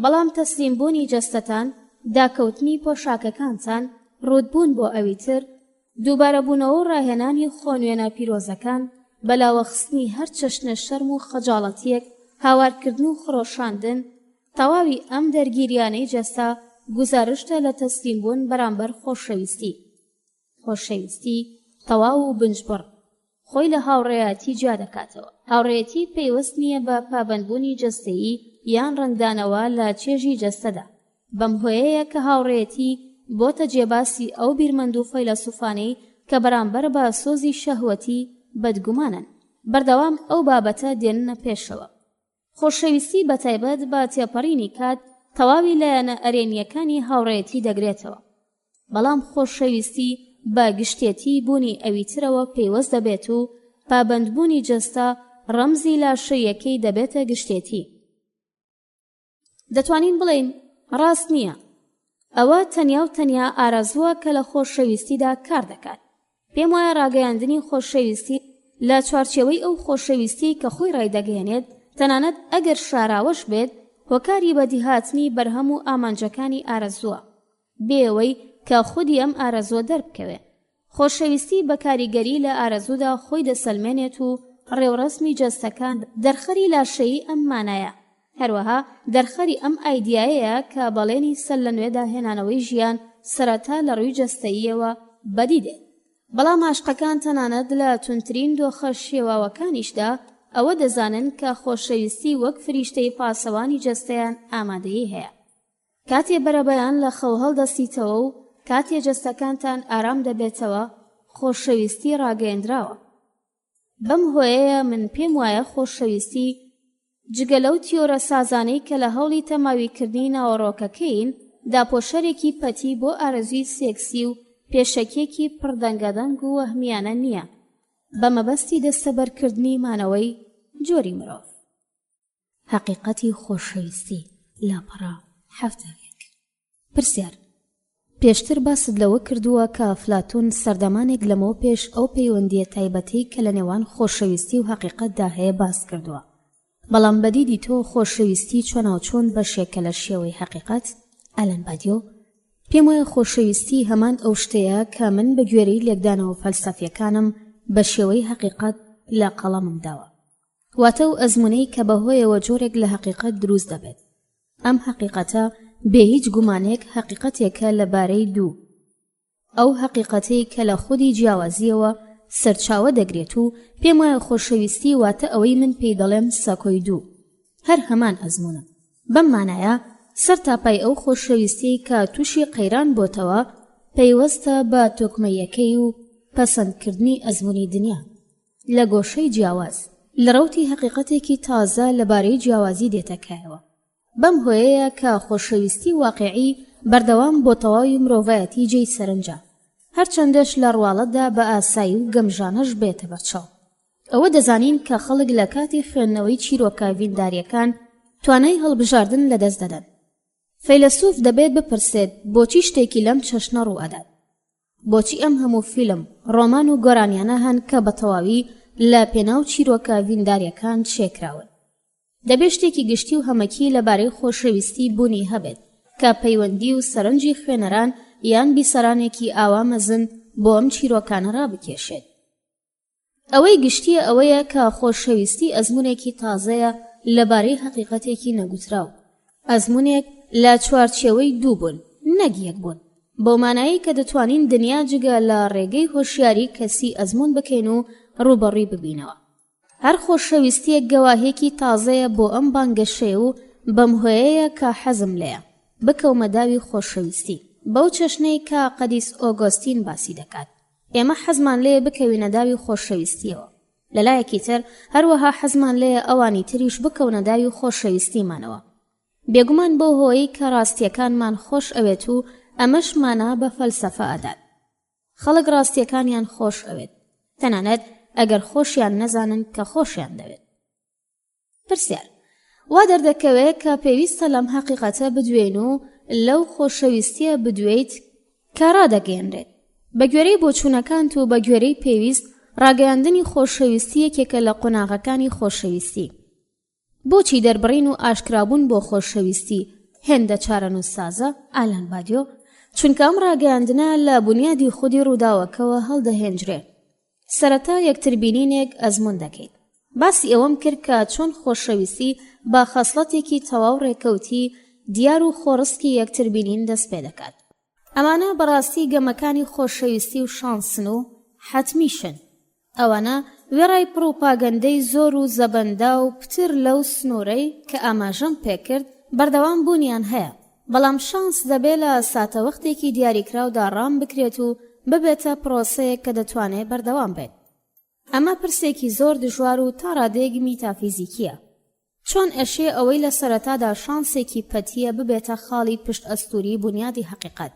بەڵام تەسلیمبوونی جەستەتان، داکەوتنی پۆشاکەکانتان، ڕوودبوون بۆ ئەوی تر، دووبارەبوونەوە و ڕاهێنانی خۆنوێنە پیرۆزەکان، بەلاوەخستنی هەر چەشنە شەرم و خەجاڵەتیەک، هاوارکردن و خڕۆشاندن، تەواوی ئەم دەرگیریانەی جەستا گوزارشتە لە تەسلیمبوون بەرامبەر خۆشەویستی. خۆشەویستی تەواو و بنجبڕ خۆی لە هاوڕێیەتی جا دەکاتەوە. هاوڕێیەتی پێوەست نییە بە پابەندبوونی جەستەیی یان ڕەنگدانەوە لە چێژی جەستەدا. بەم هۆیەیە کە هاوڕێیەتی بۆتە جێباسی ئەو بیرمەند و فەیلسوفانەی کە بەرامبەر بە سۆزی شەهوەتی بەدگومانن بەردەوام ئەو بابەتە دێننە پێشەوە. خۆشەویستی بەتایبەت بە تێپەڕینی کات تەواوی لایەنە ئەرێنیەکانی هاوڕێیەتی دەگرێتەوە، بەڵام خۆشەویستی بە گشتێتی بوونی ئەویترەوە پەیوەست دەبێت و پابەندبوونی جەستە ڕەمزی لاشەیەکەی دەبێتە گشتێتی. دەتوانین بڵێین ڕاست نییە، ئەوە تەنیا و تەنیا ئارەزووە کە لە خۆشەویستیدا کار دەکات. پێم وایە ڕاگەیاندنی خۆشەویستی لە چوارچێوەی ئەو خۆشەویستی کە خۆی ڕایدەگەیەنێت تەنانەت ئەگەر شاراوەش بێت هۆکاری بەدیهاتنی بەرهەم و ئامانجەکانی ئارەزووە بێەوەی کە خودی ئەم ئارەزووە دەربکەوێ. خۆشەویستی بە کاریگەری لە ئارەزوودا خۆی دەسەلمێنێت و ڕێوڕسمی جەستەکان دەرخەری لاشەیی ئەم مانایە، هەروەها دەرخەری ئەم ئایدیایەیە کە بەڵێنی سەر لە نوێدا هێنانەوەی ژیان سەرەتا لە ڕووی جەستەییەوە بەدی دێت. بەڵام عاشقەکان تەنانەت لە تونترین دۆخە شێواوەکانیشدا ئەوە دەزانن کە خۆشەویستی وەک فریشتەی پاسەوانی جەستەیان ئامادەیی هەیە. کاتێ بەرەبەیان لە خەو هەڵدەستیتەوە و کاتێ جەستەکانتان ئارام دەبێتەوە خۆشەویستی ڕاگەیەندراوە. بەم هۆیەیە من پێم وایە خۆشەویستی جگە لەو تیۆرە سازانەی کە لە هەوڵی تەماویکردنی ناوەڕۆکەکەین داپۆشەرێکی پەتی بۆ ئارەزوی سێکسی و پێشەکێکی پڕدەنگەدەنگ و وەهمیانە نییە، بە مەبەستی دەستەبەرکردنی مانەوەی جۆری مرۆڤ. حەقیقەتی خۆشەویستی لاپەڕا 71. پرسیار: پێشتر باست لەوە کردووە کە ئەفلاتون سەردەمانێک لەمەوە پێش ئەو پەیوەندیە تایبەتەی کە لە نێوان خۆشەویستی و حەقیقەتدا هەیە باس کردووە، بەڵام بەدیدی تۆ خۆشەویستی چۆناوچۆن بەشێکە لە شێوەی حەقیقەت. ئەلەن بادیۆ: پێم وایە خۆشەویستی هەمان ئەو شتەیە کە من بە گوێرەی لێکدانەوە فەلسەفیەکانم بە شێوەی حەقیقەت لە قەڵەمم داوە، واتە ئەو ئەزمونەی کە بەهۆیەوە جۆرێک لە حەقیقەت دروست دەبێت. ئەم حەقیقەتە بێ هیچ گومانێک حەقیقەتێکە لەبارەی دوو، ئەو حەقیقەتەی کە لە خودی جیاوازیەوە سەرچاوە دەگرێت و پێم وایە خۆشەویستی واتە ئەوەی من پێی دەڵێم سەکۆی دوو، هەر هەمان ئەزمونە. بەم مانایە سەر تاپای ئەو خۆشەویستی کە تووشی قەیران بۆتەوە پەیوەستە بە تۆکمەیەکەی و پەسەندکردنی ئەزمونی دنیا لە گۆشەی جیاواز لە ڕەوتی حەقیقەتێکی تازە لەبارەی جیاوازی دێتەکایەوە. بەم هۆیەیە کە خۆشەویستی واقعی بەردەوام بۆ تەواوی مرۆڤایەتی جێی سەرنجە، هەرچەندەش لە ڕواڵەتدا بە ئاسایی و گەمژانەش بێتە بەرچاو. ئەوە دەزانین کە خەڵک لە کاتی خوێندنەوەی چیرۆکە ڤینداریەکان توانای هەڵبژاردن لەدەست دەدەن. فەیلسوف دەبێت بپرسێت بۆچی شتێکی لەم چەشنە ڕوو ئەدات، بۆچی ئەم هەموو فیلم، ڕۆمان و گۆرانیانە هەن کە بە تەواوی لە پێناو چیرۆکە ڤینداریەکان چێکراون. دەبێت شتێکی گشتی و هەمەکی لەبارەی خۆشەویستی بوونی هەبێت کە پەیوەندی و سەرنجی خوێنەران یان بیسەرانێکی ئاوا مەزن بۆ ئەم چیرۆکانە ڕابکێشێت. ئەوەی گشتیە ئەوەیە کە خۆشەویستی ئەزمونێکی تازەیە لەبارەی حەقیقەتێکی نەگوتراو، ئەزمونێک لە چوارچێوەی دوو بوون، نەک یەک بوون، بۆ مانایی کە دەتوانین دنیا جگە لە ڕێگەی هۆشیاری کەسی ئەزمون بکەین و ڕوبەڕووی ببینەوە. هەر خۆشەویستیەک گەواهێکی تازەیە بۆ ئەم بانگەشەیە و بەم هۆیەیە کە حەزم لێیە بکەومە داوی خۆشەویستی بەو چەشنەی کە قەدیس ئۆگۆستین باسی دەکات. ئێمە حەزمان لێیە بکەوینە داوی خۆشەویستیەوە، لەلایەکی تر هەروەها حەزمان لێیە ئەوانی تریش بکەونە داوی خۆشەویستیمانەوە. بێگومان بۆ هۆیی کە ڕاستیەکانمان خۆش ئەوێت و ئەمەشمانە بە فەلسەفە ئەدات. خەڵک ڕاستیەکانیان خۆش ئەوێت، تەنانەت ئەگەر خۆشیان نەزانن کە خۆشیان دەوێت. پرسیار: وا دەردەکەوێت کە پێویستە لەم حەقیقەتە بدوێن و لەو خۆشەویستیە بدوێیت کە ڕادەگەیەنرێت. بە گوێرەی بۆچوونەکان و بە گوێرەی پێویست ڕاگەیاندنی خۆشەویستی یەکێکە لە قۆناغەکانی خۆشەویستی. بۆچی دەربڕین و ئاشکرابوون بۆ خۆشەویستی هێندە چارەنووسسازە؟ ئالان بادیۆ: چونکە ئەم ڕاگەیاندنە لە بنیادی خودی ڕووداوەکەوە هەڵدەهێنجرێت. سەرەتا یەکتربینینێک ئەزمون دەکەیت. باسی ئەوەم کرد کە چۆن خۆشەویستی با خەسڵەتێکی تەواو ڕێکەوتی دیار و خۆڕسکی یەکتربینین دەست پێ دەکات. ئەمانە بەڕاستی گەمەکانی خۆشەویستی و شانسن و حەتمیشن. ئەوانە وێڕای پڕۆپاگەندەی زۆر و زەبەندا و پتر لەو سنوورەی کە ئاماژەم پێکرد بەردەوام بوونیان هەیە، بەڵام شانس دەبێت لە ساتەوەختێکی دیاریکراودا ڕام بکرێت و ببێتە پرۆسەیەک کە دەتوانێت بەردەوام بێت. ئەمە پرسێکی زۆر دژوار و تا ڕادەیەکی میتافیزیکیە. چۆن ئەشێ ئەوەی لە سەرەتادا شانسێکی پەتیە ببێتە خاڵی پشت ئەستوری بنیادی حەقیقەت؟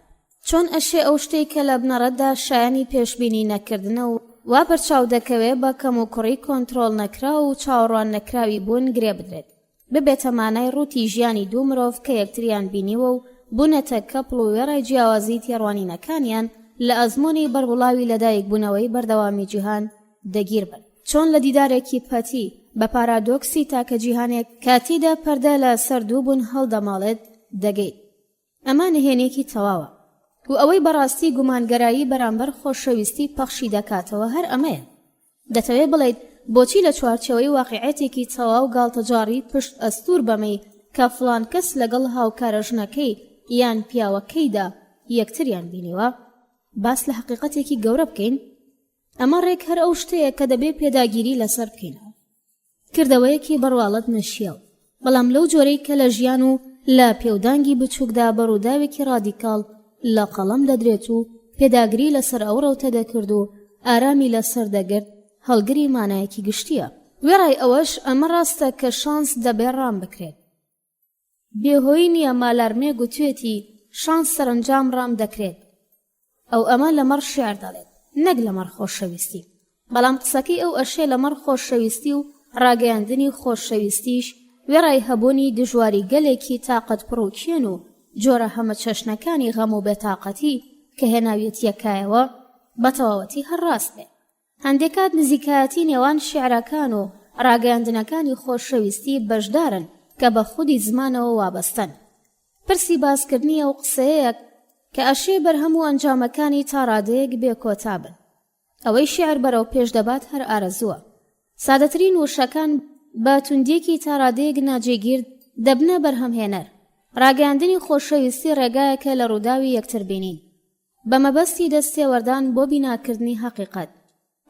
چۆن ئەشێ ئەو شتێک کە لە بنەڕەتدا شایانی پێشبینی نەکردنە و وا بەرچاو دەکەوێت بە کەم و کوڕی کۆنترۆڵ نەکرا و چاوەڕوان نەکراوی بوون گرێ بدرێت، ببێتە مانای ڕووتی ژیانی دوو مرۆڤ کە یەکتریان بینیوە و بوونەتە کەپڵ و وێڕای جیاوازی تێڕوانینەکانیان لە ئەزموونی بەربوڵاوی لەدایک بوونەوەی بەردەوامی جیهان دەگیر بن. چۆن لە دیدارێکی پەتی بە پارادۆکسی تاکە جیهانێک کاتیدا پەردە لە سەر دوو بوون هەڵدەماڵێت دەگەیت. ئەمە نهێنێکی تەواوە و ئەوەی بەڕاستی گومانگەرایی بەرامبەر خۆشەویستی پەخشی دەکاتەوە هەر ئەمەیە. دەتەوێت بڵێیت بۆچی لە چوارچەوەی واقعەتێکی تەواو گاڵتەجاری پشت ئەستور بەمەی کە فڵان کەس لەگەڵ هاوکارە ژنەکەی یان پیاوەکەیدا یەکتریان بینیوە؟ باس لە حەقیقەتێکی گەورە بکەین. ئەمە ڕێک هەر ئەو شتەیە کە دەبێت پێداگیری لەسەر بکەینەوە. کردەوەیەکی بەڕواڵەت نەشیاو، بەڵام لەو جۆرەی کە لە ژیان و لە پێودانگی بچووکدا بەڕووداوێکی ڕادیکاڵ لە قەڵەم دەدرێت و پێداگری لەسەر ئەو ڕەوتە دەکرد و ئارامی لەسەر دەگرت، هەڵگری مانایەکی گشتیە. وێڕای ئەوەش ئەمە ڕاستە کە شانس دەبێت ڕام بکرێت. بێهۆی نییە مالارمێ گوتوێتی شانس سەرنجام ڕام دەکرێت. ئەو ئەمە لەمەڕ شێعر دەڵێت، نەک لەمەڕ خۆشەویستی. بەڵام قسەکەی ئەو ئەشێ لەمەڕ خۆشەویستی و ڕاگەیاندنی خۆشەویستیش وێڕای هەبوونی دژواری گەلێکی تاقەت پڕوکێن و جۆرە هەمە چەشنەکانی غەم و بێتاقەتی کە هێناویەت یەکایەوە بە تەواوەتی هەر ڕاست بێ. هەندێکات نزیکایەتی نێوان شیعرەکان و ڕاگەیاندنەکانی خۆشەویستی بەشدارن کە بە خودی زمانەوە وابەستن. پرسی باسکردنی ئەو قسەیەک کە ئەشێ بەرهەموو ئەنجامەکانی تا ڕادەیەک بێکۆتا بن. ئەوەی شیعر بەرەو پێش دەبات هەر ئارەزووە. سادەترین وشەکان بە توندیەکی تا ڕادەیەک ناجێگیر دەبنە بەرهەمهێنەر. ڕاگەیاندنی خۆشەویستی ڕێگایەکە لە ڕووداوی یەکتربینین بە مەبەستی دەستێوەردان بۆ بیناکردنی حەقیقەت.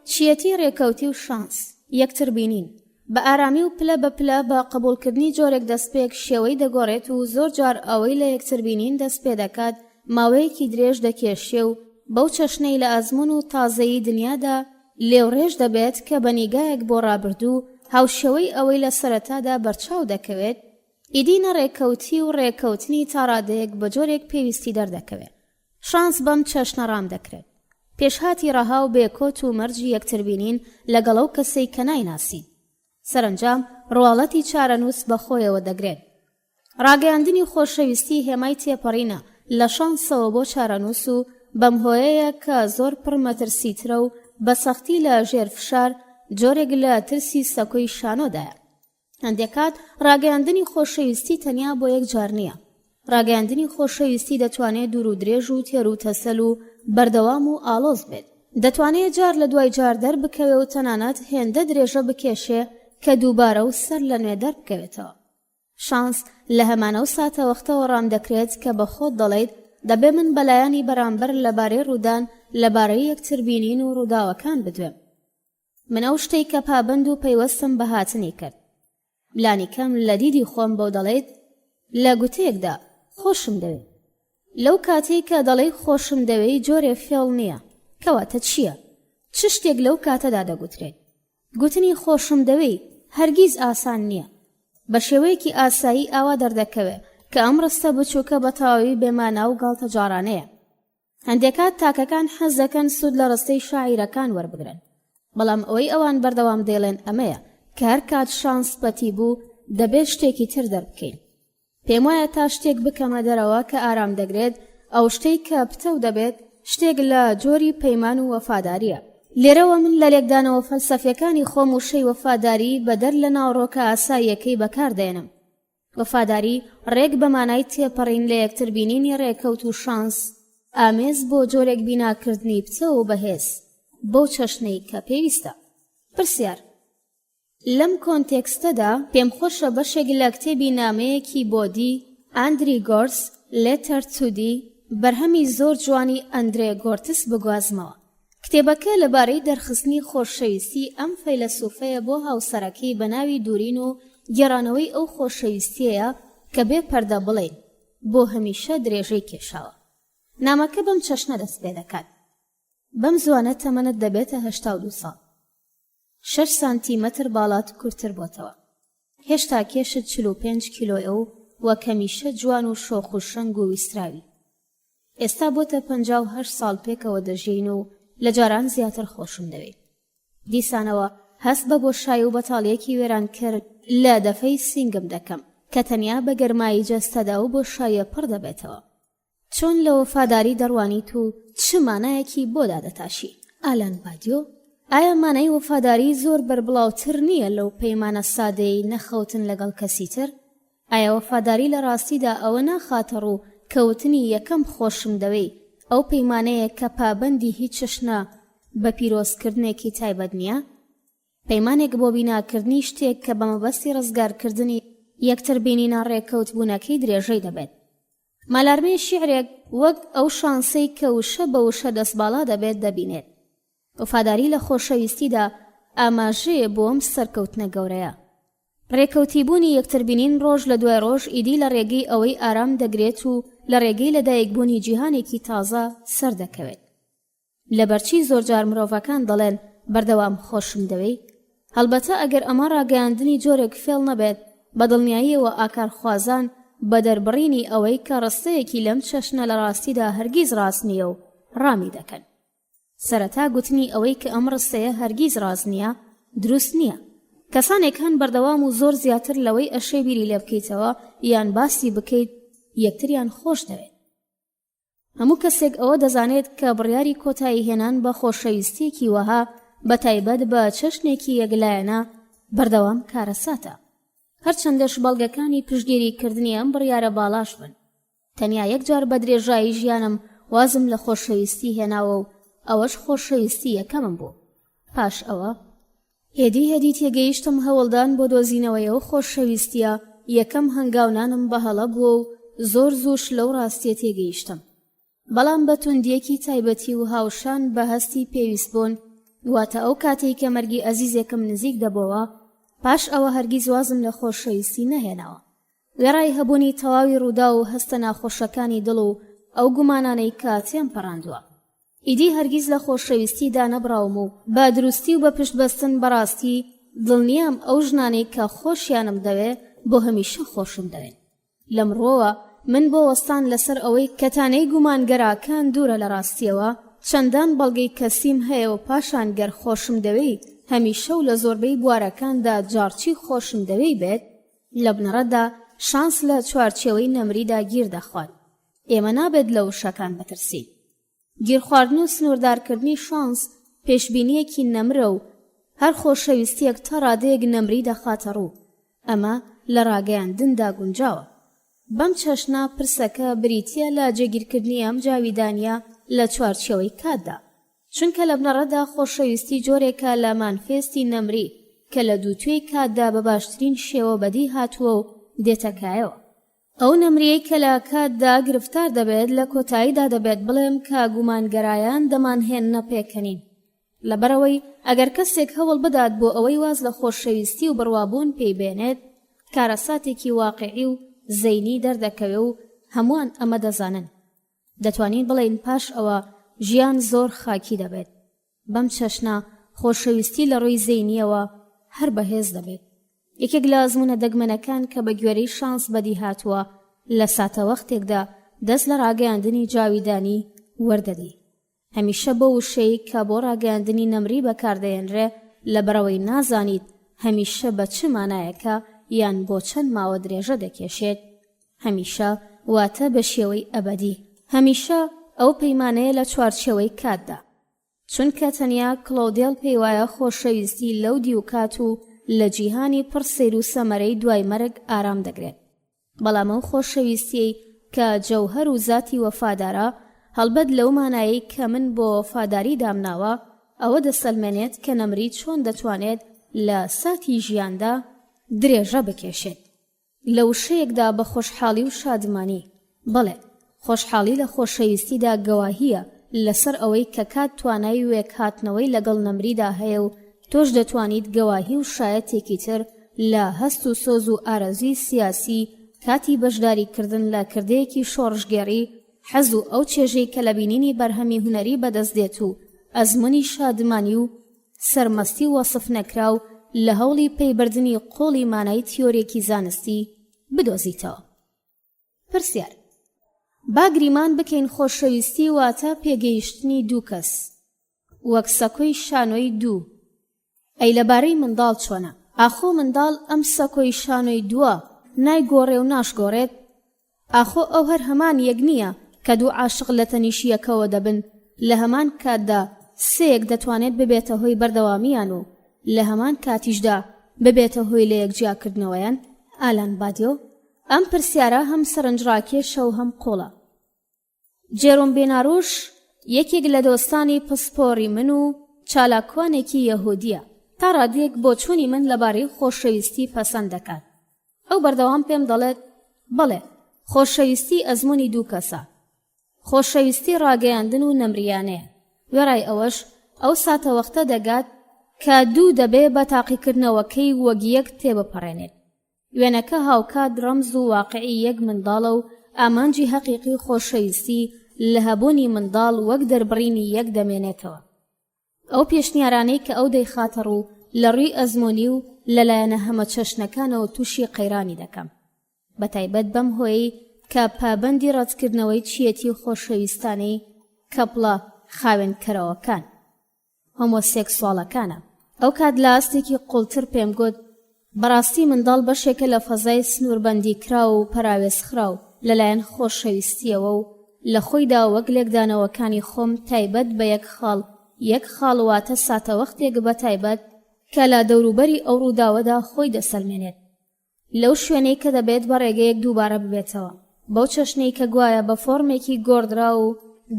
چیەتی ڕێکەوتی و شانس یەکتربینین بە ئارامی و پلە بە پلە بە قبولکردنی جۆرێک دەستپێک شێوەی دەگۆڕێت و زۆر جار ئەوەی لە یەکتربینین دەست پێ دەکات ماوەیەکی درێژ دەکێشێ و بەو چەشنەی لە ئەزمون و تازەیی دنیادا لێوڕێژ دەبێت کە بەنیگایەک بۆ ڕابردوو هاوشێوەی ئەوەی لە سەرەتادا بەرچاو دەکەوێت ئیدینە ڕێکەوتی و ڕێکەوتنی تا ڕادەیەک بە جۆرێک پێویستی دەردەکەوێت. شانس بەم چەشنە ڕام دەکرێت. پێشهاتی ڕەها و بێکۆت و مەرجی یەکتربینین لەگەڵ ئەو کەسەی کە نایناسین. سەرنجام ڕواڵەتی چارەنووس بە خۆیەوە دەگرێت. ڕاگەیاندنی خۆشەویستی هێمای تێپەڕینە لە شانسەوە بۆ چارەنووس و بەم هۆیەیە کە زۆر پڕمەترسیترە و بە سەختی لە ژێر فشار جۆرێک لە ترسی سەکۆی شانۆدایە. هەندێکات ڕاگەیاندنی خۆشەویستی تەنیا بۆ یەک جار نییە. ڕاگەیاندنی خۆشەویستی دەتوانێت دوور و درێژ و تێر و تەسەل و بەردەوام و ئاڵۆز بێت. دەتوانێت جار لە دوای جار دەربکەوێ و تەنانەت هێندە درێژە بکێشێ کە دووبارە و سەر لە نوێ دەربکەوێتەوە. شانس لە هەمانە و ساتە وەختەوە ڕام دەکرێت کە بە خۆت دەڵێیت دەبێ من بەلایانی بەرامبەر لەبارەی ڕوودان لەبارەی یەکتربینین و ڕووداوەکان بدوێم. من ئەو شتەی کە پابند و پەیوەستم بە هاتنی کرد. لانیکەم لە دیدی خۆم بەو دەڵێیت لە گوتەیەکدا خۆشم دەوێت. لەو کاتێک کە دەڵێی خۆشم دەوێت جۆرێ فێڵ نییە. کەواتە چییە؟ چ شتێک لەو کاتەدا دەگوترێت؟ گوتنی خۆشم دەوێت هەرگیز ئاسان نییە. بە شێوەیەکی ئاسایی ئاوا دەردەکەوێت کە ئەم ڕستە بچووکە بە تەواوی بێمانە و گاڵتە جارانەیە. هەندێکات تاکەکان حەز دەکەن سوود لە ڕستەی شاعیرەکان وەربگرن. بەڵام ئەوەی ئەوان بەردەوام دێڵێن ئەمەیە کە هەر کات شانس پەتی بوو دەبێت شتێکی تر دەربکەین. پێم وایە تا شتێک بکەمە دەرەوە کە ئارام دەگرێت ئەو شتەی کە پتە دەبێت شتێک لە جۆری پەیمان و وەفاداریە. لێرەوە من لە لێکدانەوە فەلسەفیەکانی خۆم و شەی وەفاداری بەدەر لە ناوڕۆکە ئاساییەکەی بەکاردێنم. وەفاداری ڕێک بە مانای تێپەڕین لە یەکتربینینی ڕێکەوت و شانس ئامێز بۆ جۆرێک بیناکردنی پتە و بەهێز بەو چەشنەی کە پێویستە. پرسیار: لەم کۆنتێکستەدا پێم خۆشە بەشێک لە کتێبی نامەیەکی بۆدی ئاندری گۆرس لێتەر تودی بەرهەمی زۆر جوانی ئەندرێ گۆرتس بگوازمەوە. کتێبەکە لەبارەی دەرخستنی خۆشەویستی ئەم فەیلسوفەیە بۆ هاوسەرەکەی بە ناوی دوورین و گێڕانەوەی ئەو خۆشەویستیەیە کە بێ پەردە بڵێن بۆ هەمیشە درێژەی کێشاوە. نامەکە بەم چەشنە دەست پێ دەکات. بەم زوانە تەمەنت دەبێتە 82 ساڵ. 6 سانتیمەتر باڵات کورتتر بۆتەوە. هێشتا کێشت 45 کیلۆیە و وەک هەمیشە جوان و شۆخ و شەنگ و ویستراوی. ئێستا بۆتە 58 ساڵ پێکەوە دەژین و لە جاران زیاتر خۆشم دەوێت. دیسانەوە هەست بە بۆشایی و بەتاڵیەکی وێران کرد لە دەفەی سینگم دەکەم کە تەنیا بە گەرمایی جەستەدا و بۆشاییە پڕ دەبێتەوە. چۆن لە وەفاداری دەڕوانیت و چ مانایەکی بۆ دادەتاشی؟ ئالان بادیۆ، ئایا مانای وەفاداری زۆر بەربڵاوتر نییە لەو پەیمانە سادەی نەخەوتن لەگەڵ کەسی تر؟ ئایا وەفاداری لە ڕاستیدا ئەوە ناخاتە ڕوو کەوتنی یەکەم خۆشم دەوێ ئەو پەیمانەیە کە پابەندی هیچ چشنە بە پیرۆزکردنێکی تایبەت نییە؟ پەیمانێک بۆ بیناکردنی شتێک کە بە مەبەستی ڕزگارکردنی یەکتر بینینە ڕێکەوت بوونەکەی درێژەی دەبێت. مالارمەی شیعرێک وەک ئەو شانسەی کە وشە بە وشە دەستباڵا دەبێت دەبینێت. وەفاداری لە خۆشەویستیدا ئاماژەیە بۆ ئەم سەرکەوتنە گەورەیە. ڕێکەوتیبوونی یەکتر بینین ڕۆژ لە دوای ڕۆژ ئیدی لە ڕێگەی ئەوەی ئارام دەگرێت و لە ڕێگەی لەدایکبوونی جیهانێکی تازە سەر دەکەوێت. لەبەرچی زۆرجار مرۆڤەکان دەڵێن بەردەوام خۆشم دەوێ؟ هەڵبەتە ئەگەر ئەمە ڕاگەیاندنی جۆرێک فێڵ نەبێت، بەدڵنیاییەوە ئاکارخوازان بە دەربڕینی ئەوەی کە ڕستەیەکی لەم چەشنە لە ڕاستیدا هەرگیز ڕاست نییە و ڕامی دەکەن. سەرەتا گوتنی ئەوەی کە ئەم ڕستەیە هەرگیز ڕاست نییە دروست نییە. کەسانێک هەن بەردەوام و زۆر زیاتر لەوەی ئەشەی بیری لێ بکەیتەوە یان باسی بکەیت یەکتریان خۆش دەوێت. هەموو کەسێک ئەوە دەزانێت کە بڕیاری کۆتایی هێنان بە خۆشەویستیەکی وەها بە تایبەت بە چەشنێکی یەکلایەنە بەردەوام کارەساتە. هەرچەندەش بەڵگەکانی پشتگیریکردنی ئەم بڕیارە باڵاش بن. تەنیا یەکجار بە درێژایی ژیانم وازم لە خۆشەویستی هێناوە و ئەوەش خۆشەویستی یەکەمم بوو. پاش ئەوە هێدی تێگەیشتم هەوڵدان بۆ دۆزینەوەیەوە خۆشەویستیە یەکەم هەنگاونانم بەهەڵە بووە و زۆر زووش لەو ڕاستیە تێگەیشتم. بەڵام بە توندیەکی تایبەتی و هاوشان بە هەستی پێویست بوون، واتە ئەو کاتێک کە مەرگی ئەزیزێکم نزیک دەبەوە، پاش ئەوە هەرگیز وازم لە خۆشەویستی نەهێناوە. وێڕای هەبوونی تەواوی ڕوودا و هەستە ناخۆشەکانی دڵ و ئەو گومانانەی کە تێم پەڕاندووە. ئیدی هەرگیز لە خۆشەویستیدا نەبراوم و با دروستی و بە پشت بەستن بەڕاستی دڵنیام ئەو ژنانەی کە خۆشیانم دەوێ بۆ هەمیشە خۆشم دەوێن. لەمڕۆوە من بۆ وەستان لەسەر ئەوەی کەتانەی گومانگەراکان دوورە لە ڕاستیەوە چەندان بەڵگەی کەسیم هەیە و پاشان گەر خۆشم دەوێ هەمیشە و لە زۆربەی بوارەکاندا جارچی خۆشم دەوێ بێت، لە بنەڕەتدا شانس لە چوارچێوەی نەمریدا گیر دەخوات. ئێمە نابێت لە وشەکان بترسین. گیرخواردن و سنووردارکردنی شانس پێشبینیەکی نەمرە و هەر خۆشەویستیەک تا ڕادەیەک نەمری دەخاتە ڕوو. ئەمە لە ڕاگەیاندندا گونجاوە. بەم چەشنا پرسەکە بریتیە لە جێگیرکردنی ئەم جاویدانیە لە چوارچێوەی کاتدا، چونکە لە بنەڕەتدا خۆشەویستی جۆرێکە لە مانفێستی نەمری کە لە دووتوێی کاتدا بە باشترین شێوە بەدی هاتووە و دێتەکایەوە. ئەو نەمریەی کە لە کاتدا گرفتار دەبێت لە کۆتاییدا دەبێت بڵێم کە گومانگەرایان دەمانهێننە پێکەنین. لەبەرەوەی ئەگەر کەسێک هەوڵ بدات بۆ ئەوەی واز لە خۆشەویستی و بڕوابوون پێی بێنێت، کارەساتێکی واقعی و زەینی دەردەکەوێ و هەمووان ئەمە دەزانن. دەتوانین بڵێن پاش ئەوە ژیان زۆر خاکی دەبێت. بەم چەشنا خۆشەویستی لە ڕووی زەینیەوە هەر بەهێز دەبێت. یەکێک لە ئەزمونە دەگمەنەکان کە بە گوێرەی شانس بەدی هاتووە لە ساتە وەختێکدا دەست لە ڕاگەیاندنی جاویدانی وەردەدی. هەمیشە بۆ وشەی کە بۆ ڕاگەیاندنی نەمری بەکاردەهێنرێ لەبەرەوەی نازانیت هەمیشە بە چ مانایەکە یان بۆ چەند ماوە درێژە دەکێشێت. هەمیشە واتە بە شێوەی ئەبەدی. هەمیشە ئەو پەیمانەیە لە چوارچێوەی کاتدا، چونکە تەنیا کلۆدێل پێی وایە خۆشەویستی لەو دی و کات و لە جیهانی پڕ سەیر و سەمەرەی دوای مەرگ ئارام دەگرێت. بەڵام ئەو خۆشەویستیەی کە جەوهەر و زاتی وەفادارە هەڵبەت لەو مانایی کە من بۆ وەفاداری دامناوە ئەوە دەسەلمێنێت کە نەمری چۆن دەتوانێت لە ساتی ژیاندا درێژە بکێشێت. لە وشەیەکدا بە خۆشحاڵی و شادمانی. بەڵێ، خۆشحاڵی لە خۆشەویستیدا گەواهیە لەسەر ئەوەی کە کات توانای وێک هاتنەوەی لەگەڵ نەمریدا هەیە و تۆش دەتوانیت گەواهی و شایەتێکی تر لە هەست و سۆز و ئارەزوی سیاسی، کاتی بەشداریکردن لە کردەیەکی شۆڕژگێڕی حەز و ئەو چێژەی کە لە بینینی بەرهەمی هونەری بەدەست دێت و ئەزمموی شادمانی و سەرمەستی وەسف نەکراو لە هەوڵی پەیبردنی قۆڵی مانای تیۆرێکی زانستی بدۆزیتەوە. پرسیار: با گریمان بکەین خۆشەویستی واتە پێگەیشتنی دوو کەس وەک سەکۆی شانۆی دوو. ئەی لەبارەی منداڵ چۆنە؟ ئاخۆ منداڵ ئەم سەکۆی شانۆی دووە نایگۆڕێ و ناشگۆڕێت؟ ئاخۆ ئەو هەر هەمان یەک نییە کە دوو عاشق لە تەنیشی یەکەوە دەبن لە هەمان کاتدا سێیەک دەتوانێت ببێتە هۆی بەردەوامیان و لە هەمان کاتیشدا ببێتە هۆی لە یەکجیاکردنەوەیان؟ ئالان بادیۆ. ئەم پرسیارە هەم سەرنجڕاکێشە و هەم قۆڵە. جێرۆم بێناڕۆژ یەکێک لە دۆستانی پسپۆڕی من و چالاکوانێکی یەهودیە. تا ڕادێک بۆ چوونی من لەبارەی خۆشەویستی پەسەند دەکات. ئەو بەردەوام پێم دەڵێت بەڵێ، خۆشەویستی ئەزمموی دوو کەسە. خۆشەویستی ڕاگەیاندن و نەمریانەیە. وێڕای ئەوەش ئەو ساتە وەختە دەگات کە دوو دەبێ بە تاقیکردنەوەکەی وەک یەک تێبپەڕێنێت. وێنەکە هاوکات ڕەمز و واقعی یەک منداڵە و ئامانجی حەقیقی خۆشەویستی لە هەبوونی منداڵ وەک دەربڕینی یەک دەمێنێتەوە. ئەو پێشنیارانەی کە ئەو دەیخاتە ڕوو لە ڕووی ئەزمموی و لەلایەنە هەمە چەشنەکانەوە تووشی قەیرانی دەکەم، بەتایبەت بەم هۆیەی کە پابەندی ڕەتکردنەوەی چیەتی خۆشەویستانەی کەپڵە خاوێنکەرەوەکان هۆمۆسێکسواڵەکانە. ئەو کات لە ئاستێکی قوڵتر پێم گوت بەڕاستی منداڵ بەشێکە لە فەزای سنووربەندی کراو و پەراوێزخراو لەلایەن خۆشەویستیەوە و لە خۆیدا وەک لێکدانەوەکانی خۆم تایبەت بە یەک خاڵ واتە ساتە وەختێک بە تایبەت کە لە دەوروبەری ئەو ڕووداوەدا خۆی دەسەلمێنێت لەو شوێنەی کە دەبێت بە ڕێگەیەک دووبارە ببێتەوە، بەو چەشنەی کە گوایە بە فۆرمێکی گۆڕدرا و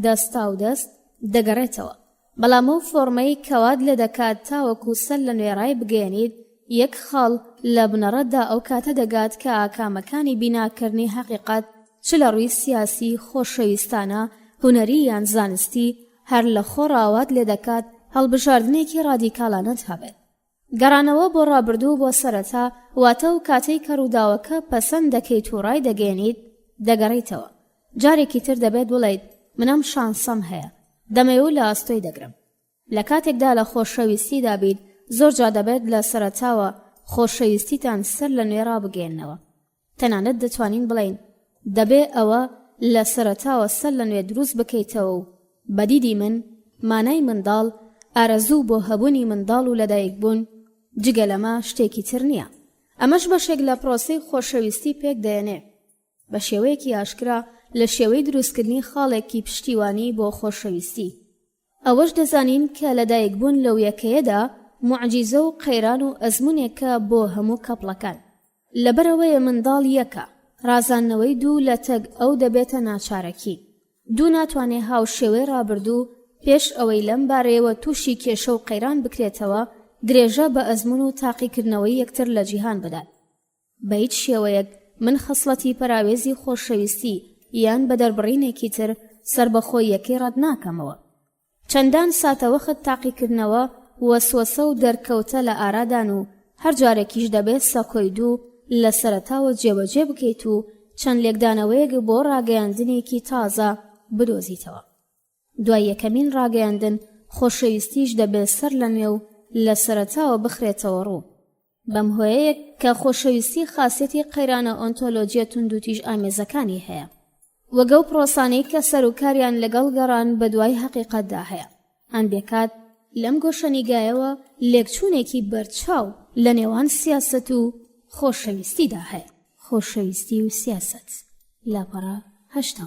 دەستا و دەست دەگەڕێتەوە. بەڵام ئەو فۆرمەی کەوات لە دەکات تاوەکو سەر لە نوێڕای بگەێنیت یەک خاڵ لە بنەڕەتدا ئەو کاتە دەگات کە ئاکامەکانی بیناکردنی حەقیقەت چ لە ڕووی سیاسی، خۆشەویستانە، هونەری یان زانستی هەر لە خۆڕاوات لێ دەکات هەڵبژاردنێکی ڕادیکاڵانەت هەبێت. گەڕانەوە بۆ ڕابردوو بۆ سەرەتا واتە و کاتەی کە ڕووداوەکە پەسەند دەکەیت و ڕای دەگەێنیت دەگەڕیتەوە. جارێکی تر دەبێت بڵێیت منەم شانسەم هەیە، دەمەوێت لە ئاستۆی دەگرم. لە کاتێکدا لە خۆشەویستیدا بیت زۆر جا دەبێت لە سەرەتاوە خۆشەویستیتان سەر لە نوێ ڕابگەێنەوە. تەنانەت دەتوانین بڵین دەبێ ئەوە لە سەرەتاوە سەر لە نوێ دروست بکەیتەوە و بەدیدی من مانای منداڵ ئارەزوو بۆ هەبوونی منداڵ و لەدایک بوون جگە لەمە شتێکی تر نییە. ئەمەش بەشێک لە پرۆسەی خۆشەویستی پێک دەێنێ بە شێوەیەکی ئاشکرا لە شێوەی دروستکردنی خاڵێکی پشتیوانی بۆ خۆشەویستی. ئەوەش دەزانین کە لەدایک بوون لەو یەکەیەدا موعجیزە و قەیران و ئەزمونێکە بۆ هەموو کەپڵەکان. لەبەرەوەیە منداڵ یەکە، ڕازاندنەوەی دوو لە تەگ ئەو دەبێتە ناچارەکی. دوو ناتوانێ هاوشێوەی ڕابردوو پێش ئەوەی لەم بارەیەوە تووشی کێشە و قەیران بکرێتەوە درێژە بە ئەزمون و تاقیکردنەوەی یەکتر لە جیهان بدات. بە هیچ شێوەیەک من خەسڵەتی پەراوێزی خۆشەویستی یان بە دەربڕینێکی تر سربەخۆی یەکەی ڕەت ناکەمەوە. چەندان ساتەوەخت تاقیکردنەوە وەسوەسە و دەرکەوتە لە ئارادان و هەر جارێکیش دەبێت سەکۆی دوو لە سەرەتاوە جێبەجێ بکەیت و چەند لێکدانەوەیەک بۆ ڕاگەیاندنێکی تازە بدۆزیتەوە. دوای یەکەمین ڕاگەیاندن خۆشەویستیش دەبێت سەر لە نوێ و لە سەرەتاوە بخرێتەوە ڕوو. بەم هۆیەیە کە خۆشەویستی خاسێتی قەیرانە ئۆنتۆلۆجیە توندوتیژ ئامێزەکانی هەیە، وەگە و پرۆسانەی کە سەرۆکاریان لەگەڵ گەڕان بە دوای حەقیقەتدا هەیە. هەن بێکات لەم گۆشەنیگایەوە لێکچوونێکی بەرچاو لە نێوان سیاسەت و خۆشەویستیدا هەیە. خۆشەویستی و سیاست لاپەڕە 8.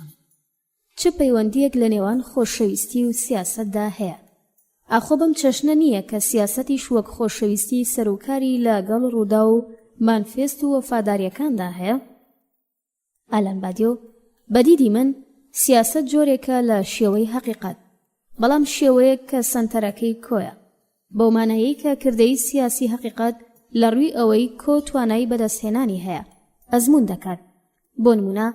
چ پەیوەندیەک لە نێوان خۆشەویستی و سیاستدا هەیە؟ ئاخۆ بەم چەشنە نییە کە سیاسەتیش وەک خۆشەویستی سەرۆکاری لەگەڵ ڕوودا و مانفێست و وەفاداریەکاندا هەیە؟ ئالان بادیۆ: بەدیدی من سیاسەت جۆرێکە لە شێوەی حەقیقەت، بەڵام شێوەیەک کە سەنتەرەکەی کۆیە، بەو مانایەی کە کردەی سیاسی حەقیقەت لە ڕووی ئەوەی کۆ توانایی بەدەستهێنانی هەیە ئەزمون دەکات. بۆ نمونە،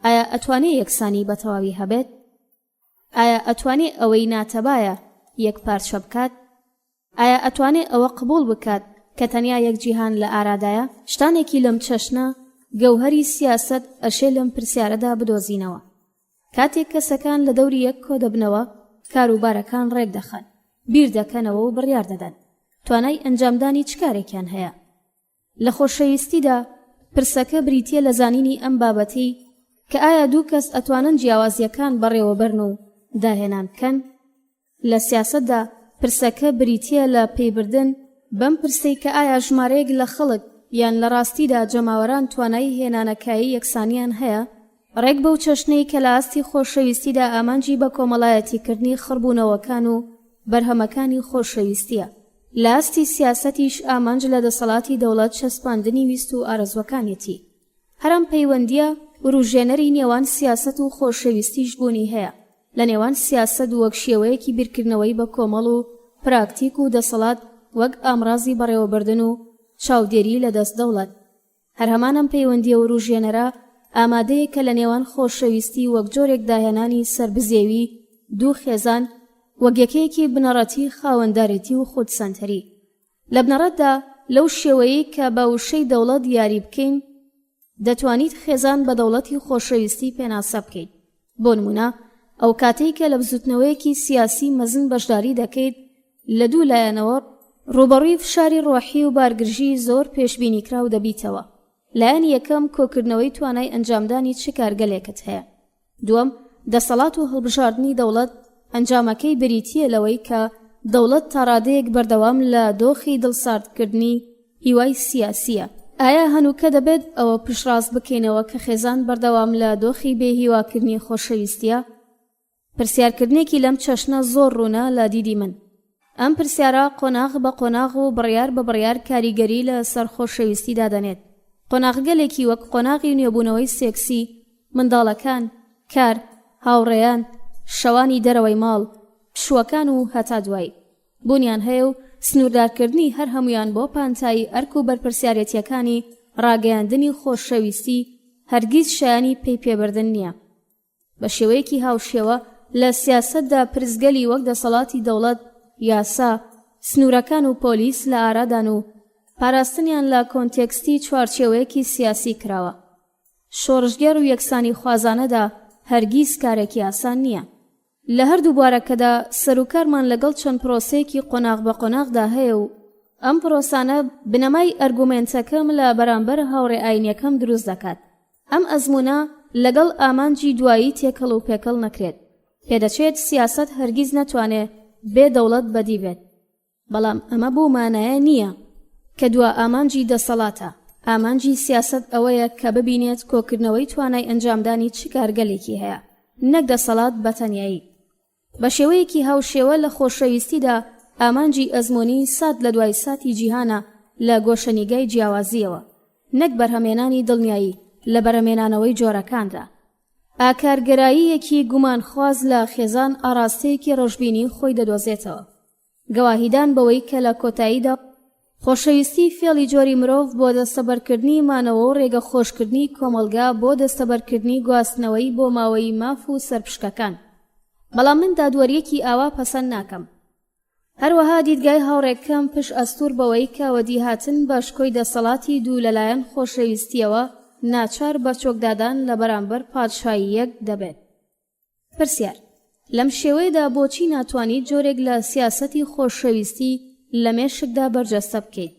ئایا ئەتوانێ یەکسانی بەتەواوی هەبێت؟ ئایا ئەتوانێ ئەوەی ناتەبایە یەک پارچە بکات؟ ئایا ئەتوانێ ئەوە قبول بکات کە تەنیا یەک جیهان لە ئارادایە؟ شتانێکی لەم چەشنە گەوهەری سیاسەت ئەشێ لەم پرسیارەدا بدۆزینەوە. کاتێک کەسەکان لە دەوری یەک کۆ دەبنەوە، کاروبارەکان ڕێک دەخەن، بیر دەکەنەوە و بڕیار دەدەن توانای ئەنجامدانی چ کارێکیان هەیە. لە خۆشەویستیدا پرسەکە بریتیە لە زانینی ئەم بابەتی کە ئایا دوو کەس ئەتوانن جیاوازیەکان بەڕێوەبەرن و داهێنان بکەن. لە سیاسەتدا پرسەکە بریتیە لە پێیبردن بەم پرسەی کە ئایا ژمارەیەک لە خەڵک یان لە ڕاستیدا جەماوەران توانایی هێنانەکایی یەکسانیان هەیە ڕێک بەو چەشنەی کە لە ئاستی خۆشەویستیدا ئامانجی بە کۆمەڵایەتیکردنی خڕبوونەوەکان و بەرهەمەکانی خۆشەویستیە. لە ئاستی سیاسەتیش ئامانج لە دەسەڵاتی دەوڵەت چەسپاندنی ویست و ئارەزوەکانێتی. هەرم پەیوەندیە ڕوژێنەری نێوان سیاسەت و خۆشەویستیش بوونی هەیە. لە نێوان سیاسەت وەک شێوەیەکی بیرکردنەوەی بە کۆمەڵ و پراکتیک و دەسەڵات وەک ئامڕازی بەڕێوەبردن و چاودێری لە دەست دەوڵەت. هەر هەمانم پەیوەندیە و ڕوژێنەرە ئامادەیە کە لە نێوان خۆشەویستی وەک جۆرێک داهێنانی سربزێوی دوو خێزان وەک یەکەیەکی بنەڕەتی خاوەندارێتی و خودسەنتەری. لە بنەڕەتدا لەو شێوەیەی کە بە وشەی دەوڵەت یاری بکەین دەتوانیت خێزان بە دەوڵەتی خۆشەویستی پێناسە بکەیت. بۆ نمونە ئەو کاتەی کە لە بزوتنەوەیەکی سیاسی مەزن بەشداری دەکەیت لە دوو لایەنەوە ڕوبەڕووی فشاری ڕۆحی و بارگرژی زۆر پێشبینیکراو دەبیتەوە. لایەن یەکەم کۆکردنەوەی توانای ئەنجامدانی چ کارگەلێکت هەیە. دووەم دەسەڵات و هەڵبژاردننی دەوڵەت ئەنجامەکەی بریتیە لەوەی کە دەوڵەت تا ڕادەیەک بەردەوام لە دۆخی دڵساردکردنی هیوای سیاسیە. ئایا هەنووکە دەبێت ئەوە پشتڕاست بکەینەوە کە خێزان بەردەوام لە دۆخی بێهیواکردنی خۆشەویستیە؟ پرسیارکردنێکی لەم چەشنە زۆر ڕوونە لە دیدی من. ئەم پرسیارە قۆناغ بە قۆناغ و بڕیار بە بڕیار کاریگەری لە سەر خۆشەویستی دادەنێت. قۆناغگەلێکی وەک قۆناغی نوێبوونەوەی سێکسی، منداڵەکان، کار، هاوڕێیان، شەوانی دەرەوەی ماڵ، پشوەکان و هەتا دوای بوونیان هەیە و سنووردارکردنی هەر هەمویان بۆ پانتایی ئەرک و بەرپرسیارەتیەکانی ڕاگەیاندنی خۆشەویستی هەرگیز شایانی پێی پێبردن نییە. بە شێوەیەکی هاوشێوە لە سیاسەتدا پرسگەلی وەک دەسەڵاتی دەوڵەت، یاسا، سنوورەکان و پۆلیس لە ئارادان و پاراستنیان لە کۆنتێکستی چوارچێوەیەکی سیاسی کراوە. شۆڕژگەر و یەکسانی خوازانەدا هەرگیز کارێکی ئاسان نییە. لە هەردوو بوارەکەدا سەرۆکارمان لەگەڵ چەند پرۆسەیەکی قۆناغ بە قۆناغدا هەیە و ئەم پرۆسانە بنەمای ئەرگومێنتەکەم لە بەرامبەر هاوڕێ ئاینیەکەم دروست دەکات. ئەم ئەزموونە لەگەڵ ئامانجی دوایی تێکەڵ و پێکەڵ نەکرێت. پێدەچێت سیاسەت هەرگیز نەتوانێت بێ دەوڵەت بەدی بێت. بەڵام ئەمە بۆ مانایە نییە کە دووە ئامانجی دەسەڵاتە. ئامانجی سیاسەت ئەوەیە کە ببینێت کۆکردنەوەی توانای ئەنجامدانی چ کارگەلێکی هەیە، نەک دەسەڵات بەتەنیایی. بە شێوەیەکی هاوشێوە لە خۆشەویستیدا ئامانجی ئەزمۆنی سات لە دوای ساتی جیهانە لە گۆشەنیگای جیاوازیەوە، نەک بەرهەمێنانی دڵنیایی لە بەرهەمێنانەوەی جۆرەکاندا. ئاکارگەراییەکی گومانخواز لە خێزان ئاراستەیەکی ڕۆژبینی خۆی دەدۆزێتەوە. گەواهیدان بەوەی کە لە کۆتاییدا خۆشەویستی فێڵی جۆری مرۆڤ بۆ دەستەبەرکردنی مانەوە و ڕێگە خۆشکردنی کۆمەلگا بۆ دەستەبەرکردنی گواستنەوەی بۆ ماوەی ماف و سەرپشکەکان. بەڵام من دادوەریەکی ئاوا پەسەند ناکەم. هەروەها دیدگای هاوڕێکەم پشت ئەستور بەوەی کە وەدیهاتن بەشکۆی دەسەڵاتی دوو لەلایەن خۆشەویستیەوە ناچار بە چۆکدادان لە بەرامبەر پادشایی یەک دەبێت. پرسیار: لەم شێوەیەدا بۆچی ناتوانیت جۆرێک لە سیاسەتی خۆشەویستی لە مێشکدا بەرجەستە بکەیت؟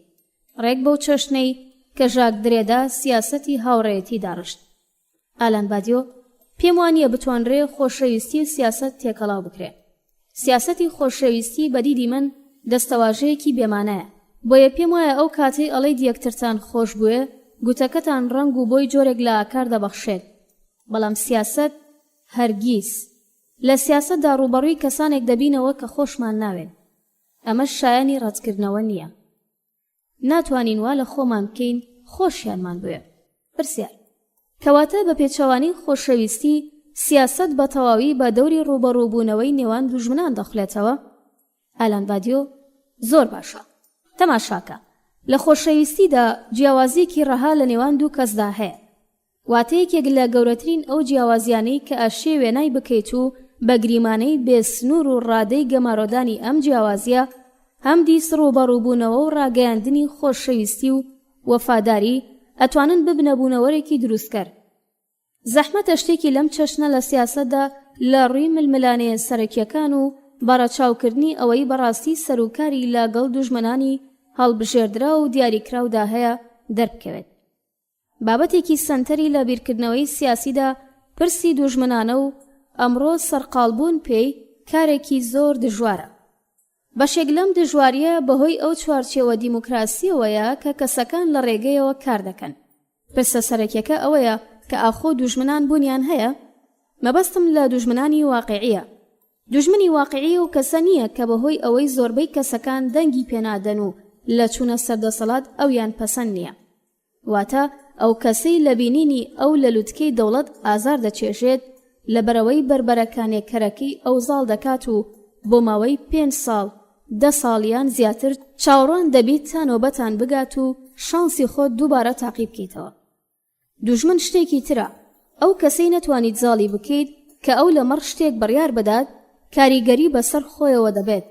ڕێک بەو چەشنەی کە ژاک درێدا سیاسەتی هاوڕێیەتی داڕشت. ئالان بادیۆ: پێم وانییە بتوانرێ خۆشەویستی سیاسەت تێکەڵاو بکرێت. سیاسەتی خۆشەویستی بەدیدی من دەستەواژەیەکی بێمانەیە. بۆیە پێم وایە ئەو کاتەی ئەڵەی یەکترتان خۆش بووێ گوتەکەتان ڕەنگ و بۆی جۆرێک لە ئاکار دەبەخشێت. بەڵام سیاسەت هەرگیز. لە سیاسەتدا ڕوبەڕووی کەسانێک دەبینەوە کە خۆشمان ناوێن. ئەمە شایانی ڕەتکردنەوە نییە. ناتوانین وا لە خۆمان بکەین خۆشیانمان بوێ. پرسیار: کەواتە بە پێچەوانی خۆشەویستی سیاسەت بە تەواوی بە دەوری ڕوبەڕووبوونەوەی نێوان دوژمنان دەخولێتەوە؟ ئالان بادیۆ: زۆر باشە. تەماشاکە. لە خۆشەویستیدا جیاوازیەکی ڕەها لە نێوان دوو کەسدا هەیە. واتەیەکێک لە گەورەترین ئەو جیاوازیانەی کە ئاشێ وێنای بکەیت و بە گریمانەی بێسنوور و ڕادەی گەمارۆدانی ئەم جیاوازیە هەم دیس ڕوبەڕووبوونەوە و ڕاگەیاندنی خۆشەویستی و وەفاداری ئەتوانن ببنە بوونەوەرێکی دروستکەر. زەحمەتە شتێکی لەم چەشنە لە سیاسەتدا لە ڕووی ململانەیە سەرەکیەکان و بەڕەچاوکردنی ئەوەی بەڕاستی سەرۆکاری لەگەڵ دوژمنانی هەڵبژێردرا و دیاریکراودا هەیە دەربکەوێت. بابەتێکی سەنتەری لە بیرکردنەوەی سیاسیدا پرسی دوژمنانە و ئەمڕۆ سەرقاڵبوون پێی کارێکی زۆر دژوارە. بەشێک لەم دژواریە بەهۆی ئەو چوارچێوە دیموکراسیەوەیە کە کەسەکان لە ڕێگەیەوە کار دەکەن. پرسە سەرەکیەکە ئەوەیە کە ئاخۆ دوژمنان بوونیان هەیە؟ مەبەستم لە دوژمنانی واقعیە. دوژمنی واقعی و کەسە نییە کە بەهۆی ئەوەی زۆربەی کەسەکان دەنگی پێنادەن و لە چوونە سەردەسەڵات ئەویان پەسەند نییە. واتە ئەو کەسەی لە بینینی ئەو لە لوتکەی دەوڵەت ئازار دەچێژێت لەبەرەوەی بربەرەکانێکەرەکەی ئەو زاڵ دەکات و بۆ ماوەی 5 ساڵ 10 ساڵیان زیاتر چاوەڕوان دەبێت تا نۆبەتان بگات و شانسی خۆت دووبارە تاقی بکەیتەوە. دوژمن شتێکی ترە. ئەو کەسەی نەتوانیت زاڵی بکەیت کە ئەو لەمەڕ شتێک بڕیار بدات کاریگەری بەسەر خۆیەوە دەبێت.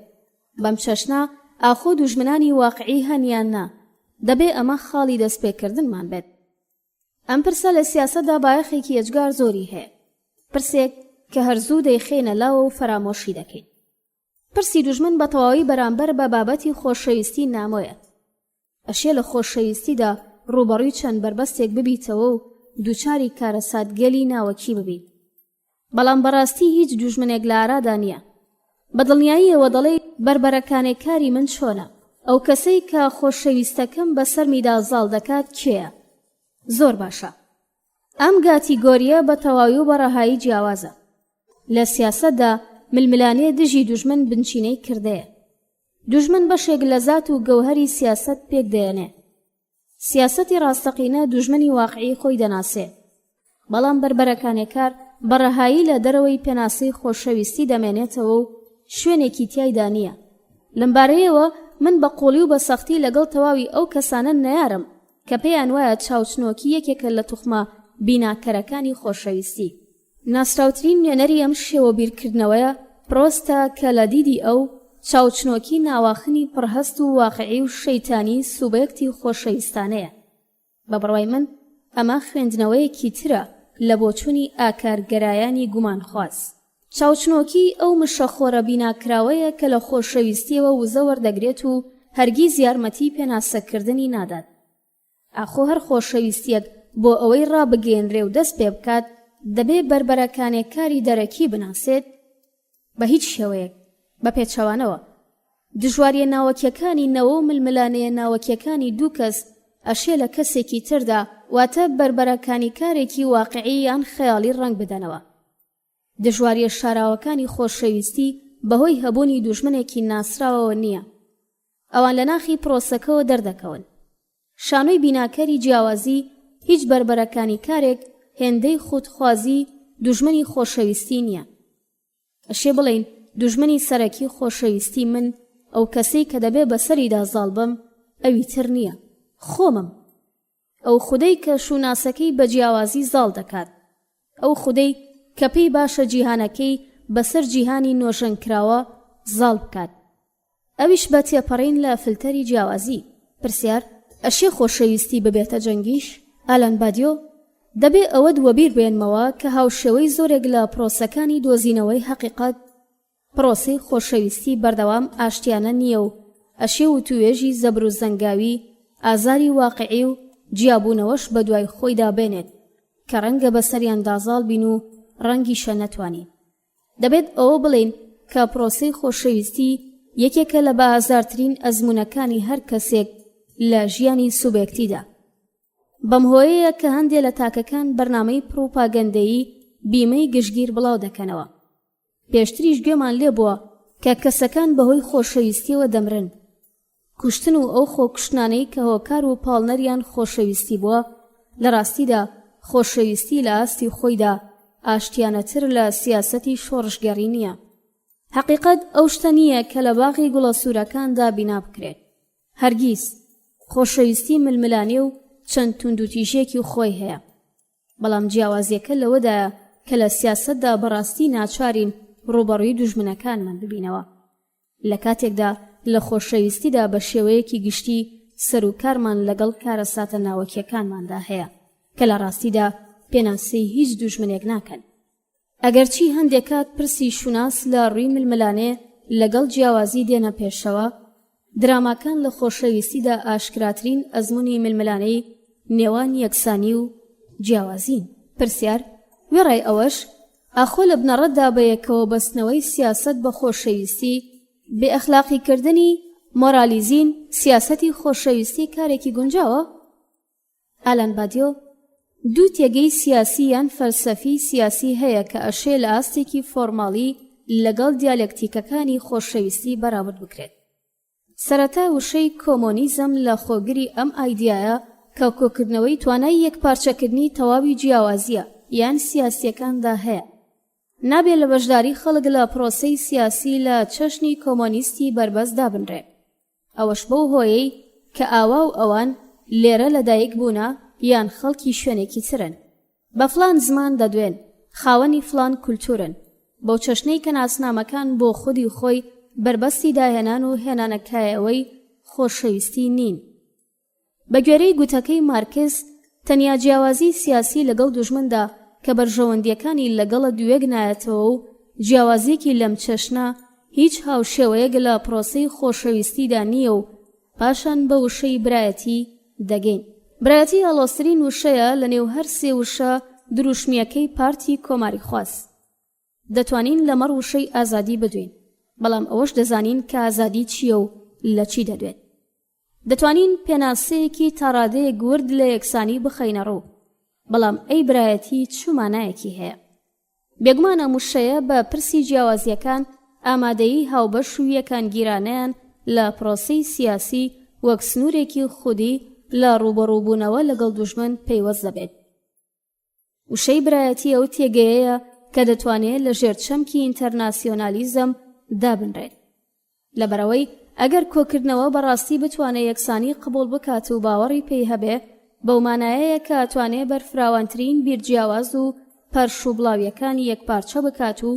بەم چەشنە ئاخۆ دوژمنانی واقعی هەنیان نا. دەبێ ئەمە خاڵی دەستپێکردنمان بێت. ئەم پرسە لە سیاسەتدا بایەخێکی ئەجگار زۆری هەیە. پرسێک کە هەرزوو دەیخێنە لاوە و فەرامۆشی دەکەین. پرسی دوژمن بە تەواوی بەرامبەر بە بابەتی خۆشەویستی نامۆیە. ئەشێ لە خۆشەویستیدا ڕوبەڕووی چەند بربەستێک ببیتەوە و دووچاری کارە سادگەلی ناوەکی ببیت. بەڵام بەڕاستی هیچ دوژمنێک لە ئارادا نییە. بەدڵنیاییەوە دەڵێ بربەرەکانێک کاری من چۆنە؟ ئەو کەسەی کە خۆشەویستەکەم بەسەر میدا زاڵ دەکات کێیە؟ زۆر باشە. ئەم گاتیگۆریە بە تەواوی و بەڕەهایی جیاوازە. لە سیاسەتدا ململانێ دژی دوژمن بنچینەی کردەیە. دوژمن بەشێک لە زات و گەوهەری سیاسەت پێک دێنێ. سیاسەتی ڕاستەقینە دوژمنی واقعی خۆی دەناسێ. بەڵام بربەرەکانێکار بەڕەهایی لە دەرەوەی پێناسەی خۆشەویستی دەمێنێتەوە و شوێنێکی تیایدا نییە. لەمبارەیەوە من بە قوڵی و بە سەختی لەگەڵ تەواوی ئەو کەسانە نەیارم کە پێیان وایە چاوچنۆکی یەکێکە لە توخمە بیناکەرەکانی خۆشەویستی. ناسراوترین نوێنەری ئەم شێوە بیرکردنەوەیە پرۆستە کە لە دیدی ئەو چاوچنۆکی ناواخنی پڕهەست و واقعی و شەیتانی سوبەیەکتی خۆشەویستانەیە. بە بڕوای من ئەمە خوێندنەوەیەکی ترە لە بۆچوونی ئاکارگەرایانی گومانخواز. چاوچنۆکی ئەو مشەخۆرە بیناکراوەیە کە لە خۆشەویستیەوە وزە وەردەگرێت و هەرگیز یارمەتی پێناسەکردنی نادات. ئاخۆ هەر خۆشەویستیەک بۆ ئەوەی ڕابگەێنرێ و دەست پێ بکات دەبێ بربەرەکانێک کاری دەرەکی بناسێت بە هیچ شێوەیەک بە پێچەوانەوە. دژواریە ناوەکیەکانی نەوە و ململانەیە ناوەکیەکانی دوو کەس ئەشێ لە کەسێکی تردا واتە بربەرەکانی کارێکی واقعی یان خەیاڵی ڕنگ بدەنەوە. دژواریە شاراوەکانی خۆشەویستی بەهۆی هەبوونی دوژمنێکی ناسراوەوە نییە. ئەوان لە ناخی پرۆسەکەەوە دەردەکەون. شانۆی بیناکەری جیاوازی هیچ بربەرەکانی کارێک هێندەی خودخوازی دوژمنی خۆشەویستی نییە. ئەشێ بڵین دوژمنی سەرەکی خۆشەویستی من ئەو کەسەی کە دەبێ بەسەریدا زاڵ بم ئەوی تر نییە، خۆمم. ئەو خودەی کە شوناسەکەی بە جیاوازی زاڵ دەکات. ئەو خودەی کە پێی باشە جیهانەکەی بەسەر جیهانی نۆژەنکراوە زاڵ بکات. ئەویش بە تێپەڕین لە فلتەری جیاوازی. پرسیار ئەشێ خۆشەویستی ببێتە جەنگیش؟ ئالان بادیۆ دەبێ ئەوە دووەبیر بێنمەوە کە هاوشێوەی زۆرێک لە پرۆسەکانی دۆزینەوەی حەقیقەت پرۆسەی خۆشەویستی بەردەوام ئاشتیانە نییە و ئەشێ و توێژی زەبر و زەنگاوی ئازاری واقعی و جیابوونەوەش بە دوای خۆیدا بێنێت کە ڕەنگە بەسەریان دازاڵ بین و ڕەنگیشە نەتوانین. دەبێت ئەوە بڵین کە پرۆسەی خۆشەویستی یەکێکە لە بەئازارترین ئەزموونەکانی هەر کەسێک لە ژیانی سوبێکتیدا. بەم هۆیەیە کە هەندێک لە تاکەکان بەرنامەی پرۆپاگەندەیی بیمەی گشتگیر بڵاو دەکەنەوە. پێشتریش گوێمان لێ بووە کە کەسەکان بەهۆی خۆشەویستیەوە دەمرن. کوشتن و ئەو خۆکوشتانەی کە هۆکار و پاڵنەریان خۆشەویستی بووە لە ڕاستیدا خۆشەویستی لە ئاستی خۆیدا ئاشتیانەتر لە سیاسەتی شۆڕشگەڕی نییە. حەقیقەت ئەو شتە نییە کە لە باغی گوڵە سوورەکاندا بینا بکرێت. هەرگیز. خۆشەویستی ململانێ و چەند توندوتیژێکی خۆی هەیە. بەڵام جیاوازیەکە لەوەدایە کە لە سیاسەتدا بەڕاستی ناچارین ڕوبەڕووی دوژمنەکانمان ببینەوە. لە کاتێکدا لە خۆشەویستیدا بە شێوەیەکی گشتی سەرۆکارمان لەگەڵ کارەساتە ناوەکیەکانماندا هەیە کە لە ڕاستیدا پێناسەی هیچ دوژمنێک ناکەن. ئەگەرچی هەندێک کات پرسی شوناس لە ڕووی ململانێ لەگەڵ جیاوازی دێنە پێشەوە، دراماکان لە خۆشەویستیدا ئاشکراترین ئەزموونی ململانەی نێوان یەکسانی و جیاوازین. پرسیار: وێڕای ئەوەش ئاخۆ لە بنەڕەتدا بەیەکەوە بەستنەوەی سیاسەت بە خۆشەویستی، بێ ئەخلاقیکردنی مۆرالیزین سیاسەتی خۆشەویستی کارێکی گونجاوە؟ ئالان بادیۆ: دوو تێگەی سیاسی یان فەلسەفی سیاسی هەیە کە ئەشێ لە ئاستێکی فۆرماڵی لەگەڵ دیالێکتیکەکانی خۆشەویستی بەراورد بکرێت. سەرەتا وشەی کۆمۆنیزم لە خۆگری ئەم ئایدیایە کە کۆکردنەوەی توانای یەکپارچەکردنی تەواوی جیاوازیە یان سیاسیەکاندا هەیە. نابێت لە بەشداری خەڵک لە پرۆسەی سیاسی لە چەشنی کۆمۆنیستی بربەست دابنرێ. ئەوەش بەو هۆیەی کە ئاوا و ئەوان لێرە لەدایک بوونە یان خەڵکی شوێنێکی ترن، بە فلان زمان دەدوێن، خاوەنی فلان کولتورن، بەو چەشنەی کە ناسنامەکان بۆ خودی خۆی بربەستی داهێنان و هێنانەکایەوەی خۆشەویستی نین. بە گوێرەی گوتەکەی مارکس، تەنیا جیاوازی سیاسی لەگەڵ دوژمندا کە بەرژەوەندیەکانی لەگەڵە دوێک نایەتەوە و جیاوازیەکی لەم چەشنە هیچ هاوشێوەیەک لە پرۆسەی خۆشەویستیدا نییە و پاشان بە وشەی برایەتی دەگەین. برایەتی ئەڵۆسترین وشەیە لە نێو هەر سێ وشە دروشمیەکەی پارتی کۆماری خواست. دەتوانین لەمەڕ وشەی ئازادی بدوین، بەڵام ئەوەش دەزانین کە ئازادی چییە و لە چی دەدوێت. دەتوانین پێناسەیەکی تاڕادەیەک ورد لە یەکسانی بخەینە ڕوو، بەڵام ئەی برایەتی چوومانایەکی هەیە. بێگومانە وشەیە بە پرسی جیاوازیەکان ئامادەیی هاوبەش و یەکانگیرانیان لە پرۆسەی سیاسی وەک سنوورێکی خودی لە ڕوبەڕووبوونەوە لەگەڵ دوژمن پەیوەست دەبێت. وشەی برایەتی ئەو تێگەیەیە کە دەتوانێت لە ژێر چەمکی ئینتەرناسیۆنالیزم دابنرێت، لەبەرەوەی ئەگەر کۆکردنەوە بەڕاستی بتوانێت یەکسانی قبول بکات و باوەڕی پێی هەبێ، بەو مانایەیە کە ئەتوانێت بەرفراوانترین بیرجیاواز و پەرش و بڵاویەکانی یەکپارچە بکات و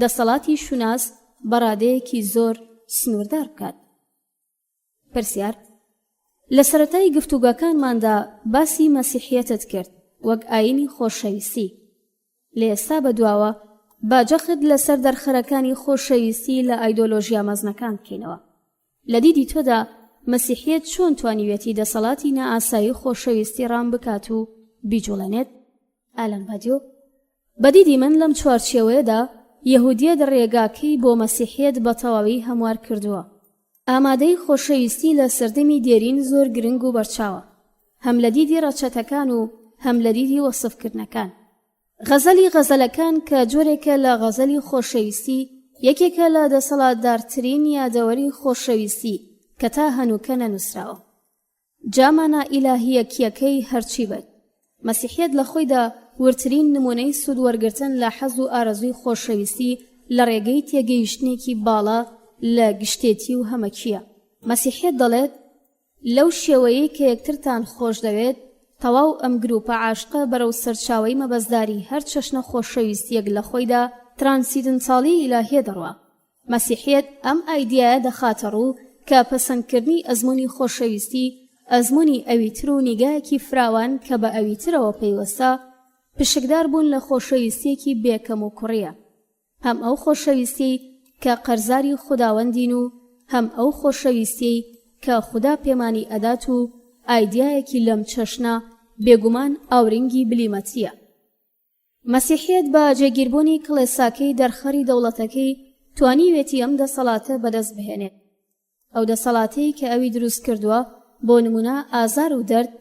دەسەڵاتی شوناس بەڕادەیەکی زۆر سنووردار بکات. پرسیار: لە سەرەتای گفتوگەکانماندا باسی مەسیحیەتت کرد وەک ئاینی خۆشەویستی. لە ئێستا بەدواوە باجەخت لەسەر دەرخەرەکانی خۆشەویستی لە ئایدۆلۆژیا مەزنەکان بکەینەوە. لە دیدی تۆدا مەسیحیەت چۆن توانیوێتی دەسەڵاتی نائاسایی خۆشەویستی ڕام بکات و بیجوڵێنێت؟ ئالان بادیۆ: بەدیدی من لەم چوارچێوەیەدا یەهودیەت ڕێگاکەی بۆ مەسیحیەت بە تەواوی هەموار کردووە. ئامادەی خۆشەویستی لە سەردەمی دێرین زۆر گرنگ و بەرچاوە، هەم لە دیدی ڕەچەتەکان و هەم لە دیدی وەسفکردنەکان. غەزەلی غەزەلەکان کە جۆرێکە لە غەزەلی خۆشەویستی، یەکێکە لە دەسەڵاتدارترین یادەوەری خۆشەویستی کە تا هەنووکە نەنووسراوە. جامانە ئیلاهیەکیەکەی هەرچی بێت، مەسیحیەت لە خۆیدا ورترین نمونەی سود وەرگرتن لە حەز و ئارەزوی خۆشەویستی لە ڕێگەی تێگەیشتنێکی باڵا لە گشتێتی و هەمەکیە. مەسیحیەت دەڵێت لەو شێوەیەی کە یەکترتان خۆش دەوێت، تەواو ئەم گروپە عاشقە بەرەو سەرچاوەی مەبەزداری هەر چەشنە خۆشەویستیەک لە خۆیدا ترانسیدنتاڵی ئیلاهیە دەڕوە. مەسیحیەت ئەم ئایدیایە دەخاتە ڕوو کە پەسەندکردنی ئەزموونی خۆشەویستی ئەزموونی ئەویتر و نیگایەکی فراوان کە بە ئەویترەوە پەیوەستە پشکدار بوون لە خۆشەویستیەکی بێکەم و کوڕیە، هەم ئەو خۆشەویستی کە قەرزاری خوداوەندین و هەم ئەو خۆشەویستی کە خوددا پێمانی ئەدات و ئایدیایەکی لەم چەشنە بێگومان ئاورنگی بلیمەتیە. مەسیحیەت بە جێگیربوونی کڵێساکەی دەرخەری دەوڵەتەکەی توانیوێتی ئەم دەسەڵاتە بەدەست بهێنێت. ئەو دەسەڵاتەی کە ئەوی دروست کردووە بۆ نمونە ئازار و دەرد،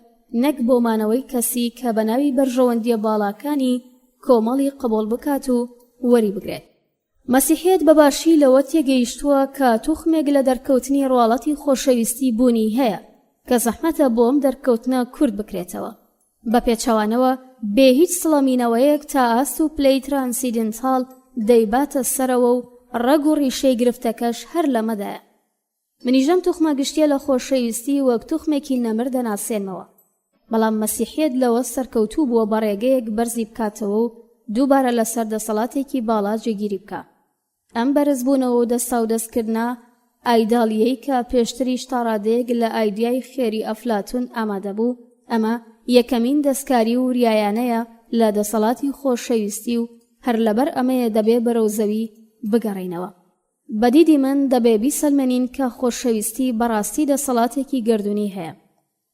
نەک بۆ مانەوەی کەسی کە بە ناوی بەرژەوەندیە باڵاکانی کۆمەڵی قبول بکات و وەری بگرێت. مەسیحیەت بەباشی لەوە تێگەیشتووە کە توخمێک لە دەرکەوتنی ڕواڵەتی خۆشەویستی بوونی هەیە کە زەحمەتە بۆم دەرکەوتنە کورد بکرێتەوە، بە پێچەوانەوە بێ هیچ سڵەمینەوەیەک تا ئاست و پلەی ترانسیدنتاڵ دەیباتە سەرەوە و ڕەگ و ڕیشەی گرفتەکەش هەر لەمەدایە. منیژەم توخمە گشتیە لە خۆشەویستی وەک توخمێکی نەمر دەناسێنمەوە، بەڵام مەسیحیەت لەوە سەرکەوتوو بووە بە ڕێگەیەک بەرزی بکاتەوە و دووبارە لەسەر دەسەڵاتێکی باڵا جێگیری بکە. ئەم بەرزبوونەوە و دەستا و دەستکردنا ئایداڵیەی کە پێشتریش تا ڕادەیەک لە ئایدیای خێری ئەفلاتون ئامادە بوو. ئەمە یەکەمین دەستکاری و ریایانەیە لە دەسەڵاتی خۆشەویستی و هەر لەبەر ئەمەیە دەبێ بەرەو زەوی بگەڕینەوە. بەدیدی من دەبێ بیسەلمێنین کە خۆشەویستی بەڕاستی دەسەڵاتێکی گردوونی هەیە،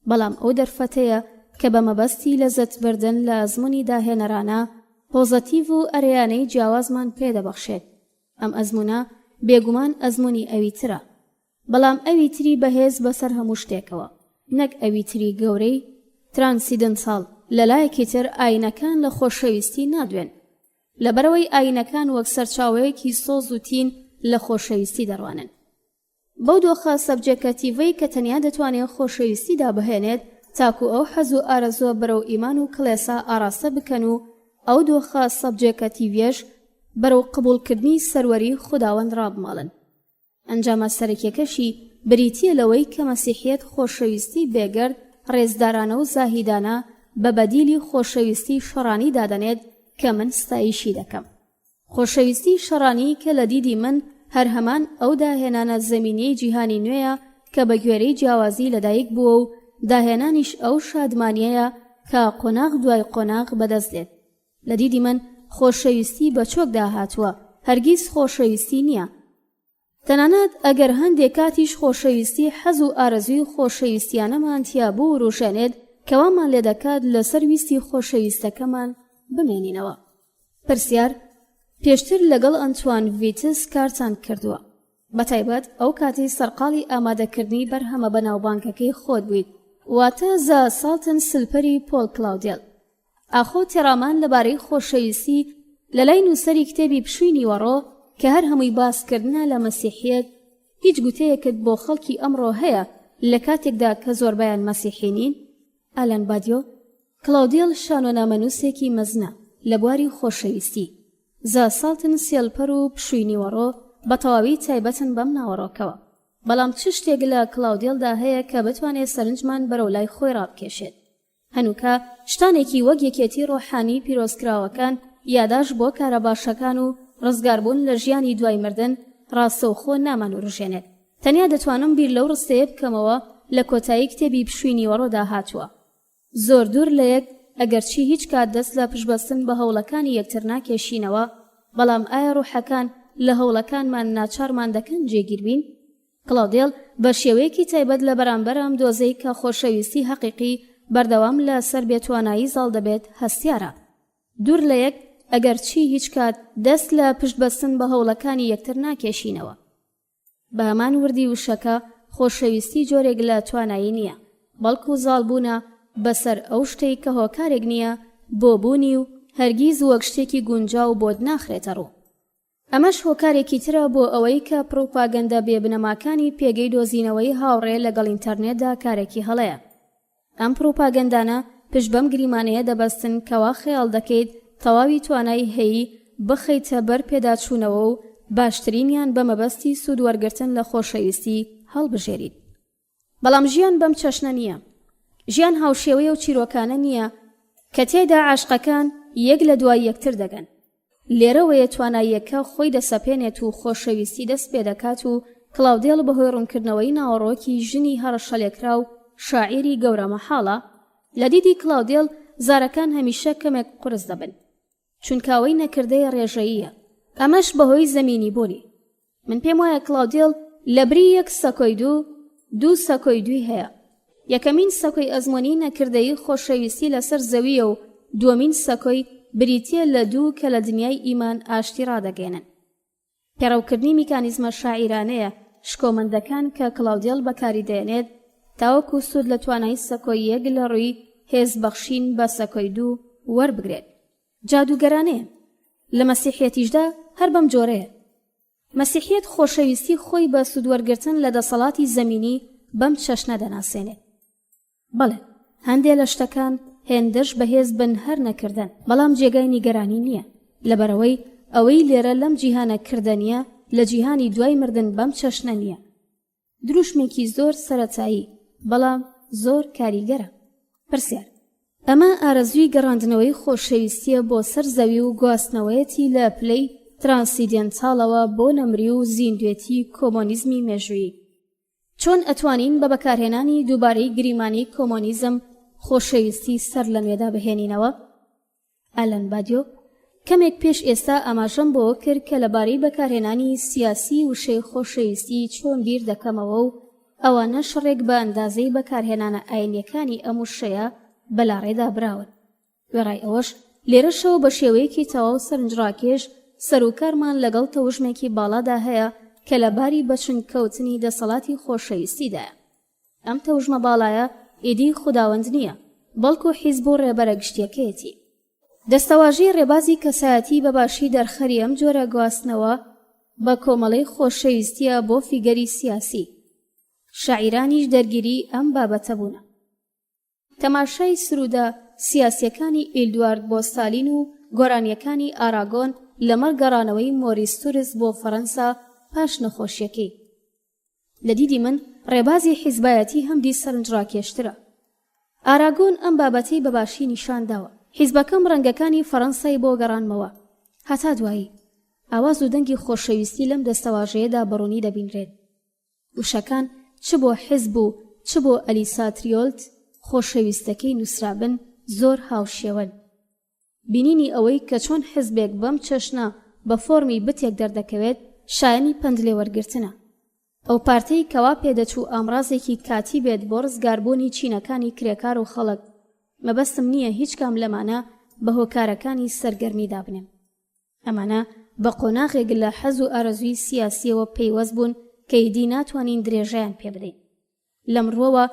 بەڵام ئەو دەرفەتەیە کە بە مەبەستی لەزەت بردن لە ئەزموونی داهێنەرانە پۆزەتیڤ و ئەرەیانەی جیاوازمان پێدەبەخشێت. ئەم ئەزمونە بێگومان ئەزموونی ئەوی ترە، بەڵام ئەوی تری بەهێز بەسەر هەموو شتێکەوە، نەک ئەوی تری گەورەی ترانسیدنتال. لەلایەکی تر ئاینەکان لە خۆشەویستی نادوێن، لەبەرەوەی ئاینەکان وەک سەرچاوەیەکی سۆز و تین لە خۆشەویستی دەڕوانن. بەو دۆخە سەبجێکتیڤەی کە تەنیا دەتوانێت خۆشەویستی دابهێنێت تاکو ئەو حەز و ئارەزوە بەرەو ئیمان و کڵێسا ئاراستە بکەن و ئەو دۆخە سەبجێکتیڤێش بەرەو قبولکردنی سەروەری خوداوەند ڕابماڵن. ئەنجامە سەرەکیەکەشی بریتیە لەوەی کە مەسیحیەت خۆشەویستی بێگەرد، ڕێزدارانە و زاهیدانە بە بەدیلی خۆشەویستی شەڕانی دادەنێت کە من ستایشی دەکەم. خۆشەویستی شەڕانی کە لە دیدی من هەر هەمان ئەو داهێنانە زەمینەی جیهانی نوێیە کە بە گوێرەی جیاوازی لەدایک بووە و داهێنانیش ئەو شادمانیەیە کە قۆناغ دوای قۆناغ بەدەست دێت. لە دیدی من خۆشەویستی بە چۆکدا هاتووە، هەرگیز خۆشەویستی نییە. تەنانەت ئەگەر هەندێک کاتیش خۆشەویستی حەز و ئارەزوی خۆشەویستیانەمان تیا بوو ڕوشێنێت کەوامان لێ دەکات لەسەر ویستی خۆشەویستەکەمان بمێنینەوە. پرسیار: پێشتر لەگەڵ ئەنتوان ڤیتس کارتان کردووە، بەتایبەت ئەو کاتی سەرقاڵی ئامادەکردنی بەرهەمە بەناوبانکەکەی خۆت بوویت، واتە زە ساڵتن سلپەری پۆل کلاودێل. ئاخۆ تێڕامان لەبارەی خۆشەویستی لە لای نووسەری کتێبی پشووینی وەڕۆ کە هەر هەمووی باسکردنە لە مەسیحیەت هیچ گوتەیەکت بۆ خەڵکی ئەمڕۆ هەیە لە کاتێکدا کە زۆربەیان مەسیحی نین؟ ئالان بادیۆ: کلاودێل شانۆنامەنووسێکی مەزنە لە بواری خۆشەویستی. زە ساڵتن سێڵپەر و پشووینی وەڕۆ بە تەواوی تایبەتن بەم ناوەڕۆکەوە، بەڵام چ شتێک لە کلاودێلدا هەیە کە بتوانێت سەرنجمان بەرەو لای خۆی ڕابکێشێت؟ هەنووکە شتانێکی وەک یەکێتی ڕۆحانی پیرۆزکراوەکان، یاداش بۆ کارە باشەکان و ڕزگاربوون لە ژیانی دوای مردن ڕاستەوخۆ نامان و ڕژێنێت. تەنیا دەتوانم بیر لەو ڕستەیە بکەمەوە لە کۆتایی کتێبی پشووینی وەڕۆدا هاتووە. زۆر دوور لە یەک ئەگەرچی هیچ کات دەست لە پشبەستن بە هەوڵەکانی یەکتر ناکێشینەوە، بەڵام ئایا ڕوحەکان لە هەوڵەکانمان ناچارمان دەکەن جێگیر بین؟ کلاودێل بە شێوەیەکی تایبەت لە بەرامبەر ئەم دۆزەی کە خۆشەویستی حەقیقی بەردەوام لە سەر بێتوانایی زاڵ دەبێت هەستیارە. دوور لە یەک ئەگەرچی هیچ کات دەست لە پشتبەستن بە هەوڵەکانی یەکتر ناکێشینەوە. بە هەمان وردی وشەکە خۆشەویستی جۆرێک لە توانایی نییە، بەڵکو زاڵبوونە بەسەر ئەو شتەی کە هۆکارێک نییە بۆ بوونی و هەرگیز وەک شتێکی گونجاو بۆت ناخرێتە ڕوو. ئەمەش هۆکارێکی ترە بۆ ئەوەی کە پرۆپاگەندە بێبنەماکانی پێگەی دۆزینەوەی هاوڕێ لەگەڵ ئینتەرنێتدا کارێکی هەڵەیە. ئەم پرۆپاگەندانە پشت بەم گریمانەیە دەبەستن کەوا خەیاڵ دەکەیت تەواوی توانای هەیی بخەیتە بەر پێداچوونەوە و باشترینیان بە مەبەستی سوودوەرگرتن لە خۆشەویستی هەڵبژێریت. بەڵام ژیان بەم چەشنە نییە. ژیان هاوشێوەیە و چیرۆکانە نییە کە تێدا عاشقەکان یەک لە دوای یەکتر دەگەن. لێرەوەیە تواناییەکە خۆی دەسەپێنێت و خۆشەویستی دەست پێ دەکات و کلاودێل بەهۆی ڕوونکردنەوەی ناوەڕۆکی ژنی هەڕەشەلێکرا و شاعیری گەورە مەحاڵە. لە دیدی کلاودێل زارەکان هەمیشە کەمێک قرس دەبن، چونکاوەی نەکردەی ڕێژەییە. ئەمەش بەهۆی زەمینی بوونی. من پێم وایە کلاودێل لە بری یەک سەکۆی دوو سەکۆی دوی هەیە. یەکەمین سەکۆی ئەزمۆنی نەکردەی خۆشەویستی لەسەر زەویە و دووەمین سەکۆی بریتیە لە دوو کە لە دنیای ئیمان ئاشتی ڕادەگەێنن. پێڕەوکردنی میکانیزمە شاعیرانەیە شکۆمەندەکان کە کلاودێل بەکاری دێنێت تاوەکو سوود لە توانایی سەکۆی یەک لە ڕووی هێزبەخشین بە سەکۆی دوو وەربگرێت. جادوگەرانەیە. لە مەسیحیەتیشدا هەر بەم جۆرەیە. مەسیحیەت خۆشەویستی خۆی بە سوودوەرگرتن لە دەسەڵاتی زەمینی بەم چەشنە دەناسێنێت. بەڵێ، هەندێک لە شتەکان هێندەش بەهێز بن هەر نەکردن، بەڵام جێگای نیگەرانی نییە، لەبەرەوەی ئەوەی لێرە لەم جیهانە کردنیە لە جیهانی دوای مردن بەم چەشنە نییە. دروشمێکی زۆر سەرەتایی، بەڵام زۆر کاریگەرە. پرسیار: ئەمە ئارەزوی گەڕاندنەوەی خۆشەویستیە بۆ سەر زەوی و گواستنەوەیەتی لە پلەی ترانسیدنتاڵەوە بۆ نەمری و زیندوێتی کۆمۆنیزمی مێژوویی. چۆن ئەتوانین بە بەکارهێنانی دووبارەی گریمانی کۆمۆنیزم خۆشەویستی سەر لە نوێدا بهێنینەوە؟ ئالەن بادیۆ کەمێک پێش ئێستا ئاماژەم بۆ کرد کە لەبارەی بەکارهێنانی سیاسی وشەی خۆشەویستی چۆن بیر دەکەمەوە و ئەوانە شەڕێک بە ئەندازەی بەکارهێنانە ئاینیەکانی ئەم وشەیە بەلاڕێدا براون. وێڕای ئەوەش لێرەشەوە بە شێوەیەکی تەواو سەرنجڕاکێش سەرۆکارمان لەگەڵ تەوژمێکی باڵادا هەیە کە لەباری بەچنکەوتنی دەسەڵاتی خۆشەویستیدایە. ئەم تەوژمە باڵایە ئیدی خوداوەند نییە، بەڵکو حیزب و ڕێبەرە گشتیەکەیەتی. دەستەواژی ڕێبازی کەسایەتی بەباشی دەرخەری ئەم جۆرە گواستنەوە بە کۆمەڵەی خۆشەویستیە بۆ فیگەری سیاسی. شاعیرانیش دەرگیری ئەم بابەتە بوونە. تەماشای سرودە سیاسیەکانی ئیلدوارد بۆستالین و گۆرانیەکانی ئاراگۆن لەمەڕ گەڕانەوەی مۆریس تورس بۆ فەڕەنسا پاش نەخۆشیەکەی. لە دیدی من ڕێبازی حیزبایەتی هەمدی سەرنجڕاکێشترە. ئاراگۆن ئەم بابەتەی بەباشی نیشان داوە. حیزبەکەم ڕەنگەکانی فەڕەنسای بۆ گەڕانمەوە. هەتا دوایی ئاواز و دەنگی خۆشەویستی لەم دەستەواژەیەدا بەڕوونی دەبینرێت. وشەکان چ بۆ حیزب و چ بۆ ئەلیسا تریۆلت خۆشەویستەکەی نووسرابن زۆر هاوشێوەن. بینینی ئەوەی کە چۆن حیزبێک بەم چەشنە بە فۆرمی بتێک دەردەکەوێت شایەنی پەندلێوەرگرتنە. ئەو پارتەی کەوا پێدەچوو ئامڕازێکی کاتی بێت بۆ ڕزگاربوونی چینەکانی کرێکار و خەڵک. مەبەستم نییە هیچ کام لەمانە بە هۆکارەکانی سەرگەرمیدا بنێم. ئەمانە بە قۆناغێک لە حەز و ئارەزووی سیاسیەوە پەیوەست بوون کە ئیدی ناتوانین درێژەیان پێ بدەین. لەمڕۆوە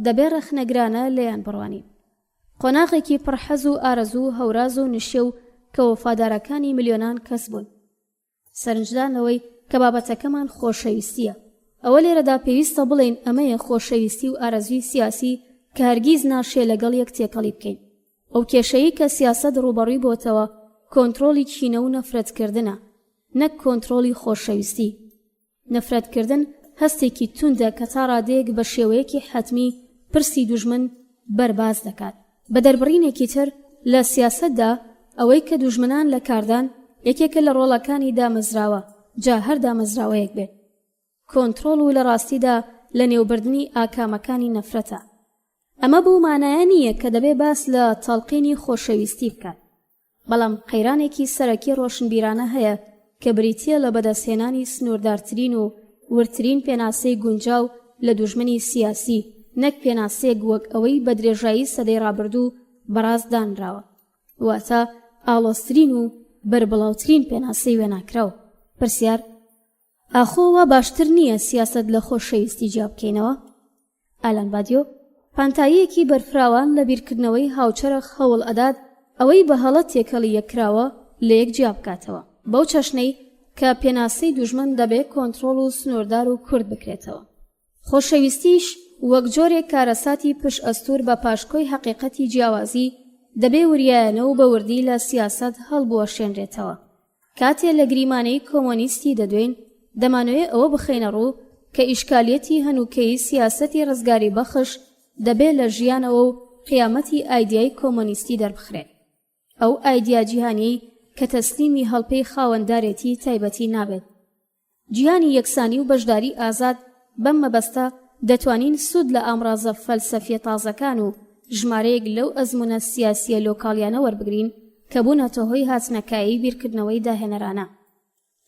دەبێ ڕەخنەگرانە لێیان بڕوانین. قۆناغێکی پڕ حەز و ئارەزوو هەوراز و نشێ و کە وەفادارەکانی ملیۆنان کەس بوون. سەرنجدانەوەی کە بابەتەکەمان خۆشەویستیە. ئەوە لێرەدا پێویستە بڵێن ئەمەیە خۆشەویستی و ئارەزووی سیاسی کە هەرگیز ناشێ لەگەڵ یەک تێکەڵی بکەین. ئەو کێشەیە کە سیاسەت ڕوبەڕووی بۆتەوە کۆنتڕۆلی کینە و نەفرەتکردنە، نەک کۆنتڕۆلی خۆشەویستی. نەفرەتکردن هەستێکی توندە کە تا ڕادەیەک بە شێوەیەکی حەتمی پرسی دوژمن بەرباز دەکات. بە دەربڕینێکی تر لە سیاسەتدا ئەوەی کە دوژمنان لە کاردان یەکێکە لە ڕۆڵەکانی دامەزراوە، جا هەر دامەزراوەیەک بێت. کۆنتڕۆڵ و لە ڕاستیدا لە نێوبردنی ئاکامەکانی نەفرەتە. ئەمە بۆ مانایە نییە کە دەبێ باس لە تەڵقینی خۆشەویستی بکات. بەڵام قەیرانێکی سەرەکی ڕۆشنبیرانە هەیە کە بریتیە لە بەدەستهێنانی سنووردارترین و ورترین پێناسەی گونجاو لە دوژمنی سیاسی، نەک پێناسەیەک وەک ئەوەی بە درێژایی سەدەی ڕابردوو بەڕاست دانراوە، واتە ئاڵۆسترین و بربڵاوترین پێناسەی وێناکراوە. پرسیار: ئاخۆوە باشتر نییە سیاسەت لە خۆشەویستی جیا بکەینەوە؟ ئالان بادیۆ پانتاییەکی بەرفراوان لە بیرکردنەوەی هاوچەرخ هەوڵ ئەدات ئەوەی بە هەڵە تێکەڵی یەکراوە لە یەک جیا بکاتەوە، بەو چەشنەی کە پێناسەی دوژمن دەبێت کۆنتڕۆڵ و سنووردار و کورد بکرێتەوە. خۆشەویستیش وەک جۆرێک کارەساتی پشت ئەستور بە پاشکۆی حەقیقەتی جیاوازی دەبێ وریایەنە و بە وردی لە سیاسەت هەڵبوەشێنرێتەوە. کاتێ لە گریمانەی کۆمۆنیستی دەدوێن دەمانوێت ئەوە بخەینە ڕوو کە ئیشکالیەتی هەنووکەی سیاسەتی ڕزگاری بەخش دەبێت لە ژیانەوە و قیامەتی ئایدیای کۆمۆنیستی دەربخرێت. ئەو ئایدیا جیهانی کە تەسلیمی هەڵپەی خاوەنددارێتی تایبەتی نابێت. جیهانی یەکسانی و بەشداری ئازاد بەم مەبەستە دەتوانین سود لە ئامڕازە فەلسەفیە تازەکان و ژمارەیەک لەو ئەزمونە سیاسیە لۆکاڵیانە وەربگرین کە بوونەتە هۆی هاتنەکایی بیرکردنەوەی داهێنەرانە.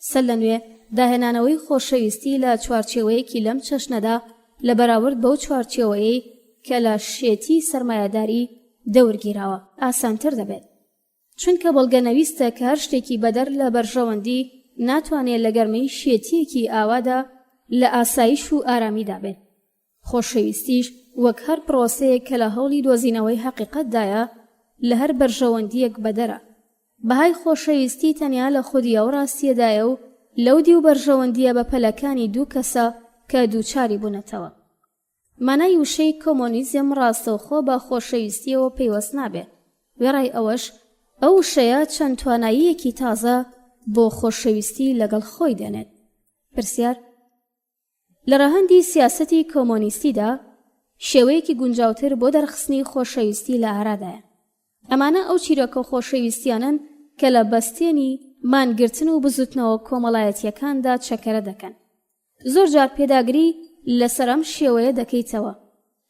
سەر لە نوێ داهێنانەوەی خۆشەویستی لە چوارچێوەیەکی لەم چەشنەدا لە بەراورد بەو چوارچێوەیەی کە لە شێتی سەرمایەداری دەورگیراوە ئاسانتر دەبێت. چونکە بەڵگەنەویستە کە هەر شتێکی بەدەر لە بەرژەوەندی ناتوانێت لە گەرمەی شێتیەکی ئاوادا لە ئاسایش و ئارامیدا بێت. خۆشەویستیش وەک هەر پرۆسەیەک کە لە هەوڵی دۆزینەوەی حەقیقەتدایە لە هەر بەرژەوەندیەک بەدەرە. بەهای خۆشەویستی تەنیا لە خودی ئەو ڕاستیەدایە و لەودی و بەرژەوەندیە بە پەلەکانی دوو کەسە کە دووچاری بوونەتەوە. مانای وشەی کۆمۆنیزم ڕاستەوخۆ بە خۆشەویستیەوە پەیوەست نابێت. وێڕای ئەوەش ئەو وشەیە چەند تواناییەکی تازە بۆ خۆشەویستی لەگەڵ خۆی دێنێت. پرسیار: لە ڕەهەندی سیاسەتی کۆمۆنیستیدا شێوەیەکی گونجاوتر بۆ دەرخستنی خۆشەویستی لە ئارادایە. ئەمانە ئەو چیرۆکە خۆشەویستیانن کە لە بەستێنی مانگرتن و بزوتنەوە کۆمەڵایەتیەکاندا چەکەرە دەکەن. زۆر جار پێداگری لەسەر ئەم شێوەیە دەکەیتەوە،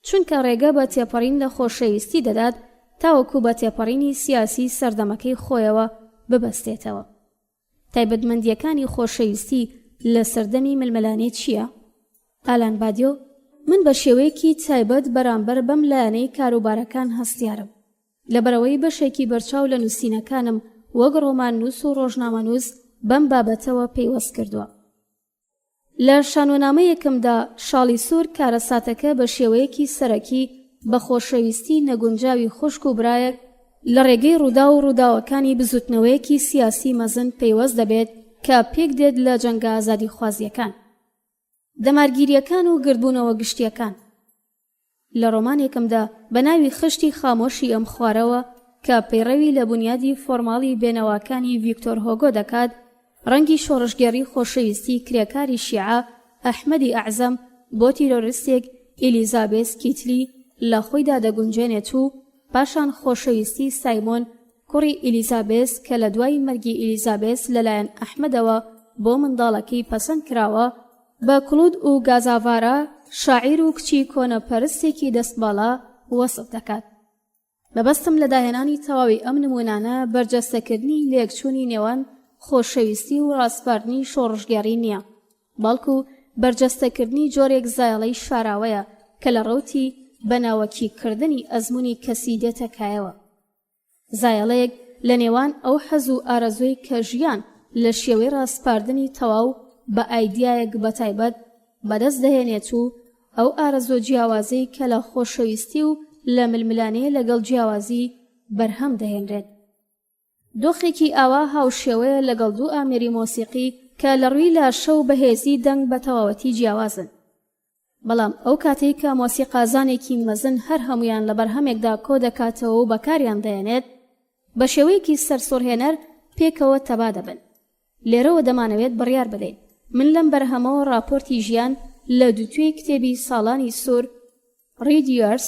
چونکە ڕێگە بە تێپەڕین لە خۆشەویستی دەدات تاوەکو بە تێپەڕینی سیاسی سەردەمەکەی خۆیەوە ببەستێتەوە. تایبەتمەندیەکانی خۆشەویستی لە سەردەمی ململانێ چییە؟ ئالان بادیۆ: من بە شێوەیەکی تایبەت بەرامبەر بەم لایەنەی کاروبارەکان هەستیارم، لەبەرەوەی بەشێکی بەرچاو لە نووسینەکانم وەک ڕۆمان نووس و ڕۆژنامەنووس بەم بابەتەوە پەیوەست کردووە. لە شانۆنامەیەکمدا شاڵی سوور کارەساتەکە بە شێوەیەکی سەرەکی بە خۆشەویستی نەگونجاوی خوشک و برایەک لە ڕێگەی ڕوودا و ڕووداوەکانی بزوتنەوەیەکی سیاسی مەزن پەیوەست دەبێت کە پێک دێت لە جەنگە ئازادی خوازیەکان، دەمارگیریەکان و گردبوونەوە گشتیەکان. لە ڕۆمانێکمدا بە ناوی خشتی خامۆشی ئەم خوارەوە کە پەیڕەوی لە بنیادی فۆرماڵی بێنەواکانی ڤیکتۆر هۆگۆ دەکات، ڕەنگی شۆڕشگەری خۆشەویستی کرێکاری شیعە ئەحمەدی ئەعزەم بۆ تیرۆریستێک ئیلیزابێس کیتلی لە خۆیدا دەگونجێنێت و پاشان خۆشەویستی سایمۆن کوڕی ئیلیزابێس کە لە دوای مەرگی ئیلیزابێس لەلایەن ئەحمەدەوە بۆ منداڵەکەی پەسەند کراوە، بە کلود و گازاڤارە شاعیر و کچی کۆنەپەرستێکی دەستباڵا وەسف دەکات. مەبەستم لە داهێنانی تەواوی ئەم نمونانە بەرجەستەکردنی لێکچوونی نێوان خۆشەویستی و ڕاستپاردنی شۆڕژگەری نییە، بەڵکو بەرجەستەکردنی جۆرێک زایڵەی شاراوەیە کە لە ڕەوتی بەناوەکیکردنی ئەزموونی کەسی دێتە کایەوە. زایڵەیەک لە نێوان ئەو حەز و ئارەزوی کە ژیان لە شێوەی ڕاستپاردنی تەواو بە ئایدیایەک بەتایبەت بەدەست دەهێنێت و ئەو ئارەزۆ جیاوازەی کە لە خۆشەویستی و لە ململانەیە لەگەڵ جیاوازی بەرهەم دەهێنرێت. دۆخێکی ئاوا هاوشێوەیە لەگەڵ دوو ئامێری مۆسیقی کە لە ڕووی لاشە و بەهێزی دەنگ بە تەواوەتی جیاوازن، بەڵام ئەو کاتەی کە مۆسیقازانێکی مەزن هەر هەمویان لە بەرهەمێکدا کۆ دەکاتەوە و بەکاریان دەهێنێت، بە شێوەیەکی سەرسوڕهێنەر پێکەوە تەبا دەبن. لێرەوە دەمانەوێت بڕیار بدەین. من لەم بەرهەمەوە راپۆرتی ژیان لە دووتوێی کتێبی ساڵانی سوور ڕیدیارس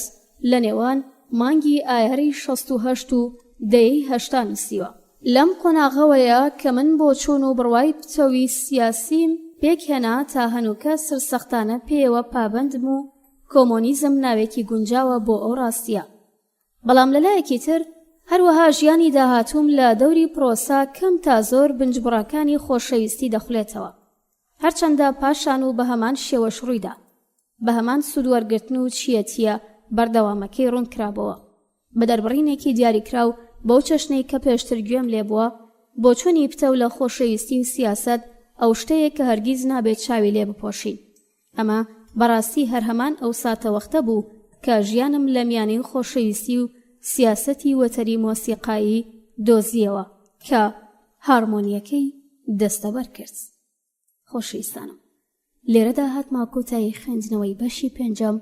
لە نێوان مانگی ئایاری 68 و دەی 80 نووسیوە. لەم قۆناغەوەیە کە من بۆ چوون و بڕوای پچەوی سیاسیم پێکهێنا تا هەنووکە سرسەختانە پێیەوە پابەندم و کۆمۆنیزم ناوێکی گونجاوە بۆ ئەو ڕاستیە. بەڵام لەلایەکی تر هەروەها ژیانی داهاتووم لە دەوری پرۆسا کەم تا زۆر بنجبڕەکانی خۆشەویستی دەخولێتەوە، هەرچەندە پاشان و بە هەمان شێوەش ڕوویدا، بە هەمان سوودوەرگرتن و چیەتیە بەردەوامەکەی ڕوون کرابەوە، بە دەربڕینێکی دیاریکراو بەو چەشنەی کە پێشتر گوێم لێبووە بۆ چوونی پتە و لە خۆشەویستی و سیاسەت ئەو شتەیە کە هەرگیز نابێت چاوی لێ بپۆشین. ئەمە بەڕاستی هەر هەمان ئەو ساتەوەختە بوو کە ژیانم لە میانەی خۆشەویستی و سیاسەتی وەتەری مۆسیقایی دۆزیەوە کە هارمۆنیەکەی دەستەبەر کرد. خۆشەویستانم، لێرەدا هاتمە کۆتایی خوێندنەوەی بەشی پێنجەم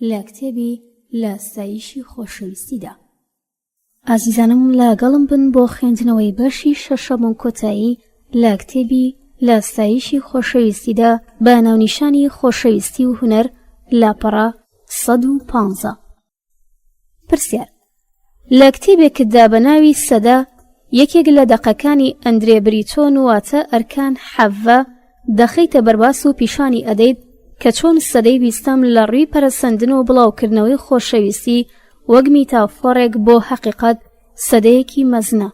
لە کتێبی لە ستایشی خۆشەویستیدا. ئازیزانم لەگەڵم بن بۆ خوێندنەوەی بەشی شەشەم و کۆتایی لە کتێبی لە ستایشی خۆشەویستیدا بە ناونیشانی خۆشەویستی و هونەر لاپەڕە 115. پرسیار: لە کتێبێکتدا بە ناوی سەدا یەکێک لە دەقەکانی ئەندرێ بریتۆن واتە ئەرکان حەڤە دەخەیتە بەرباس و پیشانی ئەدەیت کە چۆن سەدەی 20ەم لە ڕووی پەرەسەندن و بڵاوکردنەوەی خۆشەویستی وەک میتافۆرێک بۆ حەقیقەت سەدەیەکی مەزنە.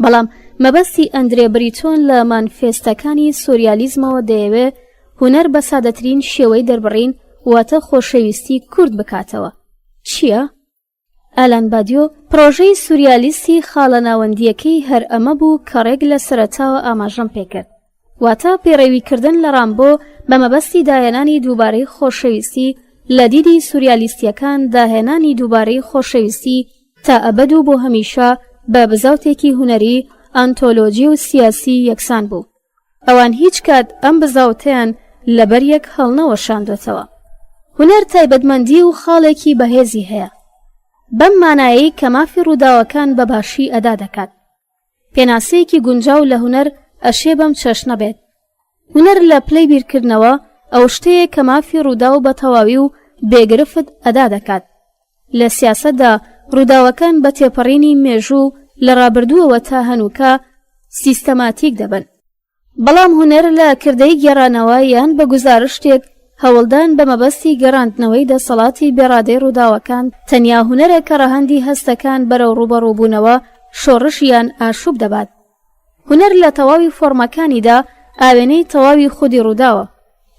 بەڵام مەبەستی ئەندرێ بریتۆن لە مانفێستەکانی سۆریالیزمەوە دەیەوێت هونەر بە سادەترین شێوەی دەربڕین واتە خۆشەویستی کورد بکاتەوە. چییە؟ ئالان بادیۆ پرۆژەی سوریالیستی خاڵە ناوەندیەکەی هەر ئەمە بوو کە ڕێک لە سەرەتاوە ئاماژەم پێکرد، واتە پێڕێویکردن لە ڕامبۆ بە مەبەستی داهێنانی دووبارەی خۆشەویستی لە دیدی سوریالیستیەکان داهێنانی دووبارەی خۆشەویستی تا ئەبەد و بۆ هەمیشە بە بزاوتێکی هونەری ئانتۆلۆجی و سیاسی یەکسان بوو. ئەوان هیچ کات ئەم بزاوتەیان لەبەر یەک هەڵنەوەشاندوێتەوە. هونەر تایبەتمەندی و خاڵێکی بەهێزی هەیە، بەم مانایی کە مافی ڕووداوەکان بە باشی ئەدا دەکات. پێناسەیەکی گونجاو لە هونەر ئەشێ بەم چەشنە بێت. هونەر لە پلەی بیرکردنەوە ئەو شتەیە کە مافی ڕوودا و بە تەواوی و بێگرفت ئەدا دەکات. لە سیاسەتدا ڕووداوەکان بە تێپەڕینی مێژوو لە ڕابردووەوە تا هەنووکە سیستەماتیک دەبن. بەڵام هونەر لە کردەی گێڕانەوە یان بە گوزارش شتێک هەوڵدان بە مەبەستی گەڕاندنەوەی دەسەڵاتی بێڕادەی ڕووداوەکان تەنیا هونەرە کە ڕەهەندی هەستەکان بەرەو ڕوبەڕووبوونەوە شۆڕش یان ئاشوب دەبات. هونەر لە تەواوی فۆرمەکانیدا ئاوێنەی تەواوی خودی ڕووداوە.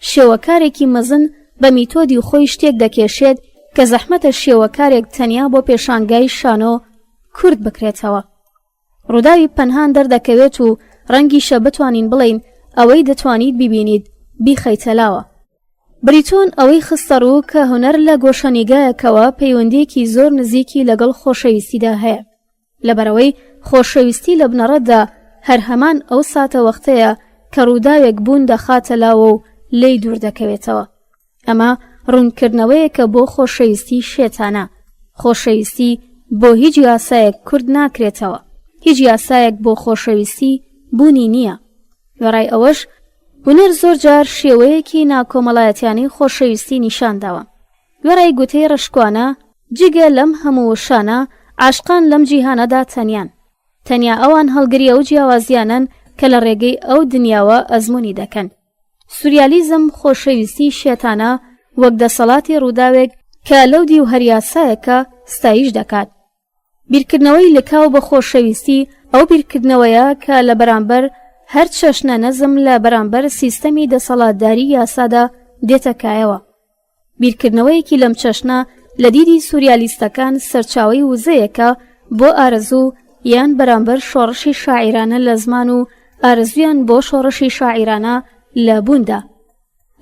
شێوەکارێکی مەزن بە میتۆدی خۆی شتێک دەکێشێت کە زەحمەتە شێوەکارێک تەنیا بۆ پێشانگای شانۆ کورد بکرێتەوە. ڕووداوی پەنهان دەردەکەوێت و ڕەنگیشە بتوانین بڵین ئەوەی دەتوانیت ببینیت بیخەیتەلاوە. بریتۆن ئەوەی خستە ڕوو کە هونەر لە گۆشەنیگایەکەوە پەیوەندیەکی زۆر نزیکی لەگەڵ خۆشەویستیدا هەیە. لەبەرەوەی خۆشەویستی لە بنەڕەتدا هەر هەمان ئەو ساتە وەختەیە کە ڕووداوێک بوون دەخاتە لاوە و لێی دوور دەکەوێتەوە. ئەمە ڕوونکردنەوەیە کە بۆ خۆشەویستی شێتانە. خۆشەویستی بۆ هیچ یاسایەک کورد ناکرێتەوە. هیچ یاسایەک بۆ خۆشەویستی بوونی نییە. وەڕای ئەوەش هونەر زۆر جار شێوەیەکی ناکۆمەڵایەتیانی خۆشەویستی نیشانداوە. وەڕای گوتەی ڕشکوانە جگە لەم هەموو شانە عاشقان لەم جیهانەدا تەنیا ئەوان هەڵگریە و جیاوازیانن کە لە ڕێگەی ئەو دنیاوە ئەزموونی دەکەن. سوریالیزم خۆشەویستی شێتانە وەک دەسەڵاتی ڕووداوێک کە لەو دی و هەریاسایەکە ستایش دەکات. بیرکردنەوەی لەکاو بە خۆشەویستی ئەو بیرکردنەوەیە کە لە بەرامبەر هەر چەشنە نەزم لە بەرامبەر سیستەمی دەسەڵاتداری یاسادا دێتەکایەوە. بیرکردنەوەیەکی لەم چەشنە لە دیدی سوریالیستەکان سەرچاوی وزەیەکە بۆ ئارەزوو یان بەرامبەر شۆڕشی شاعیرانە لە زمان و ئارەزویان بۆ شۆڕشی شاعیرانە لە بووندا.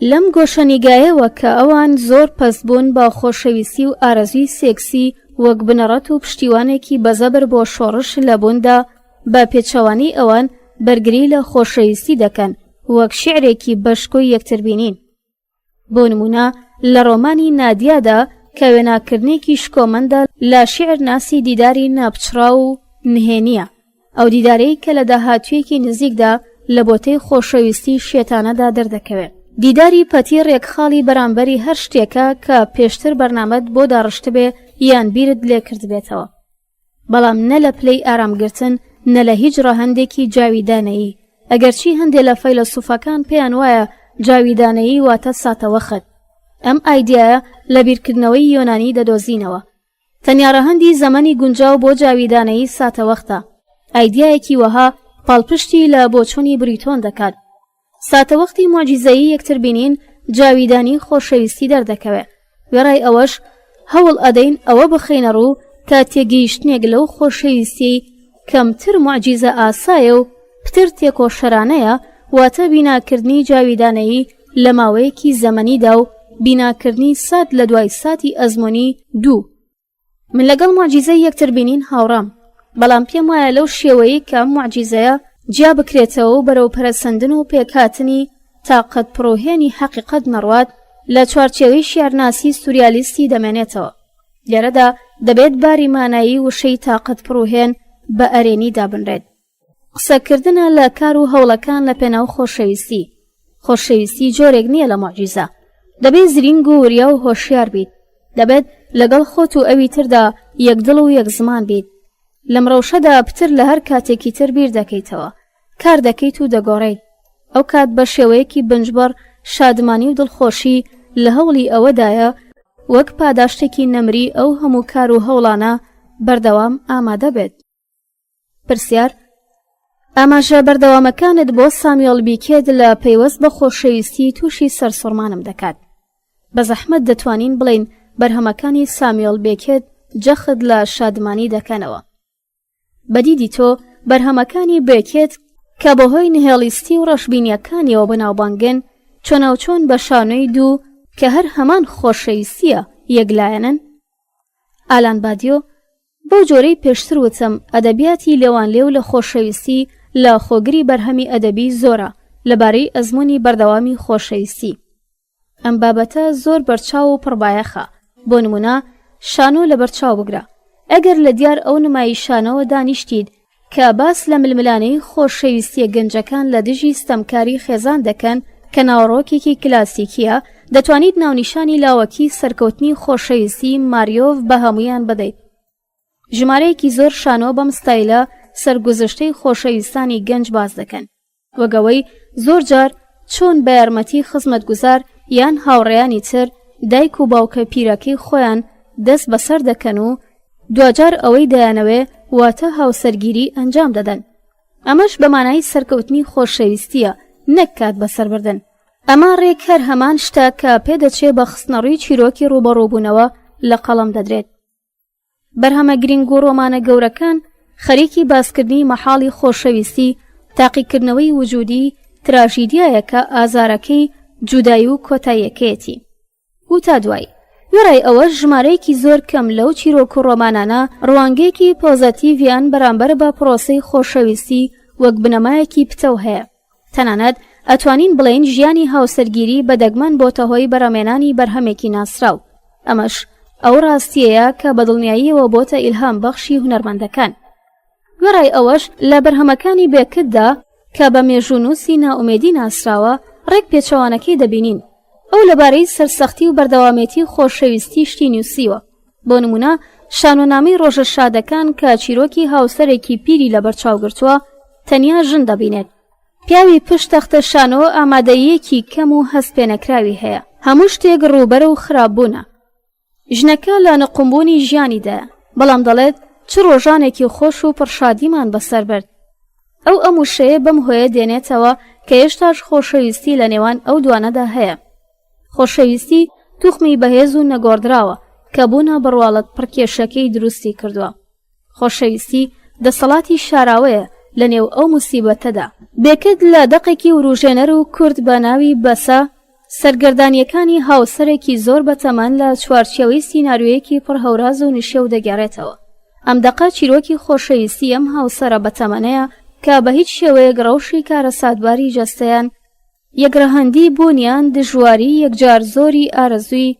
لەم گۆشەنیگایەوە کە ئەوان زۆر پەست بوون بە خۆشەویستی و ئارەزوی سێکسی وەک بنەڕەت و پشتیوانێکی بەزەبر بۆ شۆڕش لە بووندا بە پێچەوانی ئەوان بەرگری لە خۆشەویستی دەکەن وەک شیعرێکی بەشکۆی یەکتر بینین. بۆ نمونە لە ڕۆمانی نادیادا کە وێناکردنێکی شکۆمەندە لە شیعر ناسی دیداری ناپچرا و نهێنیە. ئەو دیدارەی کە لە داهاتوویەکی نزیکدا لە بۆتەی خۆشەویستی شێتانەدا دەردەکەوێت. دیداری پەتی ڕێکخاڵی بەرامبەری هەر شتێکە کە پێشتر بەرنامەت بۆ داڕشت بێ یان بیرت لێ کرد بێتەوە. بەڵام نە لە پلەی ئارامگرتن نە لە هیچ ڕەهەندێکی جاویدانەیی. ئەگەرچی هەندێک لە فەیلسوفەکان پێیان وایە جاویدانەیی واتە ساتەوەخت. ئەم ئایدیایە لە بیرکردنەوەی یۆنانی دەدۆزینەوە. تەنیا ڕەهەندی زەمەنی گونجاو بۆ جاویدانەیی ساتەوەختە. ئایدیایەکی وەها پاڵپشتی لە بۆچوونی بریتۆن دەکات. ساتەوەختی موعجیزەیی یەکتر بینین جاویدانی خۆشەویستی دەردەکەوێت. وێڕای ئەوەش هەوڵ ئەدەین ئەوە بخەینە ڕوو تا تێگەیشتنێک لەو خۆشەویستی کەمتر موعجیزە ئاسایە و پتر تێکۆشەرانەیە واتە بیناکردنی جاویدانەیی لە ماوەیەکی زەمەنیدا و بیناکردنی سات لە دوای ساتی ئەزمۆنی دوو. من لەگەڵ موعجیزەی یەکتر بینین هاوڕام، بەڵام پێم وایە لەو شێوەیە کە موعجیزەیە جیا بکرێتەوە و بەرەو پەرەسەندن و پێکهاتنی تاقەت پرۆهێنی حەقیقەت نەڕوات لە چوارچێوەی شیارناسی سوریالیستی دەمێنێتەوە. لێرەدا دەبێت باری مانایی وشەی تاقەت پرۆهێن بە ئەرێنی دابنرێت. قسەکردنە لە کار و هەوڵەکان لە پێناو خۆشەویستی. خۆشەویستی جۆرێک نییە لە موعجیزە. دەبێت زرینگ و وریا و هۆشیار بیت. دەبێت لەگەڵ خۆت و ئەوی تردا یەکدڵ و یەک زمان بیت. لەم ڕەوشەدا پتر لە هەر کاتێکی تر بیر دەکەیتەوە. کار دەکەیت و دەگۆڕیت. ئەو کات بە شێوەیەکی بنجبەر شادمانی و دڵخۆشی لە هەوڵی ئەوەدایە وەک پاداشتێکی نەمری ئەو هەموو کار و هەوڵانە بەردەوام ئامادە بێت. پرسیار: ئاماژە بەردەوامەکانت بۆ سامیۆڵ بیکێت لە پەیوەست بە خۆشەویستی تووشی سەرسوڕمانم دەکات. بە زەحمەت دەتوانین بڵین بەرهەمەکانی سامیۆڵ بیکێت جەخت لە شادمانی دەکەنەوە. بەدیدی تۆ بەرهەمەکانی بیکێت کە بەهۆی نهێڵیستی و ڕەشبینیەکانیەوە بەناوبانگن چۆناوچۆن بە شانۆی دوو کە هەر هەمان خۆشەویستیە یەکلایەنن. ئالان بادیۆ: بەو جۆرەی پێشتر وتم ئەدەبیاتی لێوان لێو لە خۆشەویستی لە خۆگری بەرهەمی ئەدەبی زۆرە لەبارەی ئەزموونی بەردەوامی خۆشەویستی. ئەم بابەتە زۆر بەرچاو و پڕبایەخە. بۆ نمونە شانۆ لە بەرچاو بگرە. ئەگەر لە دیار ئەو نمایی شانەوە دانیشتید کە باس لە ململانەی خۆشەویستیە گەنجەکان لە دژی ستەمکاری خێزان دەکەن کە ناوەڕۆکێکی کلاسیکیە، دەتوانیت ناونیشانی لاوەکی سەرکەوتنی خۆشەویستی ماریۆڤ بە هەمویان بدەیت. ژمارەیەکی زۆر شانۆ بەم ستایلە سەرگوزشتەی خۆشەویستانی گەنج باز دەکەن، وەگەوەی زۆر جار چۆن بە یارمەتی خزمەتگوزار یان هاوڕێیانی تر دایک و باوکە پیرەکەی خۆیان دەست بەسەر دەکەن و دوجار ئەوەی دەیانەوێ واتە هاوسەرگیری ئەنجام دەدەن. ئەمەش بە مانای سەرکەوتنی خۆشەویستیە، نەک کات بەسەربردن. ئەمە ڕێک هەر هەمان شتە کە پێدەچێت بە خستنەڕووی چیرۆکی ڕوبەڕووبوونەوە لە قەڵەم دەدرێت. بەرهەمە گرنگ و ڕۆمانە گەورەکان خەریکی باسکردنی مەحاڵی خۆشەویستی، تاقیکردنەوەی وجودی تراژیدیایە کە ئازارەکەی جودایی و کۆتاییەکەیەتی. و تا دوای وێڕای ئەوەش ژمارەیەکی زۆر کەم لەو چیرۆک و ڕۆمانانە ڕوانگەیەکی پۆزەتیڤیان بەرامبەر بە پرۆسەی خۆشەویستی وەک بنەمایەکی پتە هەیە. تەنانەت ئەتوانین بڵێین ژیانی هاوسەرگیری بەدەگمەن بۆتە هۆی بەرهەمێنانی بەرهەمێکی ناسراو. ئەمەش ئەو ڕاستیەیە کە بەدڵنیاییەوە بۆتە ئیلهام بەخشی هونەرمەندەکان. وێڕای ئەوەش لە بەرهەمەکانی بێکتدا کە بە مێژوونووسی ناومێدی ناسراوە ڕێک پێچەوانەکەی دەبینین. ئەو لەبارەی سەرسەختی و بەردەوامێتی خۆشەویستی شتی نووسیوە. بۆ نمونە شانۆنامەی ڕۆژە شادەکان کە چیرۆکی هاوسەرێکی پیری لە بەرچاوگرتووە تەنیا ژن دەبینێت. پیاوی پشت تەختە شانۆ ئامادەیەکی کەم و هەست پێنەکراوی هەیە. هەموو شتێک ڕووبەرە و خراپبوونە. ژنەکە لە نەقمبوونی ژیانیدایە، بەڵام دەڵێت چ ڕۆژانێکی خۆش و پڕشادیمان بەسەر برد. ئەو ئەموشەیە بەم هۆیە دێنێتەوە کە هێشتاش خۆشەویستی لە نێوان ئەو دوانەدا هەیە. خۆشەویستی توخمی بەهێز و نەگۆڕدراوە کە بوونە بڕواڵەت پڕکێشەکەی دروستی کردووە. خۆشەویستی دەسەڵاتی شاراوەیە لە نێو ئەو موسیبەتەدا. بێکت لە دەقێکی وروژێنەر و کورد بە ناوی بەسە سەرگەردانیەکانی هاوسەرێکی زۆر بەتەمەن لە چوارچێوەی سیناریۆیەکی پڕهەوراز و نشێ و دەگەڕێتەوە. ئەم دەقە چیرۆکی خۆشەویستی ئەم هاوسەرە بەتەمەنەیە کە بە هیچ شێوەیەک ڕەوشی کارە سادباری جەستەیان، یەکڕەهەندی بوونیان، دژواری، یەکجار زۆری ئارەزووی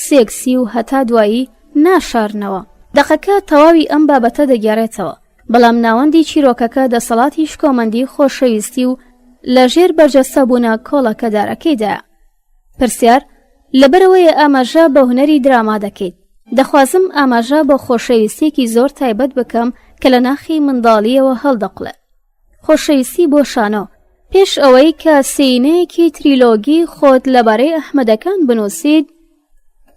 سێکسی و هەتا دوایی ناشارنەوە. دەقەکە تەواوی ئەم بابەتە دەگەڕێتەوە، بەڵام ناوەندی چیرۆکەکە دەسەڵاتی شکۆمەندی خۆشەویستی و لەژێر بەرجەستەبوونە کۆڵەکەدارەکەیدا. پرسیار لەبەرەوەیە ئاماژە بە هونەری دراما دەکەیت. دەخوازم ئاماژە بە خۆشەویستێکی زۆر تایبەت بکەم کە لە ناخی منداڵیەوە هەڵدەقڵێت. خۆشەویستی بۆ شانۆ. پێش ئەوەی کە سینەیەکی تریلۆگی خۆت لەبارەی ئەحمەدەکان بنووسیت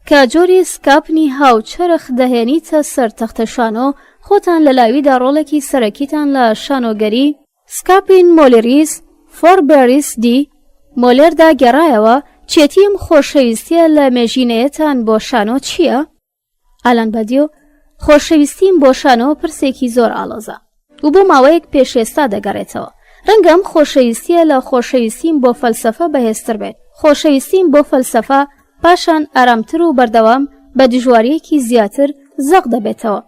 کە جۆری سکاپنی هاوچەرخ دەهێنیتە سەر تەختە شانۆ، خۆتان لە لاویدا ڕۆڵێکی سەرەکیتان لە شانۆگەری سکاپین مۆلێریس فۆربێریس دی مۆلێردا گەڕایەوە. چێتیم خۆشەویستیە لە مێژینەیەتان بۆ شانۆ چییە؟ ئالان بەدیۆ خۆشەویستیم بۆ شانۆ پرسێکی زۆر ئاڵۆزە و بۆ ماوەیەک پێشێستا دەگەڕێتەوە. ڕەنگەم خۆشەویستیە لە خۆشەویستیم بۆ فەلسەفە بەهێزتر بێت. خۆشەویستیم بۆ فەلسەفە پاشان ئارامتر و بەردەوام بە دژواریەکی زیاتر زەق دەبێتەوە.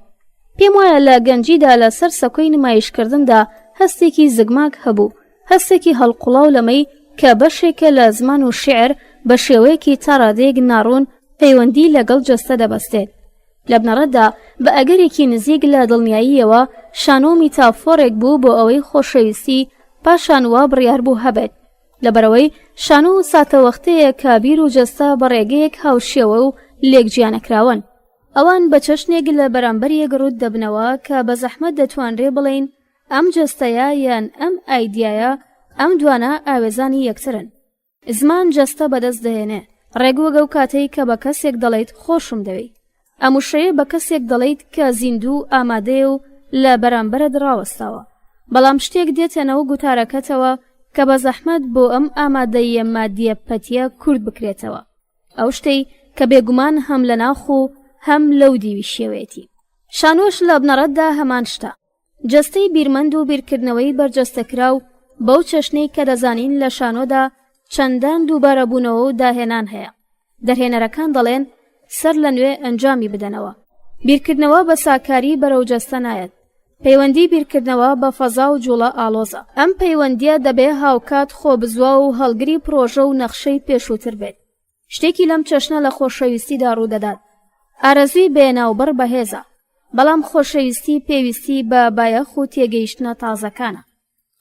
پێم وایە لە گەنجیدا لەسەر سەکۆی نمایشکردندا هەستێکی زگماک هەبوو، هەستێکی هەڵقوڵاو لەمەی کە بەشێکە لە زمان و شعر بە شێوەیەکی تا ڕادەیەک ناڕوون پەیوەندی لەگەڵ جەستە دەبەستێت. لە بنەڕەتدا بە ئەگەرێکی نزیک لە دڵنیاییەوە شانۆ میتافۆرێک بوو بۆ ئەوەی خۆشەویستی پاشان وا بڕیار بوو هەبێت. لەبەرەوەی شانۆ و ساتەوەختەیە کە بیر و جەستە بە ڕێگەیەک هاوشێوە و لێک گیانەکراون. ئەوان بە چەشنێک لە بەرامبەریەک ڕوود دەبنەوە کە بە زەحمەت دەتوانرێ بڵێن ئەم جەستەیە یان ئەم ئایدیایە ئەم دوانە ئاوێزانی یەکترن. زمان جەستە بەدەست دەهێنێ، ڕێگوەگە و کاتەی کە بە کەسێک دەڵێیت خۆشم دەوێت. ئەموشەیە بە کەسێک دەڵێیت کە زیندوو ئامادەیە و لە بەرامبەرت ڕاوەستاوە، بەڵام شتێک دێتێنەوە گوتارەکەتەوە کە بە زەحمەت بۆ ئەم ئامادەیە مادیە پەتیە کورد بکرێتەوە. ئەو شتەی کە بێگومان هەم لە ناخ و هەم لەو دیوی شێوێتی. شانۆش لە بنەڕەتدا هەمان شتە. جەستەی بیرمەند و بیرکردنەوەی بەرجەستەکرا و بەو چەشنەی کە دەزانین لە شانۆدا چەندان دووبارەبوونەوە و داهێنان هەیە. دەرهێنەرەکان دەڵێن سەر لە نوێ ئەنجامی بدەنەوە. بیرکردنەوە بە ساکاری بەرەو جەستە نایەت. پەیوەندی بیرکردنەوە بە فەزا و جوڵە ئاڵۆزە. ئەم پەیوەندیە دەبێ هاوکات خۆبزووە و هەڵگری پرۆژە و نەخشەی پێشووتر بێت. شتێکی لەم چەشنە لە خۆشەویستیدا ڕوودەدات. ئارەزووی بێناوبەر بەهێزە، بەڵام خۆشەویستی پێویستی بە بایەخ و تێگەیشتنە تازەکانە.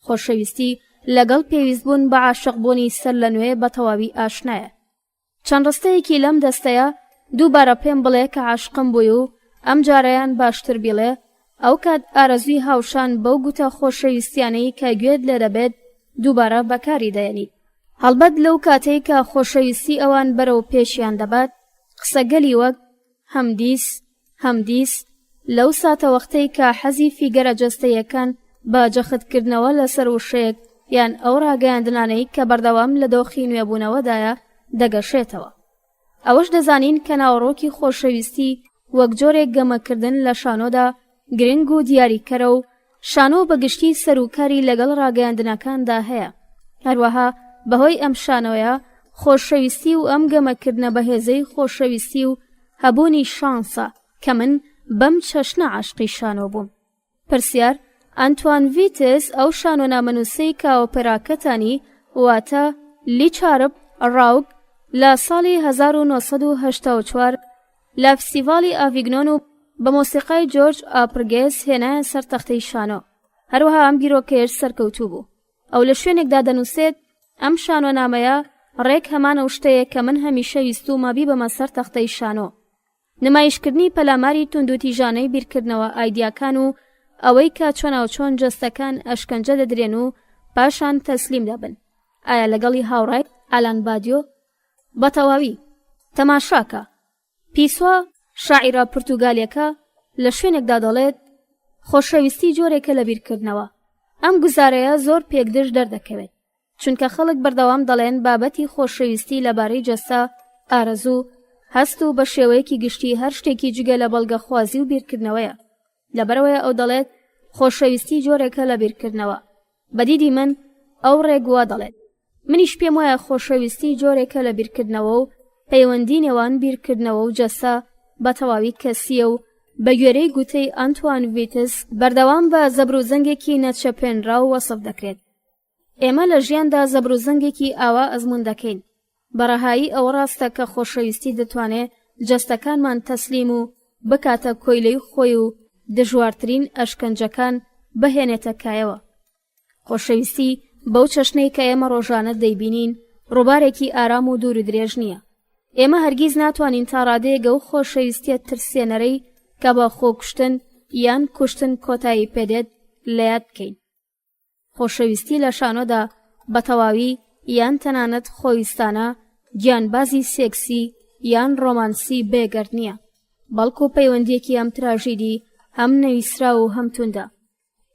خۆشەویستی لەگەڵ پێویستبوون بە عاشقبوونی سەر لە نوێ بە تەواوی ئاشنایە. چەند ڕستەیەکی لەم دەستەیە دووبارە پێم بڵێ کە عاشقم بووی و ئەم جارەیان باشتر بیڵێ ئەو کات ئارەزوی هاوشان بەو گوتە خۆشەویستیانەی کە گوێت لێ دەبێت دووبارە بەکاری دەێنیت. هەڵبەت لەو کاتەی کە خۆشەویستی ئەوان بەرەو پێشیان دەبات قسەگەلی وەک هەمدیس لەو ساتە وەختەی کە حەزی فیگەرە جەستەیەکان بە جەختکردنەوە لەسەر وشەیەک یان ئەو ڕاگەیاندنانەی کە بەردەوام لە دۆخی نوێبوونەوەدایە دەگەشێتەوە. ئەوەش دەزانین کە ناوەڕۆکی خۆشەویستی وەک جۆرێک گەمەکردن لە شانۆدا گرنگ و دیاریکەرە و شانۆ بەگشتی سەرۆکاری لەگەڵ ڕاگەیاندنەکاندا هەیە. هەروەها بەهۆی ئەم شانۆیە خۆشەویستی و ئەم گەمەکردنە بەهێزەی خۆشەویستی و هەبوونی شانسە کە من بەم چەشنە عاشقی شانۆ بووم. پرسیار ئەنتوان ڤیتس ئەو شانۆ نامەنووسەی کە ئۆپێراکەتانی واتە لیچارپ ڕاوگ لە ساڵی 1984 لە فستیڤاڵی ئاڤیگنۆن و بە مۆسیقای جۆرج ئاپرگێس هێنایە سەر تەختەی شانۆ. هەروەها ئەم بیرۆکەیەش سەرکەوتوو بوو. ئەو لە شوێنێکدا دەنووسێت ئەم شانۆنامەیە ڕێک هەمانە شتەیە کە من هەمیشە ویستومە بیبەمە سەر تەختەی شانۆ. نمایشکردنی پەلاماری توندوتیژانەی بیرکردنەوە ئایدیاکان و ئەوەی کە چۆناوچۆن جەستەکان ئەشکەنجە دەدرێن و پاشان تەسلیم دەبن. ئایا لەگەڵی هاوڕای ئالان بادیۆ؟ بە تەواوی. تەماشاکە. پیسوا شاعیرە پورتوگالیەکە لە شوێنێکدا دەڵێت خۆشەویستی جۆرێکە لە بیرکردنەوە. ئەم گوزارەیە زۆر پێکدژ دەردەکەوێت چونکە خەڵک بەردەوام دەڵێن بابەتی خۆشەویستی لەبارەی جەستە، ئارەزوو، هەست و بە شێوەیەکی گشتی هەر شتێکی جگە لە بەڵگەخوازی و بیرکردنەوەیە. لەبەرەوەیە ئەو دەڵێت خۆشەویستی جۆرێکە لە بیرکردنەوە. بەدیدی من ئەو ڕێگووا دەڵێت. منیش پێم وایە خۆشەویستی جۆرێکە لە بیرکردنەوە و پەیوەندی نێوان بیرکردنەوە و جەستە بە تەواوی کەسیە و بە گوێرەی گوتەی ئەنتوان ڤیتس بەردەوام بە زەبروزەنگێکی نەچەپێنرا و وەسف دەکرێت. ئێمە لە ژیاندا زەبروزەنگێکی ئاوا ئەزمون دەکەین. بەڕەهایی ئەوە ڕاستە کە خۆشەویستی دەتوانێت جەستەکانمان تەسلیم و بکاتە کۆیلەی خۆی و دژوارترین ئەشکەنجەکان بهێنێتە کایەوە. خۆشەویستی بەو چەشنەی کە ئێمە ڕۆژانە دەیبینین ڕووبارێکی ئارام و دوور و درێژ نییە. ئێمە هەرگیز ناتوانین تا ڕادەیەگە و خۆشەویستیە ترسێنەرەی کە بە خۆکوشتن یان کوشتن کۆتایی پێدێت لەیاد بکەین. خۆشەویستی لە شانۆدا بە تەواوی یان تەنانەت خۆویستانە گیانبازی سێکسی یان ڕۆمانسی بێگەرد نییە، بەڵکو پەیوەندیەکی ئەم تراژیدی هەم نەویسرا و هەم توندە.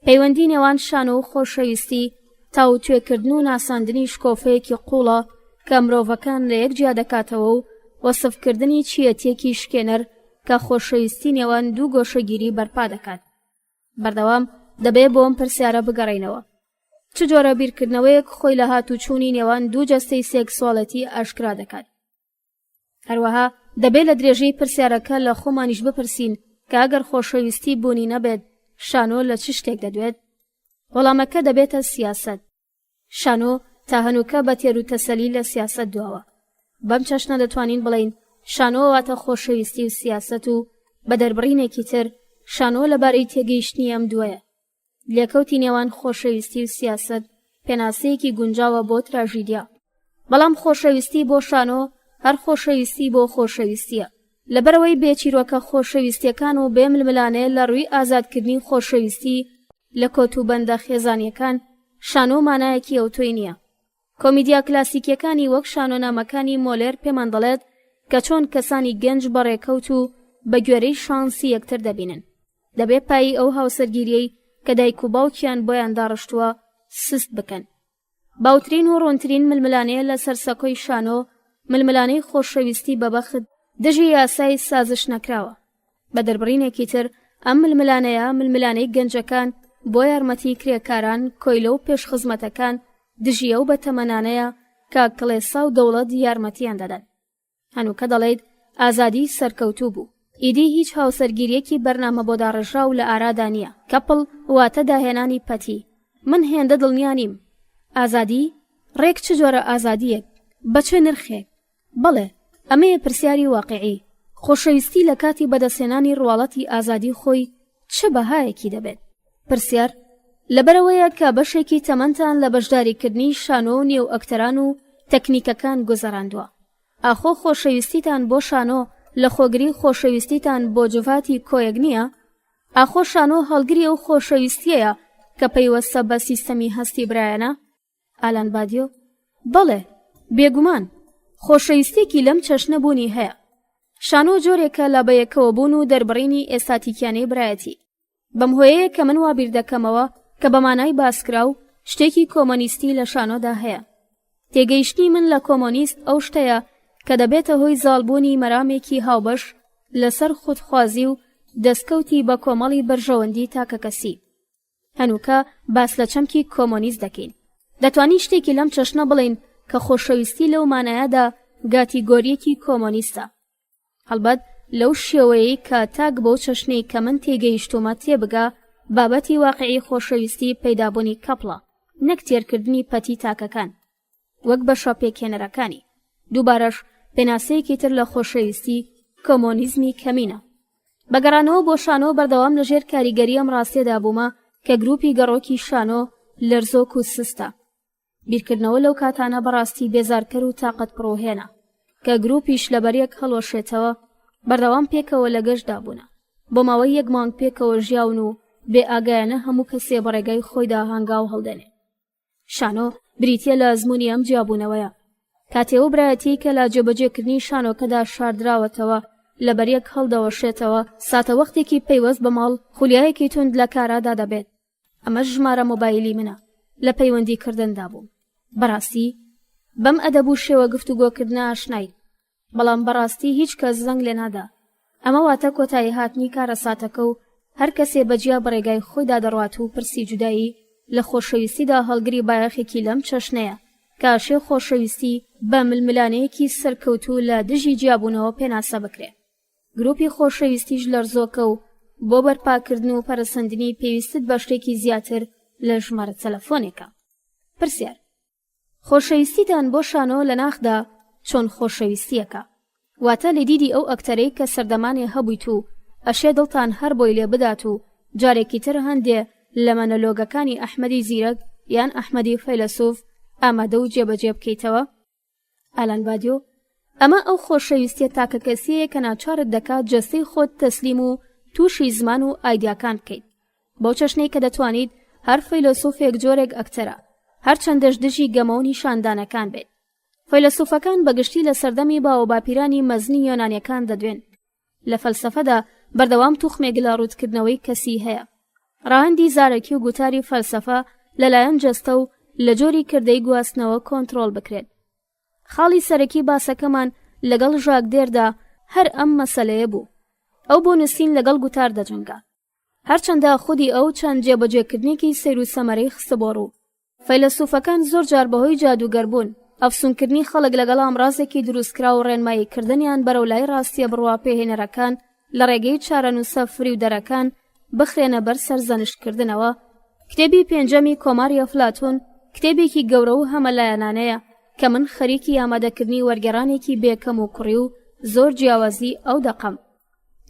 پەیوەندی نێوان شانۆ و خۆشەویستی تاوتوێکردن و ناساندنی شکۆفەیەکی قوڵە کە مرۆڤەکان لە یەکجیا دەکاتەوە و وەسفکردنی چیەتێکی شکێنەر کە خۆشەویستی نێوان دوو گۆشەگیری بەرپا دەکات. بەردەوام دەبێ بۆ ئەم پرسیارە بگەڕێینەوە. چ جۆرە بیرکردنەوەیەک خۆی لە هاتوچوونی نێوان دوو جەستەی سێکسواڵەتی ئاشکرا دەکات. هەروەها دەبێت لە درێژەی پرسیارەکە لە خۆمانیش بپرسین کە ئەگەر خۆشەویستی بوونی نەبێت شانۆ لە چ شتێک دەدوێت؟ وەڵامەکە دەبێتە سیاسەت. شانۆ تا هەنووکە بە تێر و تەسەلی لە سیاسەت دواوە. بەم چەشنە دەتوانین بڵین شانۆ واتە خۆشەویستی و سیاسەت و بە دەربڕینێکی تر شانۆ لەبارەی تێگەیشتنی ئەم دووەیە. لێکەوتی نێوان خۆشەویستی و سیاسەت پێناسەیەکی گونجاوە بۆ تراژیدیا. بەڵام خۆشەویستی بۆ شانۆ هەر خۆشەویستی بۆ خۆشەویستیە. لەبەرەوەی بێچیرۆکە خۆشەویستیەکان و بێململانەیە لە ڕووی ئازادکردنی خۆشەویستی لە کۆتوبەندە خێزانیەکان شانۆ مانایەکی ئەوتۆی نییە. کۆمیدیا کلاسیکیەکانی وەک شانۆنامەکانی مۆلێر پێمان دەڵێت کە چۆن کەسانی گەنج بەڕێکەوت و بە گوێرەی شانسی یەکتر دەبینن. دەبێت پایی ئەو هاوسەرگیریەی کە دایک و باوکیان بۆیان داڕشتووە سست بکەن. باوترین و ڕوونترین ململانەیە لە سەرسەکۆی شانۆ ململانەی خۆشەویستی بەبەخت دژی یاسای سازش نەکراوە. بە دەربڕینێکی تر ئەم ململانەیە ململانەی گەنجەکان بۆ یارمەتی کرێکاران کۆیلە و پێشخزمەتەکان دژیە و بە تەمەنانەیە کە کڵێسا و دەوڵەت یارمەتیان دەدەن. هەنووکە دەڵێت ئازادی سەرکەوتوو بوو. ئیدی هیچ هاوسەرگیریەکی بەرنامە بۆ داڕژراو لە ئارادا نییە. کەپڵ واتە داهێنانی پەتی. من هێندە دڵنیا نیم. ئازادی؟ ڕێک چ جۆرە ئازادیەک؟ بە چه نرخێک؟ بەڵێ، ئەمەیە پرسیاری واقعی. خۆشەویستی لە کاتی بەدەستێنانی ڕواڵەتی ئازادی خۆی چه بەهایەکی دەبێت؟ پرسیار لەبەرەوەیە کە بەشێکی تەمەنتان لە بەشداریکردنی شانۆ و نێو ئەکتەران و تەکنیکەکان گوزەڕاندووە. ئاخۆ خۆشەویستیتان بۆ شانۆ لە خۆگری خۆشەویستیتان بۆ جوڤاتی کۆیەک نییە؟ ئاخۆ شانۆ هەڵگری ئەو خۆشەویستیەیە کە پەیوەستە بە سیستەمی هەستی برایەنە؟ ئالان بادیۆ: بەڵێ، بێگومان خۆشەویستێکی لەم چەشنە بوونی هەیە. شانۆ جۆرێکە لە بەیەکەوە بوون و دەربڕینی ئێستاتیکیانەی برایەتی. بەم هۆیەیە کە من وا بیر دەکەمەوە کە بە مانای باسکرا و شتێکی کۆمۆنیستی لە شانۆدا هەیە. تێگەیشتنی من لە کۆمۆنیست ئەو شتەیە کە دەبێتە هۆی زاڵبوونی مەرامێکی هاوبەش لەسەر خودخوازی و دەستکەوتی بە کۆمەڵی بەرژەوەندی تاکە کەسی. هەنووکە باس لە چەمکی کۆمۆنیست دەکەین. دەتوانی شتێکی لەم چەشنە بڵین کە خۆشەویستی لەو مانایەدا گاتیگۆریەکی کۆمۆنیستە. هەڵبەت لەو شێوەیەی کە تاک بەو چەشنەی کە من تێگەیشتومە تێبگا بابەتی واقعی خۆشەویستی پەیدابوونی کەپڵە، نەک تێرکردنی پەتی تاکەکان وەک بە شەپێکێنەرەکانی. دووبارەش پێناسەیەکی تر لە خۆشەویستی کۆمۆنیزمی کەمینە. بەگەڕانەوە بۆ شانۆ بەردەوام لەژێر کاریگەری ئەم ڕاستیەدا بوومە کە گروپی گەڕۆکی شانۆ لەرزۆک و سستە. بیرکردنەوە لەو کاتانە بەڕاستی بێزارکەر و تاقەت پڕۆهێنە کە گروپیش لەبەریەک هەڵۆشێتەوە بەردەوام پێکەوە لە گەشتدا بوونە. بۆ ماوەی 1 مانگ پێکەوە ژیاون و بێ ئاگایانە هەموو کەسێ بەڕێگای خۆیدا هەنگاو هەڵدەنێ. شانۆ بریتیە لە ئەزمموی ئەم جیابوونەوەیە. کاتێوە برایەتی کە لە جێبەجێکردنی شانۆکەدا شاردراوەتەوە لە بەریەک هەڵدەوەشێتەوە ساتە وەختێکی پەیوەست بە ماڵ خولیایەکی تند لە کارادا دەبێت. ئەمە ژمارە مۆبایلی منە لە پەیوەندیکردندا بووم. بەڕاستی بەم ئەدەب و شێوە گفتوگۆکردنە ئاشناین، بەڵام بەڕاستی هیچ کەس زەنگ لێ نادا. ئەمە واتە کۆتایی هاتنی کارە ساتەکە و هەر کەسێ بەجیا بەڕێگای خۆیدا دەڕوات و پرسی جودایی لە خۆشەویستیدا هەڵگری بایەخێکی لەم چەشنەیە کاشێ خۆشەویستی بە ململانەیەکی سەرکەوتوو لە دژی جیابوونەوە پێناسە بکرێت. گروپی خۆشەویستیش لەرزۆکە و بۆ بەرپاکردن و پەرسەندنی پێویستت بە شتێکی زیاتر لە ژمارە تەلەفۆنێکە. پرسیار: خۆشەویستیتان بۆ شانۆ لە ناخدا چۆن خۆشەویستیەکە؟ واتە لە دیدی ئەو ئەکتەرەی کە سەردەمانێ هەبوویت و ئەشێ دڵتان هەر بۆی لێ بدات و جارێکی تر هەندێ لە مەنەلۆگەکانی ئەحمەدی زیرەک یان ئەحمەدی فەیلسوف ئامادە و جێبەجێ بکەیتەوە؟ ئالان بادیۆ: ئەمە ئەو خۆشەویستیە تاکە کەسیەیە کە ناچارت دەکات جەستەی خۆت تەسلیم و تووشی زمان و ئایدیاکان بکەیت. بەو چەشنەی کە دەتوانیت هەر فەیلسوفێک جۆرێک ئەکتەرە، هەر چەندەش دژی گەمە و نیشاندانەکان بێت. فەیلسوفەکان بەگشتی لە سەردەمی باوە باپیرانی مەزنی یۆنانیەکان دەدوێن. لە فەلسەفەدا بەردەوام توخمێک لە ڕوودکردنەوەی کەسی هەیە. ڕاهەندی زارەکی و گوتاری فەلسەفە لەلایەن جەستە و لە جۆری کردەی گواستنەوە کۆنتڕۆڵ بکرێت. خاڵی سەرەکی باسەکەمان لەگەڵ ژاک دێردا هەر ئەم مەسەلەیە بوو. ئەو بۆ نووسین لەگەڵ گوتار دەجەنگا، هەرچەندە خودی ئەو چەند جێبەجێکردنێکی سەیر و سەمەرەی خستە بۆ ڕوو. فەیلسوفەکان زۆر جار بەهۆی جادوگەر بوون، ئەفسونکردنی خەڵک لەگەڵ ئامڕازێکی دروستکرا و ڕێنماییکردنیان بەرەو لای ڕاستیە بڕوا پێهێنەرەکان لە ڕێگەی چارەنووسە فریودەرەکان بخرێنە بەر سەرزەنشتکردنەوە. کتێبی پێنجەمی کۆماری ئەفلاتون کتێبێکی گەورە و هەمەلایەنانەیە کە من خەریکی ئامادەکردنی وەرگێڕانێکی بێکەم و کوڕی و زۆر جیاوازی ئەو دەقەم.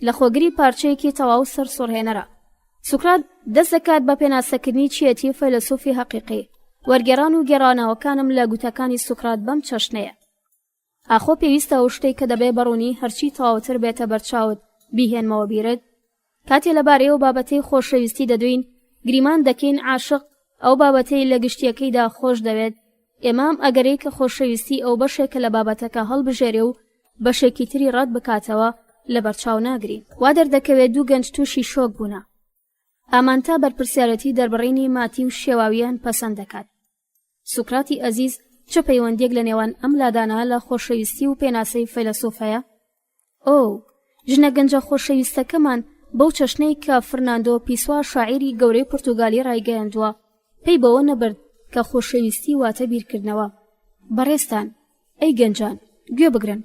لە خۆگری پارچەیەکی تەواو سەر سوڕهێنەرە. سوکرات دەست دەکات بە پێناسەکردنی چیەتی فەیلسوفی حەقیقی. وەرگێڕان و گێڕانەوەکانم لە گوتەکانی سوکرات بەم چەشنەیە. ئاخۆ پێویستە ئەو شتەی کە دەبێ بەڕوونی هەرچی تەواوتر بێتە بەرچاوت بیهێنمەوە بیرت. کاتێ لەبارەی ئەو بابەتەی خۆشەویستی دەدوین، گریمان دەکەین عاشق ئەو بابەتەی لە گشتیەکەیدا خۆش دەوێت. ئێمام ئەگەرەی کە خۆشەویستی ئەو بەشێکە لە بابەتەکە هەڵبژێرێ و بەشێکی تری ڕەت بکاتەوە لە بەرچاو ناگرین. وا دەردەکەوێت دوو گەنج تووشی شۆک بوونە. ئامانتا بەرپرسیارەتی دەربڕینی ماتی و شێواویان پەسەند دەکات. سوکراتی ئەزیز چ پەیوەندێک لە نێوان ئەم لادانە لە خۆشەویستی و پێناسەی فەیلسوفەیە؟ ئۆ ژنە گەنجە خۆشەویستەکەمان بەو چەشنەی کە فرناندۆ پیسوا شاعیری گەورەی پورتوگالی ڕایگەیاندووە پێی بەوە نەبرد کە خۆشەویستی واتە بیرکردنەوە. بەڕێستان، ئەی گەنجان، گوێ بگرن،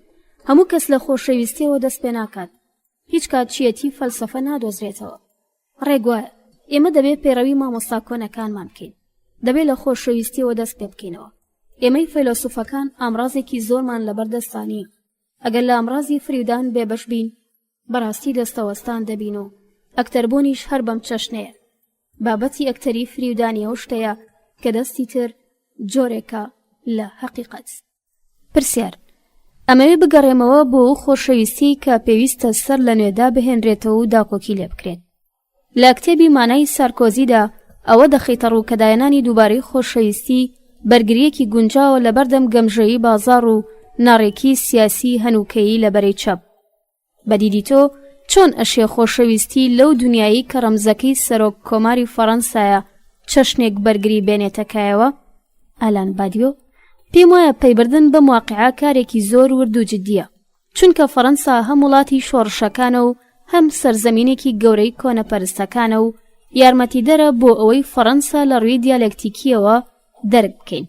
هەموو کەس لە خۆشەویستیەوە دەست پێ ناکات. هیچ کات چیەتی فەلسەفە نادۆزرێتەوە. ڕێگوایە ئێمە دەبێت پێڕەوی مامۆستا کۆنەکانمان بکەین، دەبێت لە خۆشەویستیەوە دەست پێ بکەینەوە. ئێمەی فەیلسوفەکان ئامڕازێکی زۆرمان لەبەردەستانی. ئەگەر لە ئامڕازی فریودان بێبەش بین، بەڕاستی دەستەوەستان دەبین و ئەکتەربوونیش هەر بەم چەشنەیە. بابەتی ئەکتەری فریودانی ئەو شتەیە کە دەستی تر جۆرێکە لە حەقیقەت. پرسیار: ئەمەوێ بگەڕێمەوە بۆ ئەو خۆشەویستی کە پێویستە سەر لە نوێدا بهێنرێتەوە و داکۆکی لێ بکرێت. لە کتێبی مانای سارکۆزیدا ئەوە دەخەیتە ڕووکەدایەنانی دووبارەی خۆشەویستی بەرگریەکی گونجاوە لە بەردەم گەمژەیی بازاڕ و ناڕێکی سیاسی هەنووکەیی لە بەرەی چەپ. بەدیدی تۆ چۆن ئەشێ خۆشەویستی لەو دنیایی کە ڕەمزەکەی سەرۆک کۆماری فەڕەنسایە چەشنێک بەرگری بێنێتەکایەوە؟ ئالان بادیۆ پێم وایە پەیبردن بەم واقعە کارێکی زۆر ورد و جددیە، چونکە فەڕەنسا هەم وڵاتی شۆڕشەکانە و هەم سەرزەمینێکی گەورەی کۆنەپەرستەکانە و یارمەتیدەرە بۆ ئەوەی فەڕەنسا لە ڕووی دیالێکتیکیەوە دەرک بکەین.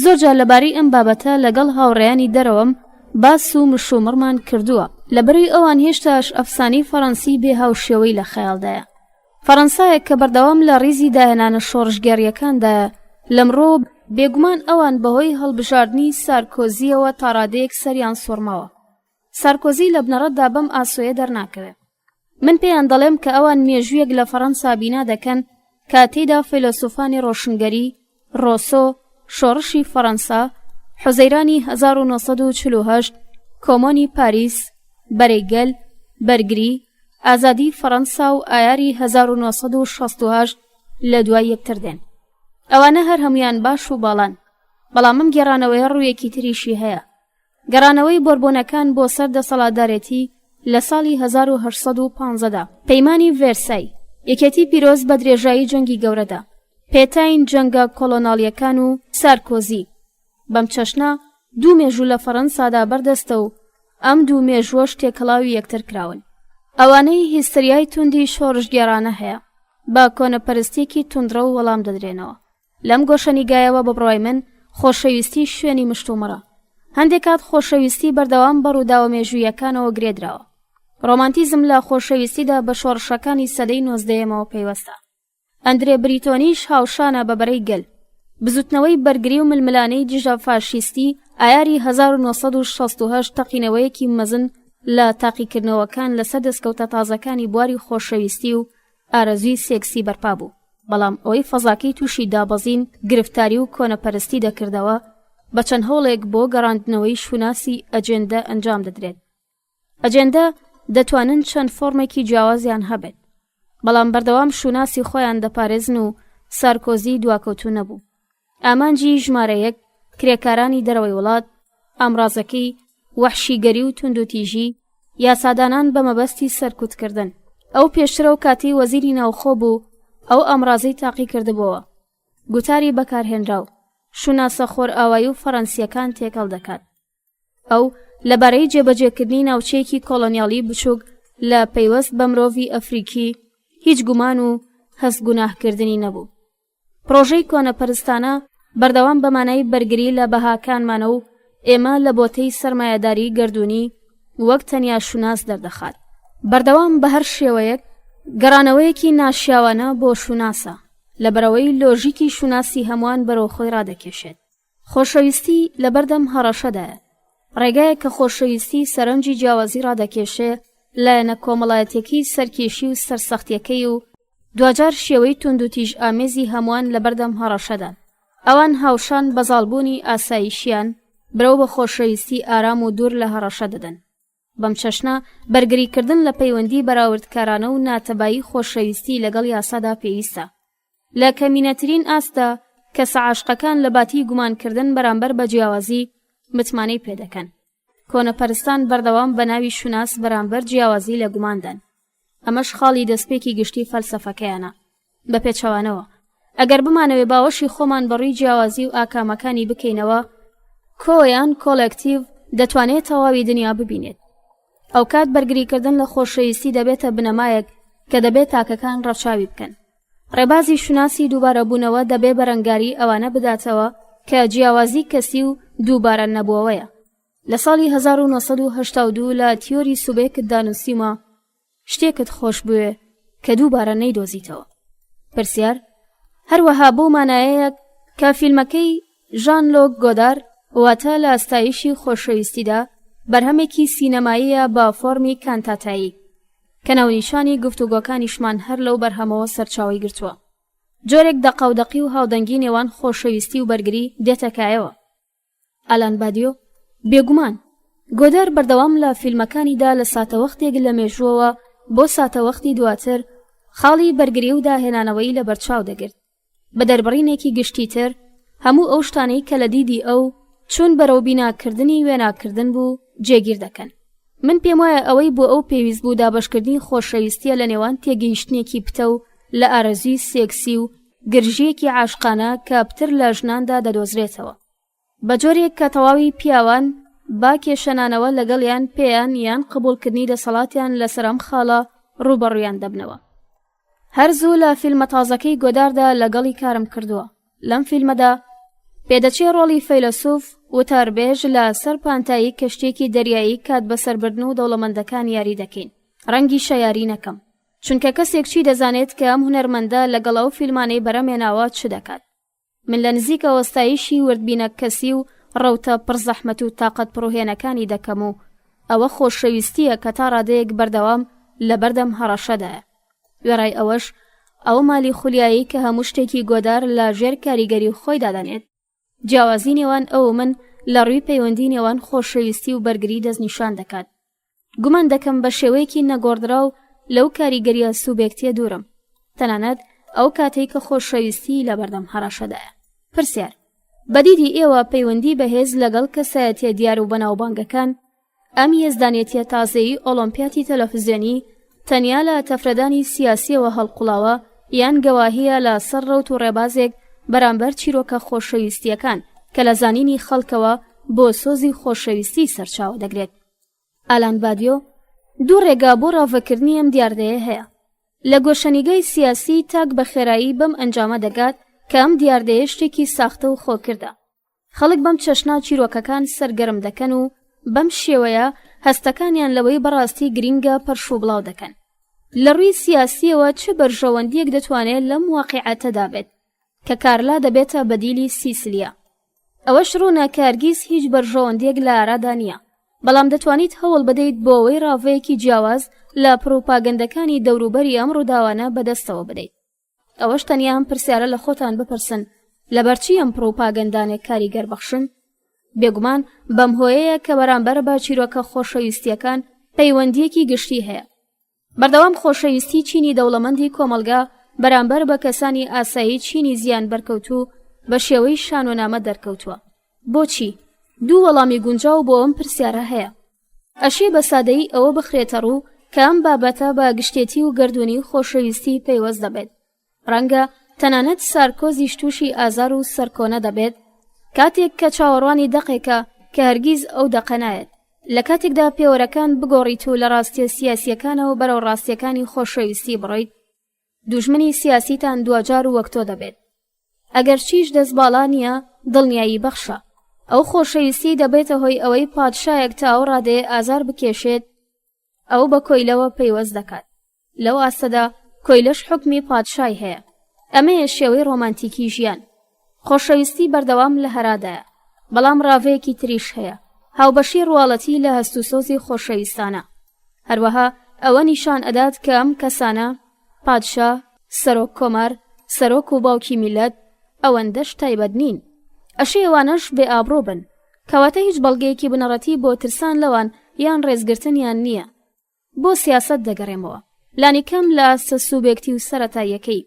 زۆرجار لەبارەی ئەم بابەتە لەگەڵ هاوڕێیانی دەرەوەم باس و مشومڕمان کردووە، لەبەرەوەی ئەوان هێشتاش ئەفسانەی فەڕەنسی بێ هاوشێوەی لە خەیاڵدایە. فەڕەنسایەک کە بەردەوام لە ڕیزی داهێنانە شۆڕژگەڕیەکاندایە، لەمڕۆ بێگومان ئەوان بەهۆی هەڵبژاردننی سارکۆزیەوە تا ڕادەیەک سەریان سوڕماوە. سارکۆزی لە بنەڕەتدا بەم ئاسۆیە دەرناکەوێت. من پێیان دەڵێم کە ئەوان مێژوویەک لە فەڕەنسا بینا دەکەن کە تێیدا فیلۆسۆفانی ڕۆشنگەری، ڕۆسۆ، شۆڕشی فەڕەنسا، حوزەیرانی 1948، کۆمۆنی پاریس، بەرەیگەل، بەرگری، ئازادی فەڕەنسا و ئایاری 1968 لە دوای یەکتر دێن. ئەوانە هەر هەمویان باش و باڵان، بەڵام ئەم گێڕانەوەیە ڕوویەکی تریشی هەیە. گەڕانەوەی بۆربۆنەکان بۆ سەر دەسەڵاتدارێتی لە ساڵی 1815دا، پەیمانی ڤێرسای، یەکێتی پیرۆز بە درێژایی جەنگی گەورەدا، پێتاین جەنگە کۆلۆناڵیەکان و سارکۆزی. بەم چەشنە دوو مێژوو لە فەڕەنسادا بەردەستە و ئەم دوو مێژووە تێکەڵاوی یەکتر کراون. ئەوانەی هیستریای توندی شۆڕژگێڕانە هەیە، بە کۆنەپەرستێکی توندرە و وەڵام دەدرێنەوە. لەم گۆشەنیگایەوە بە بڕوای من خۆشەویستی شوێنی مشتومڕە. هەندێک کات خۆشەویستی بەردەوام بەڕووداوە مێژوویەکانەوە گرێدراوە. ڕۆمانتیزم لە خۆشەویستیدا بە شۆڕشەکانی سەدەی 19ەمەوە پەیوەستە. ئەندرێ بریتۆنیش هاوشانە بە بەرەیگەل. بزوتنەوەی بەرگری و ململانەی دژە فاشیستی ئایاری 1968 تەقینەوەیەکی مەزن لە تاقیکردنەوەکان لەسەر دەستکەوتە تازەکانی بواری خۆشەویستی و ئارەزوی سێکسی بەرپا بوو، بەڵام ئەوەی فەزاکەی تووشی دابەزین، گرفتاری و کۆنەپەرستی دەکردەوە، بە چەند هەوڵێک بۆ گەڕاندنەوەی شوناسی ئەجێندە ئەنجام دەدرێت. ئەجێندە دەتوانن چەند فۆرمێکی جیاوازیان هەبێت، بەڵام بەردەوام شوناسی خۆیان دەپارێزن و سارکۆزی دواکەوتو نەبوو. ئامانجی ژمارە یەک، کرێکارانی دەرەوەی وڵات، ئامڕازەکەی، وەحشیگەری و توندوتیژی، یاسادانان بە مەبەستی سەرکوتکردن. ئەو پێشترە و کاتی وەزیری ناوخۆ بوو، ئەو ئامڕازەی تاقی کردبووە. گوتاری بەکارهێنراو، شوناسە خۆر ئاوایی و فەڕەنسیەکان تێکەڵ دەکات. ئەو لەبارەی جێبەجێکردنی ناوچەیەکی کۆڵۆنیاڵی بچووک لە پەیوەست بە مرۆڤی ئەفریکی هیچ گومان و هەست گوناهکردنی نەبوو. پرۆژەی کۆنەپەرستانە بەردەوام بەمانای بەرگری لە بەهاکانمانە و ئێمە لە بۆتەی سەرمایەداری گەردوونی وەک تەنیا شوناس دەردەخات. بەردەوام بە هەر شێوەیەک گەڕانەوەیەکی ناشیاوانە بۆ شوناسە، لەبەرەوەی لۆژیکی شوناسی هەمووان بەرەو خۆی ڕادەکێشێت. خۆشەویستی لە بەردەم هەڕەشەدایە، ڕێگایە کە خۆشەویستی سەرنجی جیاوازی ڕادەکێشێ لایەنە کۆمەڵایەتێکی سەرکێشی و سەرسەختیەکەی و دوجار شێوەی توندوتیژ ئامێزی هەمووان لە بەردەم هەڕەشەدان. ئەوان هاوشان بەزاڵبوونی ئاسایشیان برەو بە خۆشەویستی ئارام و دوور لە هەڕەشە دەدەن. بەم چەشنە بەرگریکردن لە پەیوەندی بەراوردکارانە و ناتەبایی خۆشەویستی لەگەڵ یاسادا پێویستە. لە کەمینەترین ئاستا کەسە عاشقەکان لە باتی گومانکردن بەرامبەر بە جیاوازی متمانەی پێدەکەن. کۆنەپەرستان بەردەوام بە ناوی شوناس بەرامبەر جیاوازی لە گوماندان. ئەمەش خاڵی دەستپێکی گشتی فەلسەفەکەیانە. بە پێچەوانەوە ئەگەر بمانەوێ باوەشی خۆمان بەڕووی جیاوازی و ئاکامەکانی بکەینەوە، کۆیان کۆلێکتیڤ دەتوانێت تەواوی دنیا ببینێت. ئەو کات بەرگریکردن لە خۆشەویستی دەبێتە بنەمایەک کە دەبێت تاکەکان ڕەچاوی بکەن. ڕێبازی شوناسی دووبارە بوونەوە دەبێ بەرەنگاری ئەوانە بداتەوە کە جیاوازی کەسی و دووبارە نەبووەوەیە. لە ساڵی 1982 لە تیۆری سوبێکت دانووسیمە شتێکت خۆش بوێ کە دووبارە نەیدۆزیتەوە. پرسیار هەروەها بۆ مانایەیەک کە فیلمەکەی ژان لۆک گۆدار واتە لە ئەستایشی خۆشەویستیدا بەرهەمێکی سینەماییە بە فۆرمی کانتاتایی کە ناونیشانی گفتوگۆکانیشمان هەر لەو بەرهەمەوە سەرچاوی گرتووە. جۆرێک دەقەودەقی و هاودەنگی نێوان خۆشەویستی و بەرگری دێتەکایەوە. ئالان بادیۆ بێگومان گۆدار بەردەوام لە فیلمەکانیدا لە ساتەوەختێک لە مێژووەوە بۆ ساتەوەختی دواتر خاڵی بەرگری و داهێنانەوەی لە بەرچاو دەگرت بە دەربڕینێکی گشتی تر هەموو ئەو شتانەی کە لە دیدی ئەو چون بەرەو بیناکردنی وێناکردن بوو جێگیر دەکەن. من پێم وایە ئەوەی بۆ ئەو پێویست بوو دابەشکردنی خۆشەویستیە لە نێوان تێگەیشتنێکی پتە و لە ئارەزوی سێکسی و گرژیەکی عاشقانە کە پتر لە ژناندا دەدۆزرێتەوە بە جۆرێک کە تەواوی پیاوان با کێشەنانەوە لەگەڵیان پێیان یان قبولکردنی دەسەڵاتیان لەسەرم خاڵە ڕوبەڕوویان دەبنەوە. هەرزوو لە فیلمە تازەکەی گۆداردا لەگەڵی کارم کردووە. لەم فیلمەدا پێدەچێ ڕۆڵی فەیلسوف وتاربێژ لە سەر پانتایی کەشتێکی دەریایی کات بەسەربردن و دەوڵەمەندەکان یاری دەکەین. ڕەنگی شەیاری نەکەم چونکە کەسێک چی دەزانێت کە ئەم هونەرمەندە لەگەڵ ئەو فیلمانەی بەرەمێناوە چ دەکات. من لە نزیک ئەوەستایشی وردبینە کەسی و ڕەوتە پڕزەحمەت و تاقەت پڕۆهێنەکانی دەکەم و ئەوە خۆشەویستیە کە تا ڕادەیەک بەردەوام لە بەردەم هەڕەشەدایە. وێڕای ئەوەش ئەو مالی خولیایی کە هەموو شتێکی گۆدار لە ژێر کاریگەری خۆی دادانێت جیاوازی نێوان ئەو من لە ڕووی پەیوەندی نێوان خۆشەویستی و بەرگری دەستنیشان دەکات. گومان دەکەم بە شێوەیەکی نەگۆڕدرا و لەو کاریگەریە سوبێکتیە دوورم تەنانەت ئەو کاتێک کە خۆشەویستی لە بەردەم هەڕەشەدایە. پرسیار بەدیدی ئێوە پەیوەندی بەهێز لەگەڵ کەسایەتیە دیار و بەناوبانگەکان ئەم هێزدانێتیە تازەیی ئۆلۆمپیاتی تەلەڤیزیۆنی تەنیا لە تەفرەدانی سیاسیەوە هەڵقوڵاوە یان گەواهیە لە سەر ڕەوت و ڕێبازێک بەرامبەر چیرۆکە خۆشەویستیەکان کە لە زانینی خەڵکەوە بۆ سۆزی خۆشەویستی سەرچاوە دەگرێت. ئالان بادیۆ دوو ڕێگا بۆ ڕاوەکردنی ئەم دیاردەیە هەیە. لە گۆشەنیگەی سیاسی تاک بە خێرایی بەم ئەنجامە دەگات کە ئەم دیاردەیە شتێکی ساختە و خۆکردە. خەڵک بەم چەشنا چیرۆکەکان سەرگەرم دەکەن و بەم شێوەیە هەستەکانیان لەوەی بەڕاستی گرینگە پەرشوو بڵاو دەکەن. لە ڕووی سیاسیەوە چ بەرژەوەندیەک دەتوانێت لەم واقعەتەدا بێت کە کارلا دەبێتە بەدیلی سیسیلیا. ئەوەش ڕوونە کە هەرگیز هیچ بەرژەوەندیەک لە ئارادا نییە، بەڵام دەتوانیت هەوڵ بدەیت بۆ ئەوەی ڕاوەیەکی جیاواز لە پرۆپاگەندەکانی دەوروبەری ئەم ڕووداوانە بەدەستەوە بدەیت. ئەوەش تەنیا ئەم پرسیارە لە خۆتان بپرسن لەبەرچی ئەم پرۆپاگەندانێک کاریگەر بەخشن؟ بێگومان بەم هۆیەیە کە بەرامبەر بە چیرۆکە خۆشەویستیەکان پەیوەندیەکی گشتی هەیە. بەردەوام خۆشەویستی چینی دەوڵەمەندی کۆمەلگا بەرامبەر بە کەسانی ئاسایی چینی زیان بەرکەوتوو بە شێوەی شانۆنامە دەرکەوتووە. بۆچی؟ دوو وەڵامی گونجاو بۆ ئەم پرسیارە هەیە. ئەشێ بە سادەیی ئەوە بخرێتە ڕوو کە ئەم بابەتە بە گشتێتی و گەردوونی خۆشەویستی پەیوەست دەبێت. ڕەنگە تەنانەت سارکۆزیش تووشی ئازار و سەرکۆنە دەبێت کاتێک کە چاوەڕوانی دەقێکە کە هەرگیز ئەو دەقە نایەت. لە کاتێکدا پێوەرەکان بگۆڕیت و لە ڕاستیە سیاسیەکانەوە بەرەو ڕاستیەکانی خۆشەویستی بڕۆیت، دوژمنی سیاسیتان دوجار و وەکتۆ دەبێت. ئەگەر چیش دەست باڵا نییە دڵنیایی بەخشە. ئەو خۆشەویستی دەبێتە هۆی ئەوەی پادشایەک تا ئەو ڕادەیە ئازار بکێشێت ئەو بە کۆیلەوە پەیوەست دەکات. لەو ئاستەدا کۆیلەش حکمی پادشای هەیە. ئەمەیە شێوەی ڕۆمانتیکی ژیان. خۆشەویستی بەردەوام لە هەرادایە، بەڵام ڕاوەیەکی تریش هەیە، هاوبەشی ڕواڵەتی لە هەست و سۆزی خۆشەویستانە. هەروەها ئەوە نیشان ئەدات کە ئەم کەسانە پادشا، سەرۆک کۆمار، سەرۆک و باوکی میلەت ئەوەندەش تایبەت نین. ئەشێ ئەوانەش بێ ئابڕۆ بن، کەواتە هیچ بەڵگەیەکی بنەڕەتی بۆ ترسان لەوان یان ڕێزگرتنیان نییە. بۆ سیاسەت دەگەڕێمەوە، لانیکەم لە ئاستە سوبێکتی و سەرەتاییەکەی.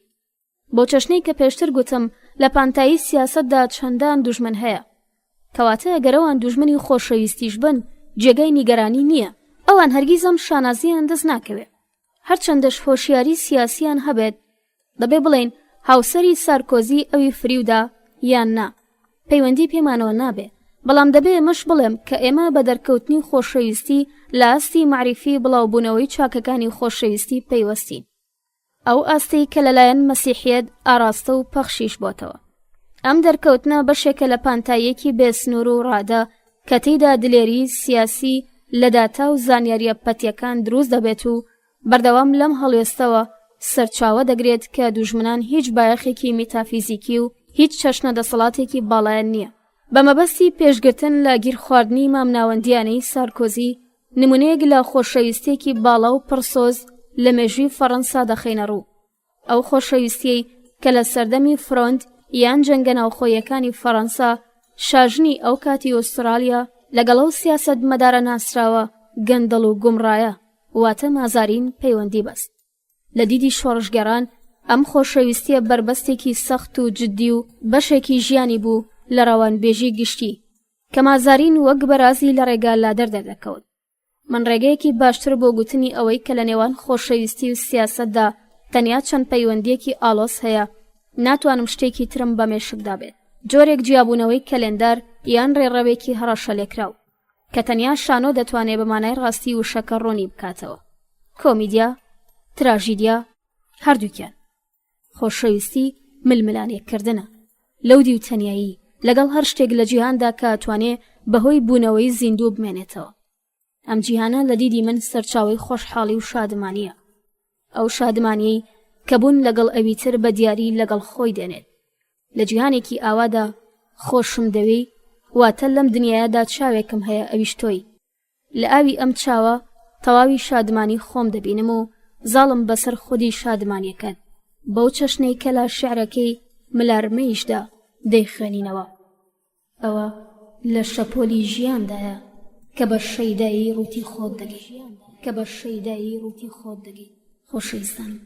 بۆ چەشنەی کە پێشتر گوتم لە پانتایی سیاسەتدا چەندان دوژمن هەیە، کەواتە ئەگەر ئەوان دوژمنی خۆشەویستیش بن جێگەی نیگەرانی نییە. ئەوان هەرگیز ئەم شانازیان دەست ناکەوێت. هەرچەندەش هۆشیاری سیاسیان هەبێت دەبێ بڵێن هاوسەری سارکۆزی ئەوی فریودا یان نا، پەیوەندی پێمانەوە نابێ، بەڵام دەبێ مەش بڵێم کە ئێمە بە دەرکەوتنی خۆشەویستی لە ئاستی معریفی بڵاوبوونەوەی چاکەکانی خۆشەویستی پەیوەستین. ئەو ئاستەی کە لەلایەن مەسیحیەت ئاراستە و پەخشیش بۆتەوە. ئەم دەرکەوتنە بەشێکە لە پانتاییەکی بێسنوور و ڕادە کە تێیدا دلێری سیاسی لە داتا و زانیاریە پەتیەکان دروست دەبێت و بەردەوام لەم هەڵوێستەوە سەرچاوە دەگرێت کە دوژمنان هیچ بایەخێکی میتافیزیکی و هیچ چەشنە دەسەڵاتێکی باڵایەن نییە. بە مەبەستی پێشگرتن لە گیرخواردنی مامناوەندیانەی سارکۆزی نمونەیەک لە خۆشەویستێکی باڵا و پڕسۆز لە مێژووی فەڕەنسا دەخینە ڕوو. ئەو خۆشەویستیەی کە لە سەردەمی فرۆند یان جەنگە ناوخۆیەکانی فەڕەنسا شاژنی ئەو کاتی ئوسترالیا لەگەڵ ئەو سیاسەت مەدارە ناسراوە گەندەڵ و گومڕایە، واتە مازارین پەیوەندی بەست. لە دیدی شۆڕشگەڕان ئەم خۆشەویستیە بربەستێکی سەخت و جددی و بەشێکی ژیانی بوو لە ڕەوانبێژی گشتی کە مازارین وەک بەرازی لە ڕێگا لادەر دەردەکەوت. من ڕێگەیەکی باشتر بۆ گوتنی ئەوەی کە لە نێوان خۆشەویستی و سیاسەتدا تەنیا چەند پەیوەندیەکی ئاڵۆز هەیە ناتوانم شتێکی ترم بەمێشکدا بێت. جۆرێک جیابوونەوەی کەلێندار یان ڕێڕەوێکی هەڕەشە لێکراو کە تەنیا شانۆ دەتوانێت بە مانای ڕاستی و شەکە ڕۆنی بکاتەوە. کۆمیدیا، تراژیدیا، هەردووکیان. خۆشەویستی ململانێککردنە لەو دی و تەنیایی لەگەڵ هەر شتێک لە جیهاندا کە ئەتوانێ بەهۆی بوونەوەی زیندوو بمێنێتەوە. ئەم جیهانە لە دیدی من سەرچاوی خۆشحاڵی و شادمانیە، ئەو شادمانیەی کە بوون لەگەڵ ئەوی تر بە دیاری لەگەڵ خۆی دێنێت. لە جیهانێکی ئاوادا خۆشم دەوێ واتە لەم دنیادا چاوێکم هەیە ئەویش تۆی. لە ئاوی ئەم چاوە تەواوی شادمانی خۆم دەبینم و زاڵم بەسەر خودی شادمانیەکەن بەو چەشنەی کە لە شیعرەکەی ملارمەیشدا دەیخوێنینەوە. ئەوە لە شەپۆلی ژیاندایە کە بە شەیدایی ڕووتی خۆت دەگەیت. خۆشەویستانم،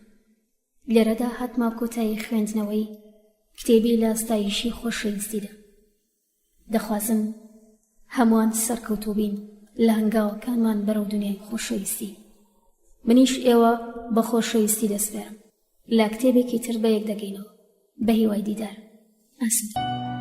لێرەدا هاتما کۆتایی خوێندنەوەی کتێبی لە ئاستایشی خۆشەویستیدا. دەخوازم هەمووان سەرکەوتوو بین لە هەنگاوەکانمان بەرەو دنیای خۆشەویستی. منیش ئێوە بە خۆشەویستی دەسپێرم. لە کتێبێکی تر بەیەک دەگەینەوە. بە هیوای دیدار. ئاسم.